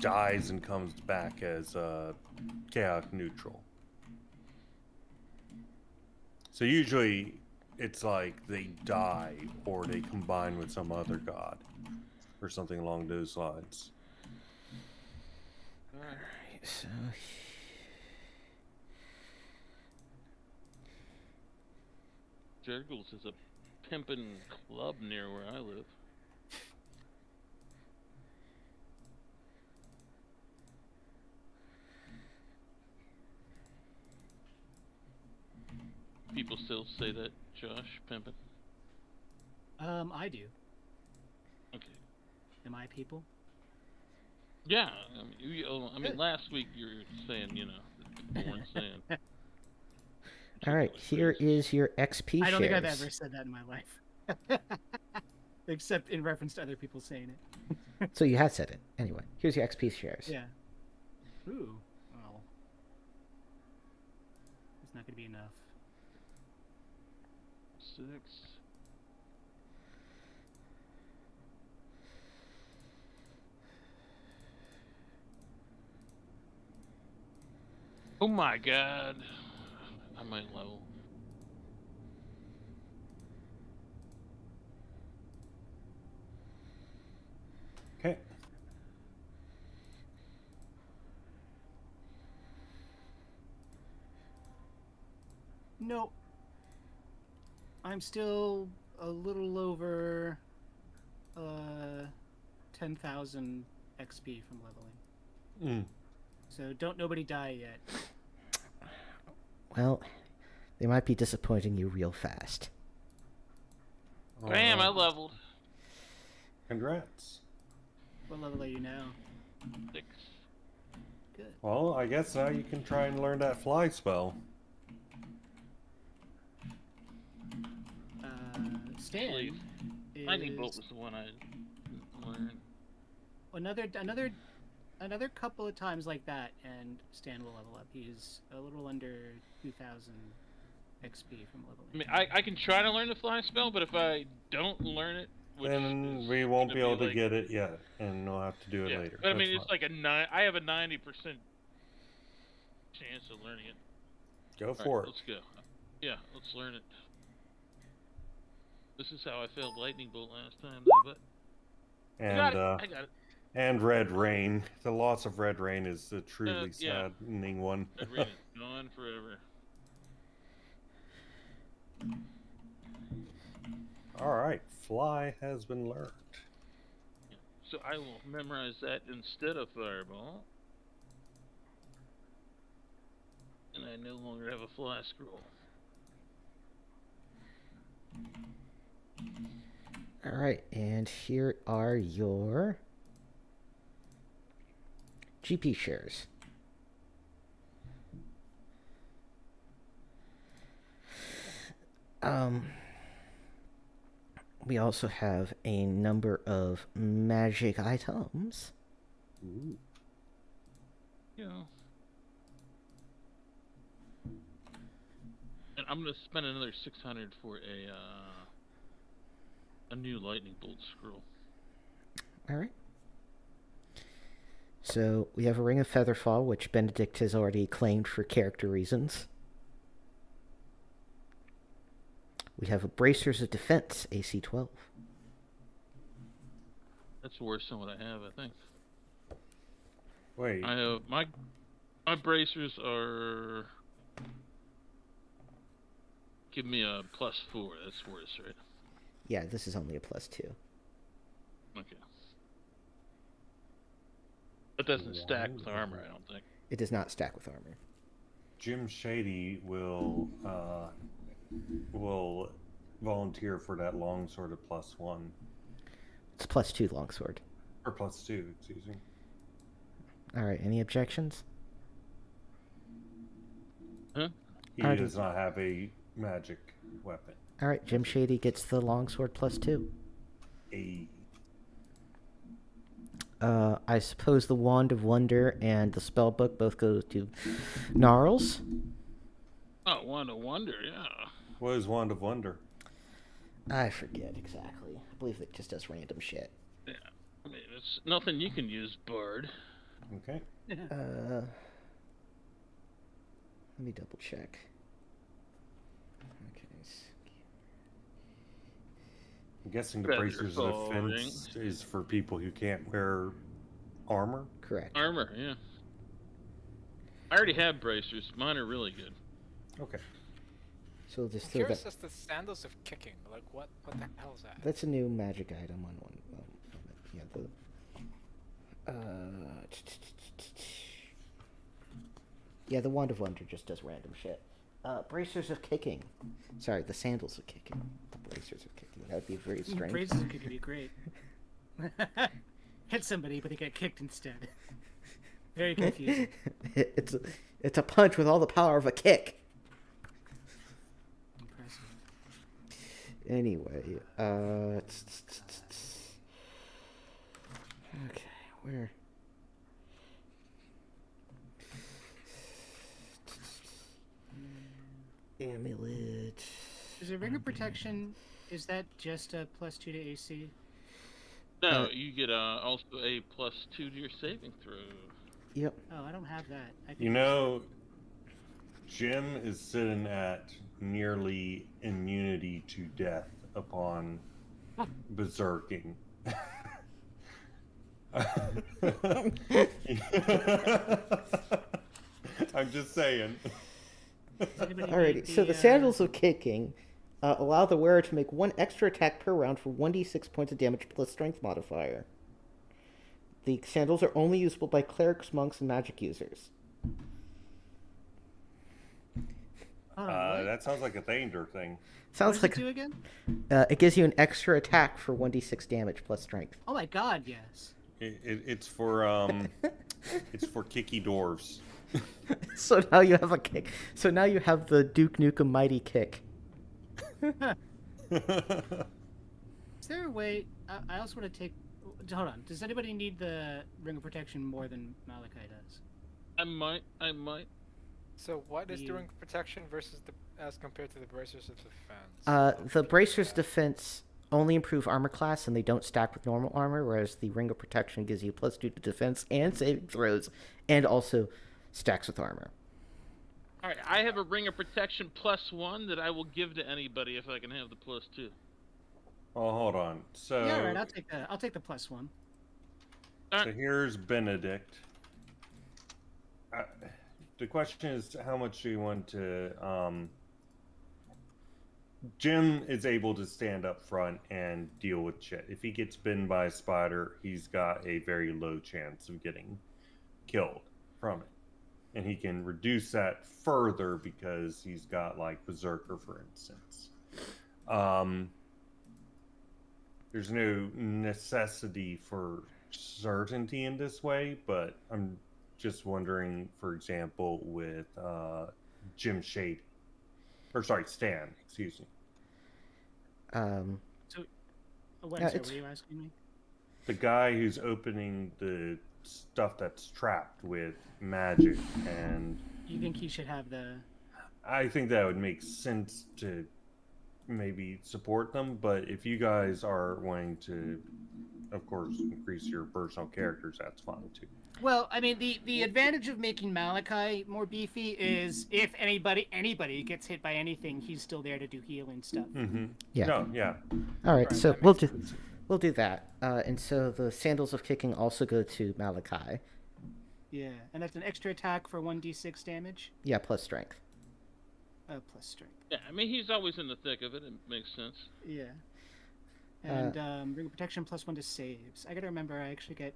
dies and comes back as chaotic neutral. So usually it's like they die or they combine with some other god or something along those lines. Alright, so Jurgles is a pimpin' club near where I live. People still say that, Josh, pimpin'? I do. Okay. Am I people? Yeah, I mean, last week you were saying, you know, that people weren't saying. alright, here is your XP I don't think I've shares. ever said that in my life. Except in reference to other people saying it. So you had said it. Anyway, here's your XP shares. Yeah. Ooh. Well. It's not going to be enough. 6. Oh my god. I might level. Okay. Nope. I'm still a little over 10,000 XP from leveling. So don't nobody die yet. Well, they might be disappointing you real fast. Bam, I leveled. Congrats. What level are you now? 6. Good. Well, I guess now you can try and learn that fly spell. Stan Actually, is Lightning Bolt was the one I learned. another couple of times like that, and Stan will level up. He's a little under 2,000 XP from leveling. I mean, I can try to learn the fly spell, but if I don't learn it, which Then is we won't gonna be able to like, get it yet, and we'll have to do it yeah. later. But I mean, That's it's like I have a 90% chance of learning it. fine. Go All for right, it. let's go. Yeah, let's learn it. This is how I failed Lightning Bolt last time, though, but And I got it. and Red Rain. The loss of Red Rain is the truly yeah. saddening one. That rain is gone forever. All right, fly has been learned. So I will memorize that instead of Fireball. And I no longer have a fly scroll. Alright, and here are your GP shares. We also have a number of magic items. Ooh. Yeah. And I'm gonna spend another 600 for a new lightning bolt scroll. Alright. So we have a Ring of Featherfall, which Benedict has already claimed for character reasons. We have a Bracers of Defense, AC 12. That's worse than what I have, I think. Wait. I have my bracers are give me a +4. That's worse, right? Yeah, this is only a +2. Okay. That doesn't stack with armor, I don't think. It does not stack with armor. Jim Shady will volunteer for that longsword of +1 It's +2 longsword. or +2, excuse me. Alright, any objections? Huh? He Alrighty. does not have a magic weapon. Alright, Jim Shady gets the longsword +2. A I suppose the Wand of Wonder and the Spellbook both go to Gnarls. Oh, Wand of Wonder, yeah. what is Wand of Wonder? I forget exactly. I believe it just does random shit. Yeah. I mean, it's nothing you can use, Bard. Okay. Let me double check. Okay. I'm guessing the Feather bracers of falling. defense is for people who can't wear armor. Correct. Armor, yeah. I already have bracers. Mine are really good. Okay. So we'll just I'm throw curious that. as to Sandals of Kicking. Like, what the hell is that? That's a new magic item on one. Yeah, the Wand of Wonder just does random shit. Bracers of Kicking. Sorry, the Sandals of Kicking. The Bracers of Kicking. That would be very strange. Braces could be great. Hit somebody, but they get kicked instead. Very confusing. It's a punch with all the power of a kick. Impressive. Anyway, okay, where? Amulet. Is a ring of protection? Is that just a +2 to AC? No, you get also a +2 to your saving throw. Yep. Oh, I don't have that. I You know, Jim is sitting at nearly immunity to death upon berserking. I'm just saying. Alrighty, so the Sandals of Kicking allow the wearer to make one extra attack per round for 1d6 points of damage plus strength modifier. The sandals are only usable by clerics, monks, and magic users. That sounds like a Thander thing. Sounds what like does it do again? It gives you an extra attack for 1d6 damage plus strength. Oh my god, yes. It's for it's for kicky dwarves. So now you have a kick. So now you have the Duke Nukem Mighty Kick. Is there a way? I also want to take. Hold on. Does anybody need the Ring of Protection more than Malachi does? I might. So what is the Ring of Protection versus as compared to the Bracers of Defense? The Bracers Defense only improve armor class and they don't stack with normal armor, whereas the Ring of Protection gives you +2 to defense and saving throws, and also stacks with armor. All right, I have a Ring of Protection +1 that I will give to anybody if I can have the +2. Oh, hold on. So Yeah, all right. I'll take the +1. So here's Benedict. The question is, how much do you want to? Jim is able to stand up front and deal with shit. If he gets bitten by a spider, he's got a very low chance of getting killed from it. And he can reduce that further because he's got, like, Berserker, for instance. There's no necessity for certainty in this way, but I'm just wondering, for example, with Jim Shady. Or, sorry, Stan, excuse me. So, what are you asking me? The guy who's opening the stuff that's trapped with magic, and You think he should have the? I think that would make sense to maybe support them, but if you guys are wanting to, of course, increase your personal characters, that's fine too. Well, I mean, the advantage of making Malachi more beefy is if anybody gets hit by anything, he's still there to do healing stuff. Mm-hmm. Yeah. No, yeah. All right, Right, so that we'll makes do sense. we'll do that. And so the Sandals of Kicking also go to Malachi. Yeah, and that's an extra attack for 1d6 damage. Yeah, plus strength. Plus strength. Yeah, I mean he's always in the thick of it. It makes sense. Yeah. And Ring of Protection +1 to saves. I gotta remember I actually get.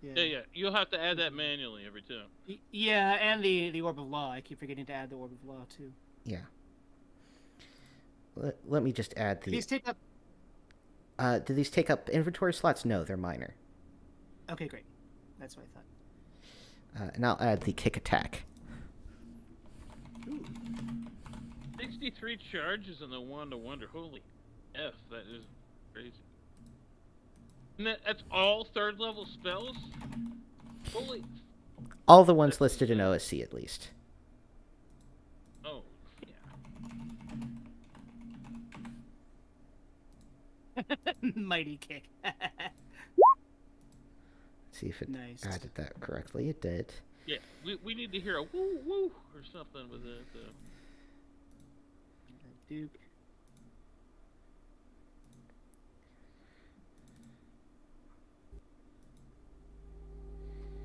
Yeah. You'll have to add that manually every time. Yeah, and the Orb of Law. I keep forgetting to add the Orb of Law too. Yeah. Let me just add the. These take up. Do these take up inventory slots? No, they're minor. Okay, great. That's what I thought. And I'll add the kick attack. Ooh. 63 charges on the Wand of Wonder. Holy F, that is crazy. And that's all 3rd level spells? Holy. All the ones listed in OSC, at least. Oh, yeah. Mighty kick. See if it Nice. added that correctly. It did. Yeah, we need to hear a woo woo or something with it. Duke.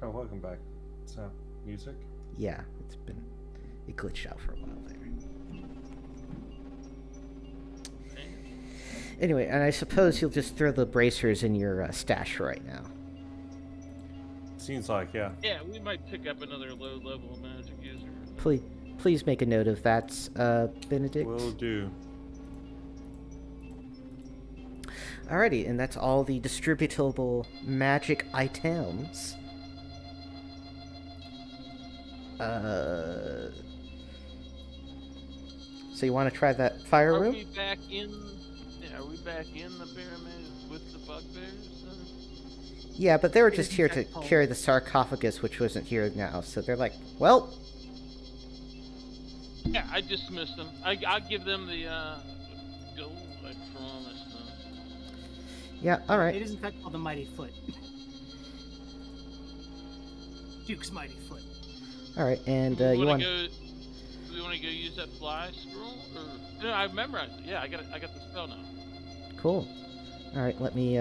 Oh, welcome back. So, music? Yeah, it glitched out for a while there. Anyway, and I suppose you'll just throw the bracers in your stash right now. Seems like, yeah. Yeah, we might pick up another low-level magic user. Please make a note of that, Benedict. Will do. Alrighty, and that's all the distributable magic items. So you want to try that fire Are room? we back in? Yeah, are we back in the Barrowmaze with the bugbears? Yeah, but they were just Isn't here that to called- carry the sarcophagus, which wasn't here now. So they're like, well, Yeah, I dismissed them. I'll give them the gold. I promised them. yeah, all It right. is in fact called the Mighty Foot. Duke's Mighty Foot. All right, and Do we you wanna want go? Do we want to go use that fly scroll? Or no, I memorized it. Yeah, I got the spell now. cool. All right, let me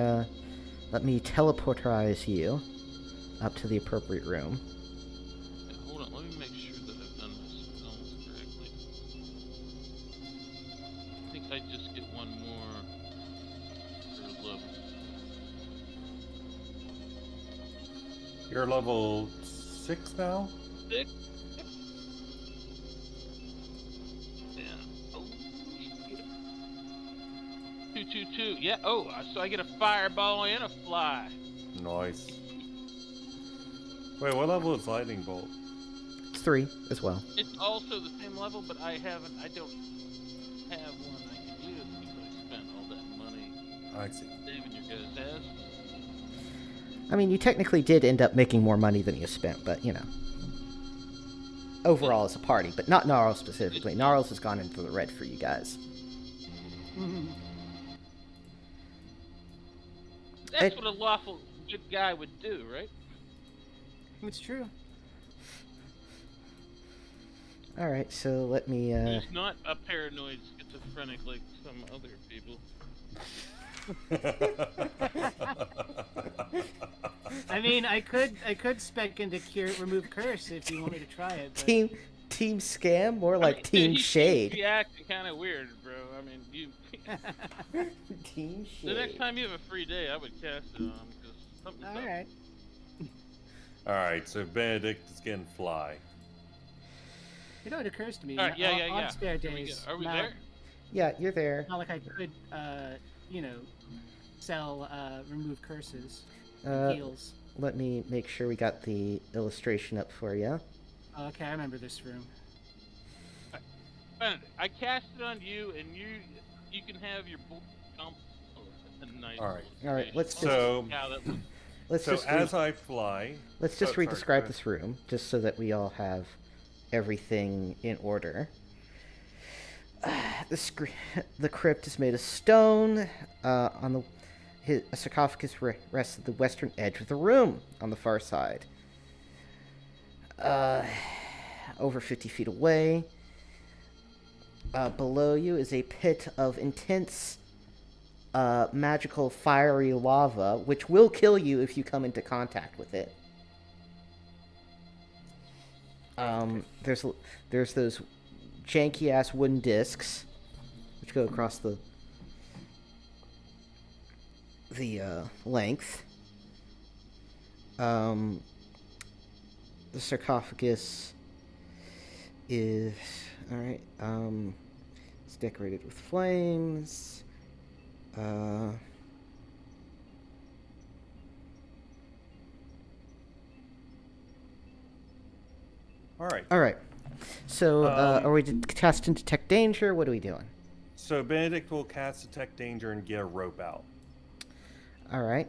teleporterize you up to the appropriate room. Yeah, hold on, let me make sure that I've done my spells correctly. I think I just get one more per level. You're level 6 now? 6? Yeah. Oh. 222. Yeah. Oh, so I get a fireball and a fly. Nice. Wait, what level is lightning bolt? It's 3 as well. It's also the same level, but I don't have one I can use because I spent all that money I see. saving your guys' ass. I mean, you technically did end up making more money than you spent, but you know, overall as a party, but not Gnarls specifically. Gnarls has gone into the red for you guys. That's what a lawful good guy would do, right? It's true. All right, so let me. He's not a paranoid schizophrenic like some other people. I mean, I could spec into remove curse if you want me to try it. But... Team scam, more like Team He Shade. acting kind of weird, bro. I mean, you. Team Shade. The next time you have a free day, I would cast it on him because something's All up. right. Alright, so Benedict is getting fly. You know, it occurs to me. All right, yeah, on yeah. spare Here we go. days. Are we now- there? Yeah, you're there. Not like I could, sell remove curses, Uh, heals. Let me make sure we got the illustration up for you. Oh, okay, I remember this room. Benedict, I cast it on you, and you can have your bull jump. Oh, that's a nice. All right. All right, let's just So- Yeah, that looks. let's So just as I fly... let's just Oh, sorry, re-describe go ahead. this room, just so that we all have everything in order. The crypt is made of stone. A sarcophagus rests at the western edge of the room on the far side. Over 50 feet away. Below you is a pit of intense magical fiery lava, which will kill you if you come into contact with it. There's those janky ass wooden discs which go across the length. The sarcophagus is alright. It's decorated with flames. Alright. Alright. So, are we casting detect danger? What are we doing? So Benedict will cast Detect Danger and get a rope out. Alright.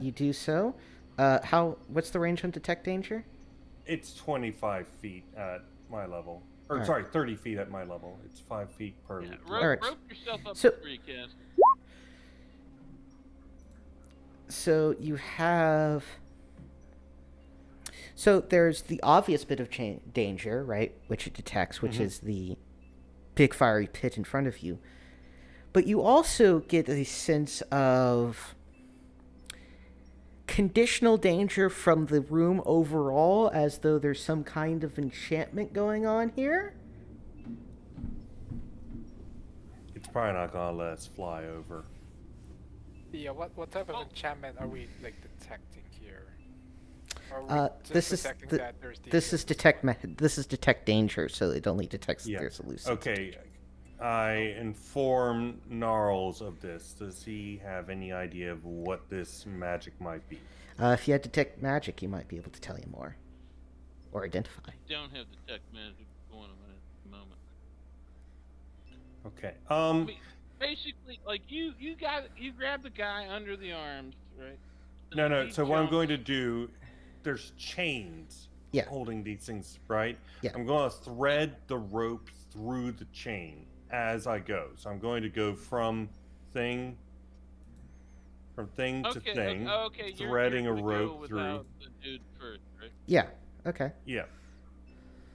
You do so. What's the range on detect danger? It's 25 feet at my level. Or, Alright. sorry, 30 feet at my level. It's 5 feet per... Yeah, Alright. rope yourself up So- before you cast. So you have So there's the obvious bit of danger, right, which it detects, which is the big fiery pit in front of you. But you also get a sense of conditional danger from the room overall, as though there's some kind of enchantment going on here. It's probably not gonna let us fly over. Yeah, what type of enchantment are we like detecting here? Are we This just is detecting the- that there's This is detect danger, so it only detects Yeah. there's a loose. Okay. I inform Gnarls of this. Does he have any idea of what this magic might be? If you had detect magic, he might be able to tell you more, or identify. Don't have detect magic going on at the moment. Okay. I mean, basically, like you grab the guy under the arms, right? No. He So what I'm jumps. going to do, there's chains Yeah. holding these things, right? Yeah. I'm going to thread the rope through the chain as I go. So I'm going to go from thing to thing, Okay, threading you're a gonna rope go through. without the dude first, right? Yeah. Okay. Yeah.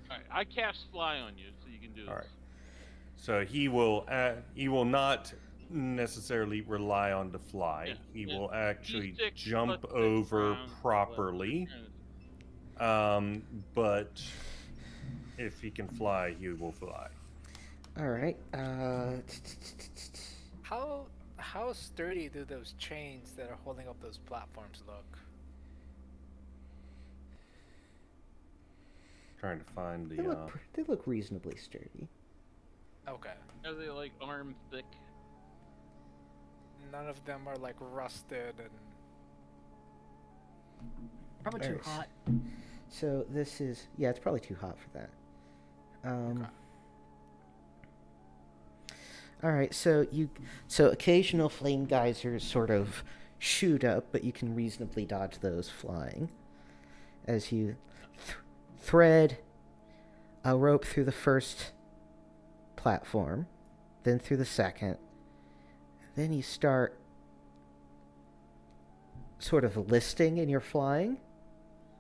All right, I cast fly on you, so you can do this. All right. So he will not necessarily rely on the fly. Yeah, He yeah. will actually D6 jump plus 6 over rounds properly. But if he can fly, he will fly. All right. How sturdy do those chains that are holding up those platforms look? Trying to find the. They look reasonably sturdy. Okay. Are they like arm thick? None of them are like rusted and. Probably too Nice. hot. So this is it's probably too hot for that. Okay. All right, so occasional flame geysers sort of shoot up, but you can reasonably dodge those flying as you thread a rope through the first platform, then through the second. Then you start sort of listing in your flying,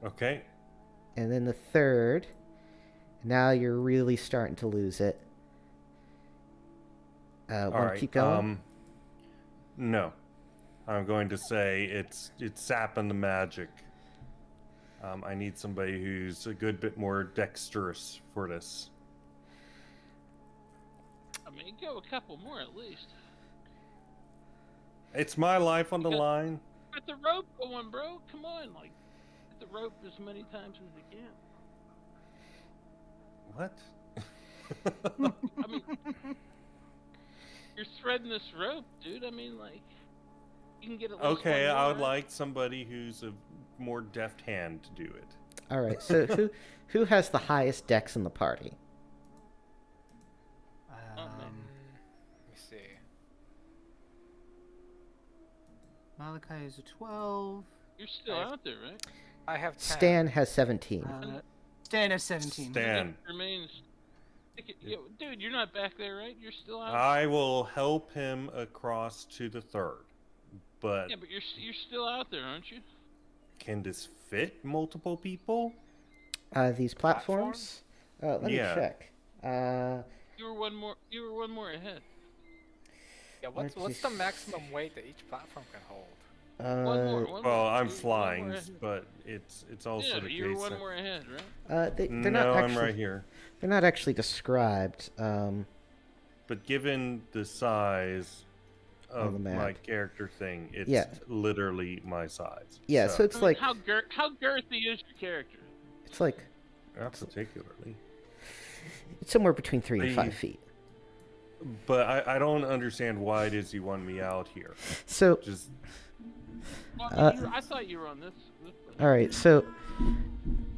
Okay. and then the third. Now you're really starting to lose it. All Want right. to keep going? No. I'm going to say it's sapping the magic. I need somebody who's a good bit more dexterous for this. I mean, go a couple more at least. It's my life on the Yeah. line. Get the rope going, bro. Come on, like get the rope as many times as you can. What? I mean, you're threading this rope, dude. I mean, like you can get at least Okay, one I more, would right? like somebody who's a more deft hand to do it. All right. So who has the highest dex in the party? man. Let me see. Malachi is a 12. You're still I- out there, right? I have 10. Stan has 17. Stan has 17. Stan, Remains. Dude, you're not back there, right? You're still out. I will help him across to the third. But Yeah, but you're still out there, aren't you? can this fit multiple people? These platforms. Let me Yeah. check. You were one more. You were one more ahead. Yeah, Let's what's the just- maximum weight that each platform can hold? One more. One Well, more. I'm You were one flying, more ahead. but it's also Yeah, the but you were case. one that- more ahead, right? they're No, not I'm actually. right here. They're not actually described. But given the size On of the map. my character thing, it's Yeah. literally my size. Yeah, so it's I mean, like how girthy is your character? it's like not particularly. it's somewhere between 3 and The- 5 feet. But I don't understand why it is you want me out here. So Just Well, I thought you were on this. all right, so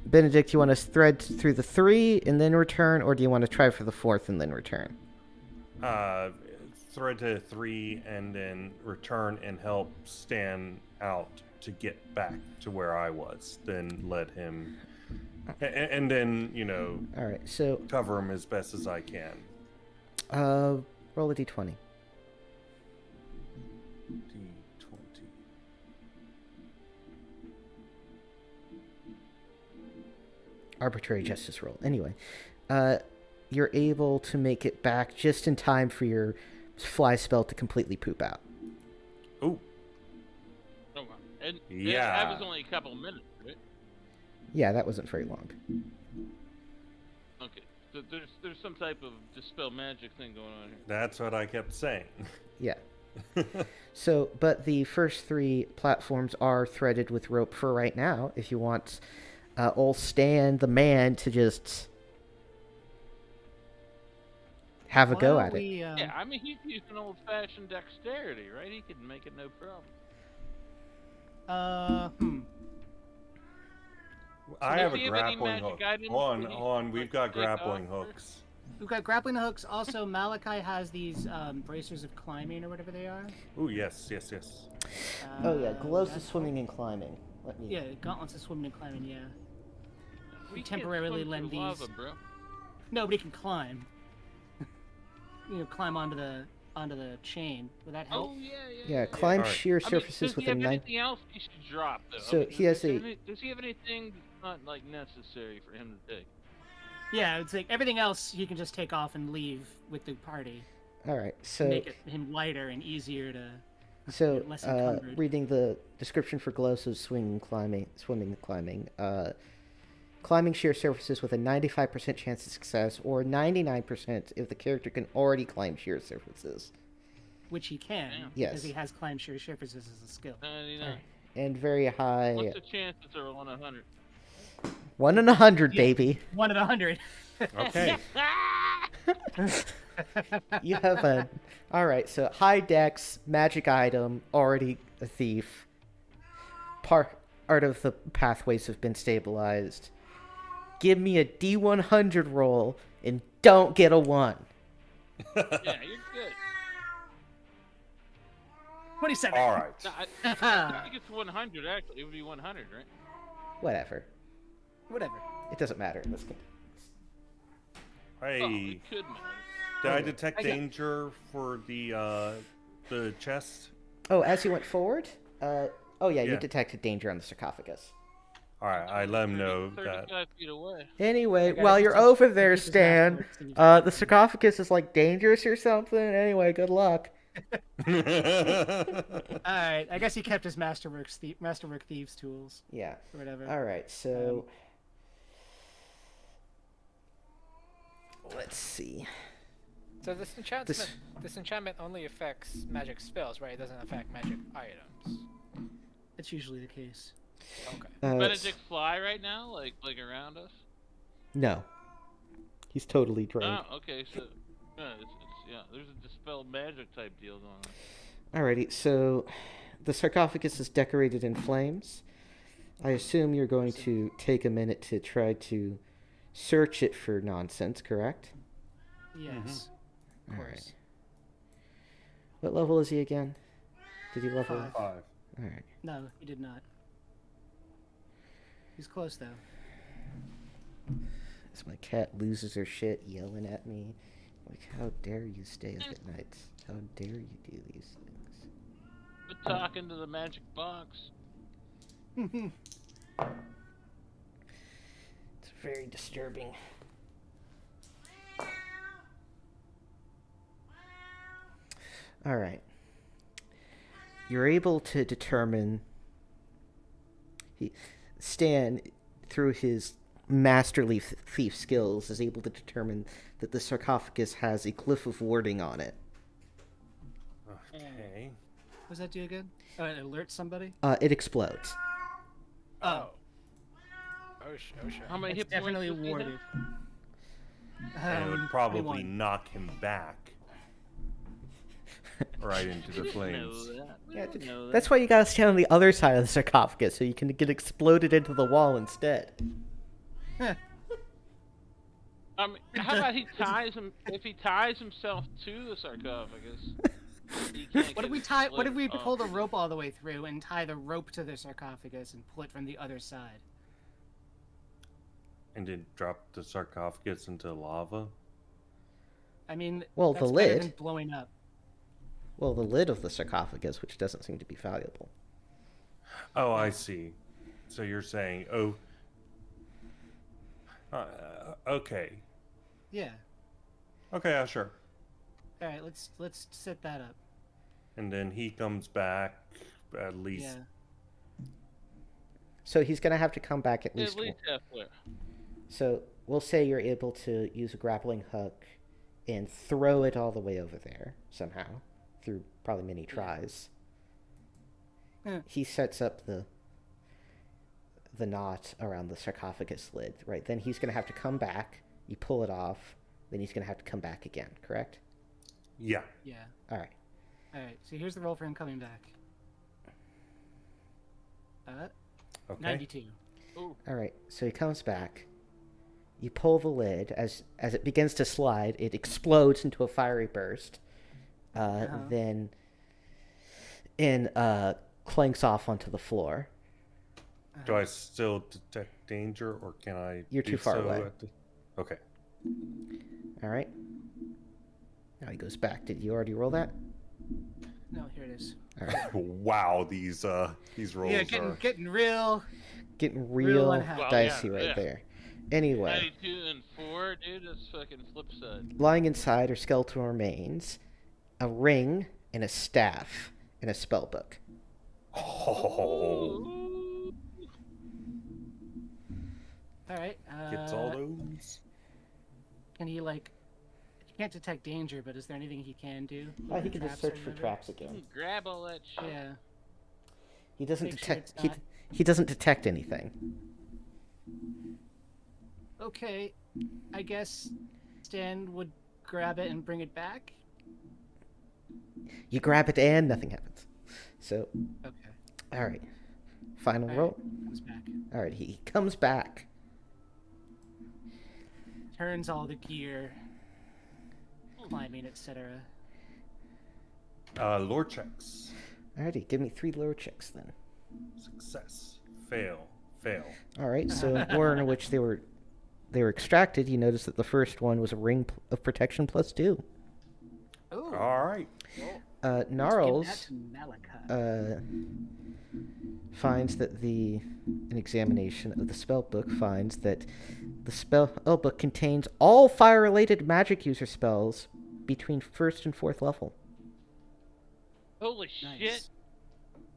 Benedict, you want to thread through the 3 and then return, or do you want to try for the 4th and then return? thread to 3 and then return and help Stan out to get back to where I was. Then let him, and then All right, so cover him as best as I can. roll a d20. D20. arbitrary justice roll. Anyway, you're able to make it back just in time for your fly spell to completely poop out. Ooh. Oh, wow. And Yeah. that was only a couple minutes, right? Yeah, that wasn't very long. Okay. So there's some type of dispel magic thing going on here. That's what I kept saying. Yeah. So, but the first 3 platforms are threaded with rope for right now. If you want old Stan, the man, to just have a go at it. Yeah, I mean, he's using old-fashioned dexterity, right? He could make it no problem. I does have a he have any grappling magic hook. items On, that he on. can, We've like, got take grappling off? hooks. We've got grappling hooks. Also, Malachi has these bracers of climbing or whatever they are. Ooh, yes. Oh yeah, glows is that's- swimming and climbing. Let me. Yeah, gauntlets of swimming and climbing. Yeah. We temporarily can't swim lend through these. lava, bro. Nobody can climb. Climb onto the chain. Would that help? Oh, yeah. Yeah, climb Alright. sheer I mean, surfaces does with he a have 9. anything else he should drop, though? So he has a- Does he have anything that's not, like, necessary for him to take? Yeah, it's like everything else you can just take off and leave with the party. All right, so Make him lighter and easier to. So, less encumbered. reading the description for glows of swimming and climbing, climbing sheer surfaces with a 95% chance of success, or 99% if the character can already climb sheer surfaces. Which he can, Yes. because he has climb sheer surfaces as a skill. 99. And very high. What's the chances are 1 in 100? 1 in 100, Yeah. baby. 1 in 100. Okay. You have a. All right, so high dex, magic item, already a thief. Part of the pathways have been stabilized. Give me a D100 roll and don't get a 1. Yeah, you're good. 27. All right. No, I think it's 100, actually. It would be 100, right? Whatever. Whatever. It doesn't matter in this game. Hey, Oh, it could matter. did I detect I got- danger for the chest? Oh, as you went forward? Oh, yeah, you Yeah. detected danger on the sarcophagus. All right, I let him know that. 35 feet away. Anyway, I gotta while keep you're his- over there, keep his Stan, masterworks to be the fine. sarcophagus is like dangerous or something. Anyway, good luck. Alright, I guess he kept his Masterwork Thieves tools, Yeah. or whatever. All right, so let's see. So this enchantment only affects magic spells, right? It doesn't affect magic items. That's usually the case. Okay. Benedict fly right now, like around us? No, he's totally drained. Oh, okay. So, yeah, there's a dispel magic type deal going on. Alrighty, so the sarcophagus is decorated in flames. I assume you're going to take a minute to try to search it for nonsense, correct? Yes. Of Alright. course. What level is he again? Did he level? 5. 5. Alright. No, he did not. He's close though. As my cat loses her shit yelling at me. Like, how dare you stay up at night? How dare you do these things? Quit talking to the magic box. It's very disturbing. Alright. You're able to determine. Stan, through his masterly thief skills, is able to determine that the sarcophagus has a glyph of warding on it. Okay. What does that do again? Oh, it alerts somebody? It explodes. Oh. Oh shit. How many It's hit definitely points does he have? warded. And it would probably 21. knock him back. Right into the Know flames. that. We Yeah, don't know that. that's why you gotta stand on the other side of the sarcophagus so you can get exploded into the wall instead. Huh. I mean, how about he ties him? If he ties himself to the sarcophagus, he can't What if get we tie? What if we split pull the off. rope all the way through and tie the rope to the sarcophagus and pull it from the other side? And then drop the sarcophagus into lava. I mean, Well, that's the better lid. than blowing up. Well, the lid of the sarcophagus, which doesn't seem to be valuable. Oh, I see. So you're saying, Okay. Yeah. Okay, yeah, sure. All right, let's set that up. And then he comes back at least. Yeah. So he's gonna have to come back at At least. least halfway. So we'll say you're able to use a grappling hook and throw it all the way over there somehow through probably many tries. Yeah. He sets up the knot around the sarcophagus lid, right? Then he's gonna have to come back. You pull it off. Then he's gonna have to come back again. Correct? Yeah. Yeah. All right. All right. So here's the roll for him coming back. Okay. 92. Ooh. All right. So he comes back. You pull the lid. As it begins to slide, it explodes into a fiery burst. Then clanks off onto the floor. Do I still detect danger, or can I? You're do too far so away. at the- Okay. All right. Now he goes back. Did you already roll that? No, here it is. All right. Wow, these rolls Yeah, are. getting real. Getting Real real unhappy. dicey Well, right yeah. there. Anyway, 92 and 4, dude. That's fucking flip side. lying inside are skeletal remains, a ring, and a staff, and a spell book. Oh, Ooh. All right. gets all those. Can he like? He can't detect danger, but is there anything he can do? Oh, he can just Traps or search for whatever? traps You again. can grab all that shit. Yeah. He doesn't Make sure detect. it's not- He doesn't detect anything. Okay. I guess Stan would grab it and bring it back. You grab it and nothing happens. So, Okay. all right. Final All roll. right. Comes back. All right, he comes back. Turns all the gear. Climbing, etc. Lore checks. Alrighty, give me 3 lore checks then. Success. Fail. Fail. All right, so order in which they were extracted. You notice that the first one was a ring of protection +2. Oh. All right. Gnarls Malachi. finds that an examination of the spell book finds that the spell book contains all fire-related magic user spells between 1st and 4th level. Holy Nice. shit.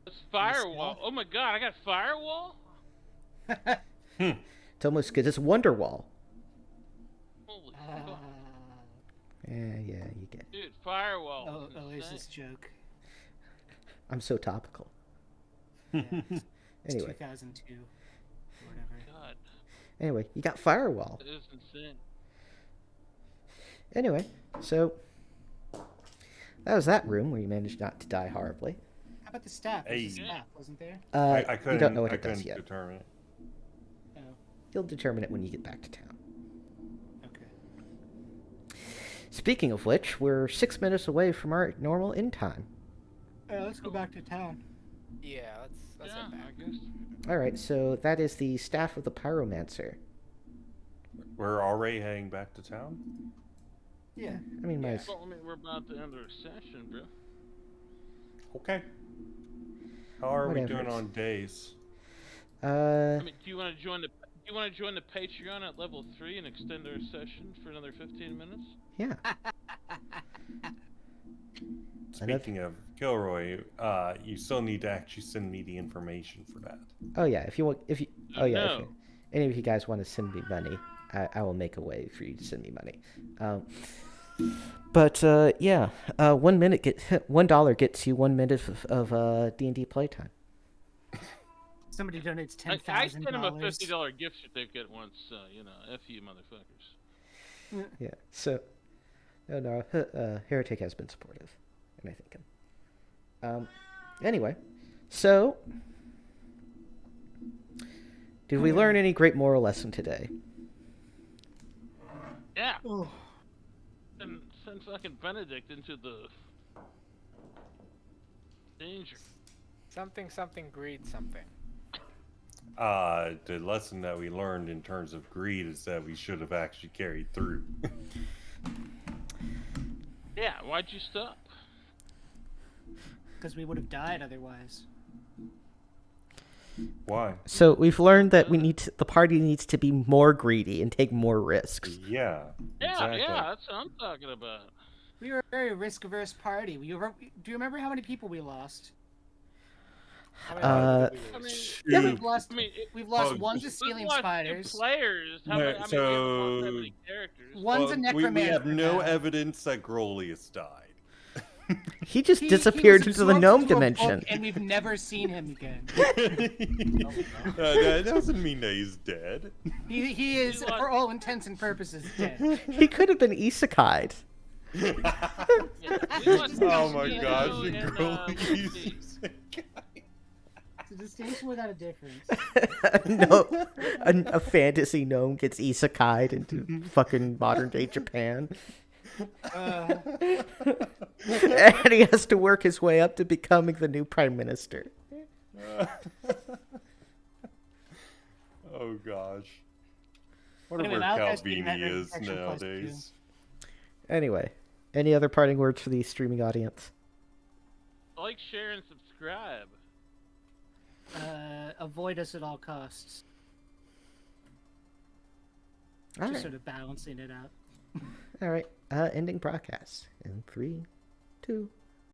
It's firewall. Oh my god, I got firewall? It's almost good as Wonderwall. Holy Ah. fuck. Yeah, you get it. Dude, firewall. Oh, is there's insane. this joke. I'm so topical. Yeah, it's Anyway, 2002 or whatever. God, anyway, you got Firewall. that is insane. Anyway, so that was that room where you managed not to die horribly. How about the staff? There's a Hey. staff, wasn't there? I couldn't. you don't know what I it does couldn't yet. determine it. Oh, You'll determine it when you get back to town. okay. Speaking of which, we're 6 minutes away from our normal end time. Let's go back to town. Yeah, let's Yeah, head back. I guess. All right, so that is the staff of the Pyromancer. We're already heading back to town. Yeah. I mean, Yeah. Well, I mean, we're about to end our session, bro. Okay. How are we Whatever. doing on days? I mean, do you want to join the Patreon at level 3 and extend our session for another 15 minutes? yeah. Speaking of Gilroy, you still need to actually send me the information for that. Oh yeah, if you if No. any of you guys want to send me money, I will make a way for you to send me money. Yeah, $1 gets you 1 minute of D&D playtime. Somebody donates I $10,000. sent him a $50 gift certificate once, F you motherfuckers. Yeah. So, no, Heretic has been supportive, and I thank him. Anyway, so did we learn any great moral lesson today? Yeah, Oh. and send fucking Benedict into the danger. Something, greed, something. The lesson that we learned in terms of greed is that we should have actually carried through. Yeah, why'd you stop? Because we would have died otherwise. Why? So we've learned that the party needs to be more greedy and take more risks. Yeah. Yeah, Exactly. yeah, that's what I'm talking about. We were a very risk-averse party. Do you remember how many people we lost? How many people did we I lose? mean, We've lost. I mean, We've lost Oh, one to we've ceiling lost 2 spiders. players. How No, many? I mean, we haven't lost that so- many characters. One's a necromancer. we have no now. evidence that Grolius died. He just He disappeared was into the absorbed gnome into a book, dimension. and we've never seen him again. That doesn't mean that he's dead. He is, lost- for all intents and purposes, dead. He could have been isekai'd. Yeah, we lost Oh my Castillo gosh, and, Grolius. It's a distinction without a difference. No, a fantasy gnome gets isekai'd into fucking modern day Japan. And he has to work his way up to becoming the new prime minister. Oh gosh. Wonder Anyway, where Malachi's being that Calvini very is protection plus nowadays. Anyway, any other parting words for the streaming audience? Like, share, and subscribe. Avoid us at all costs. All Just right. sort of balancing it out. All right. Ending broadcast in 3, 2,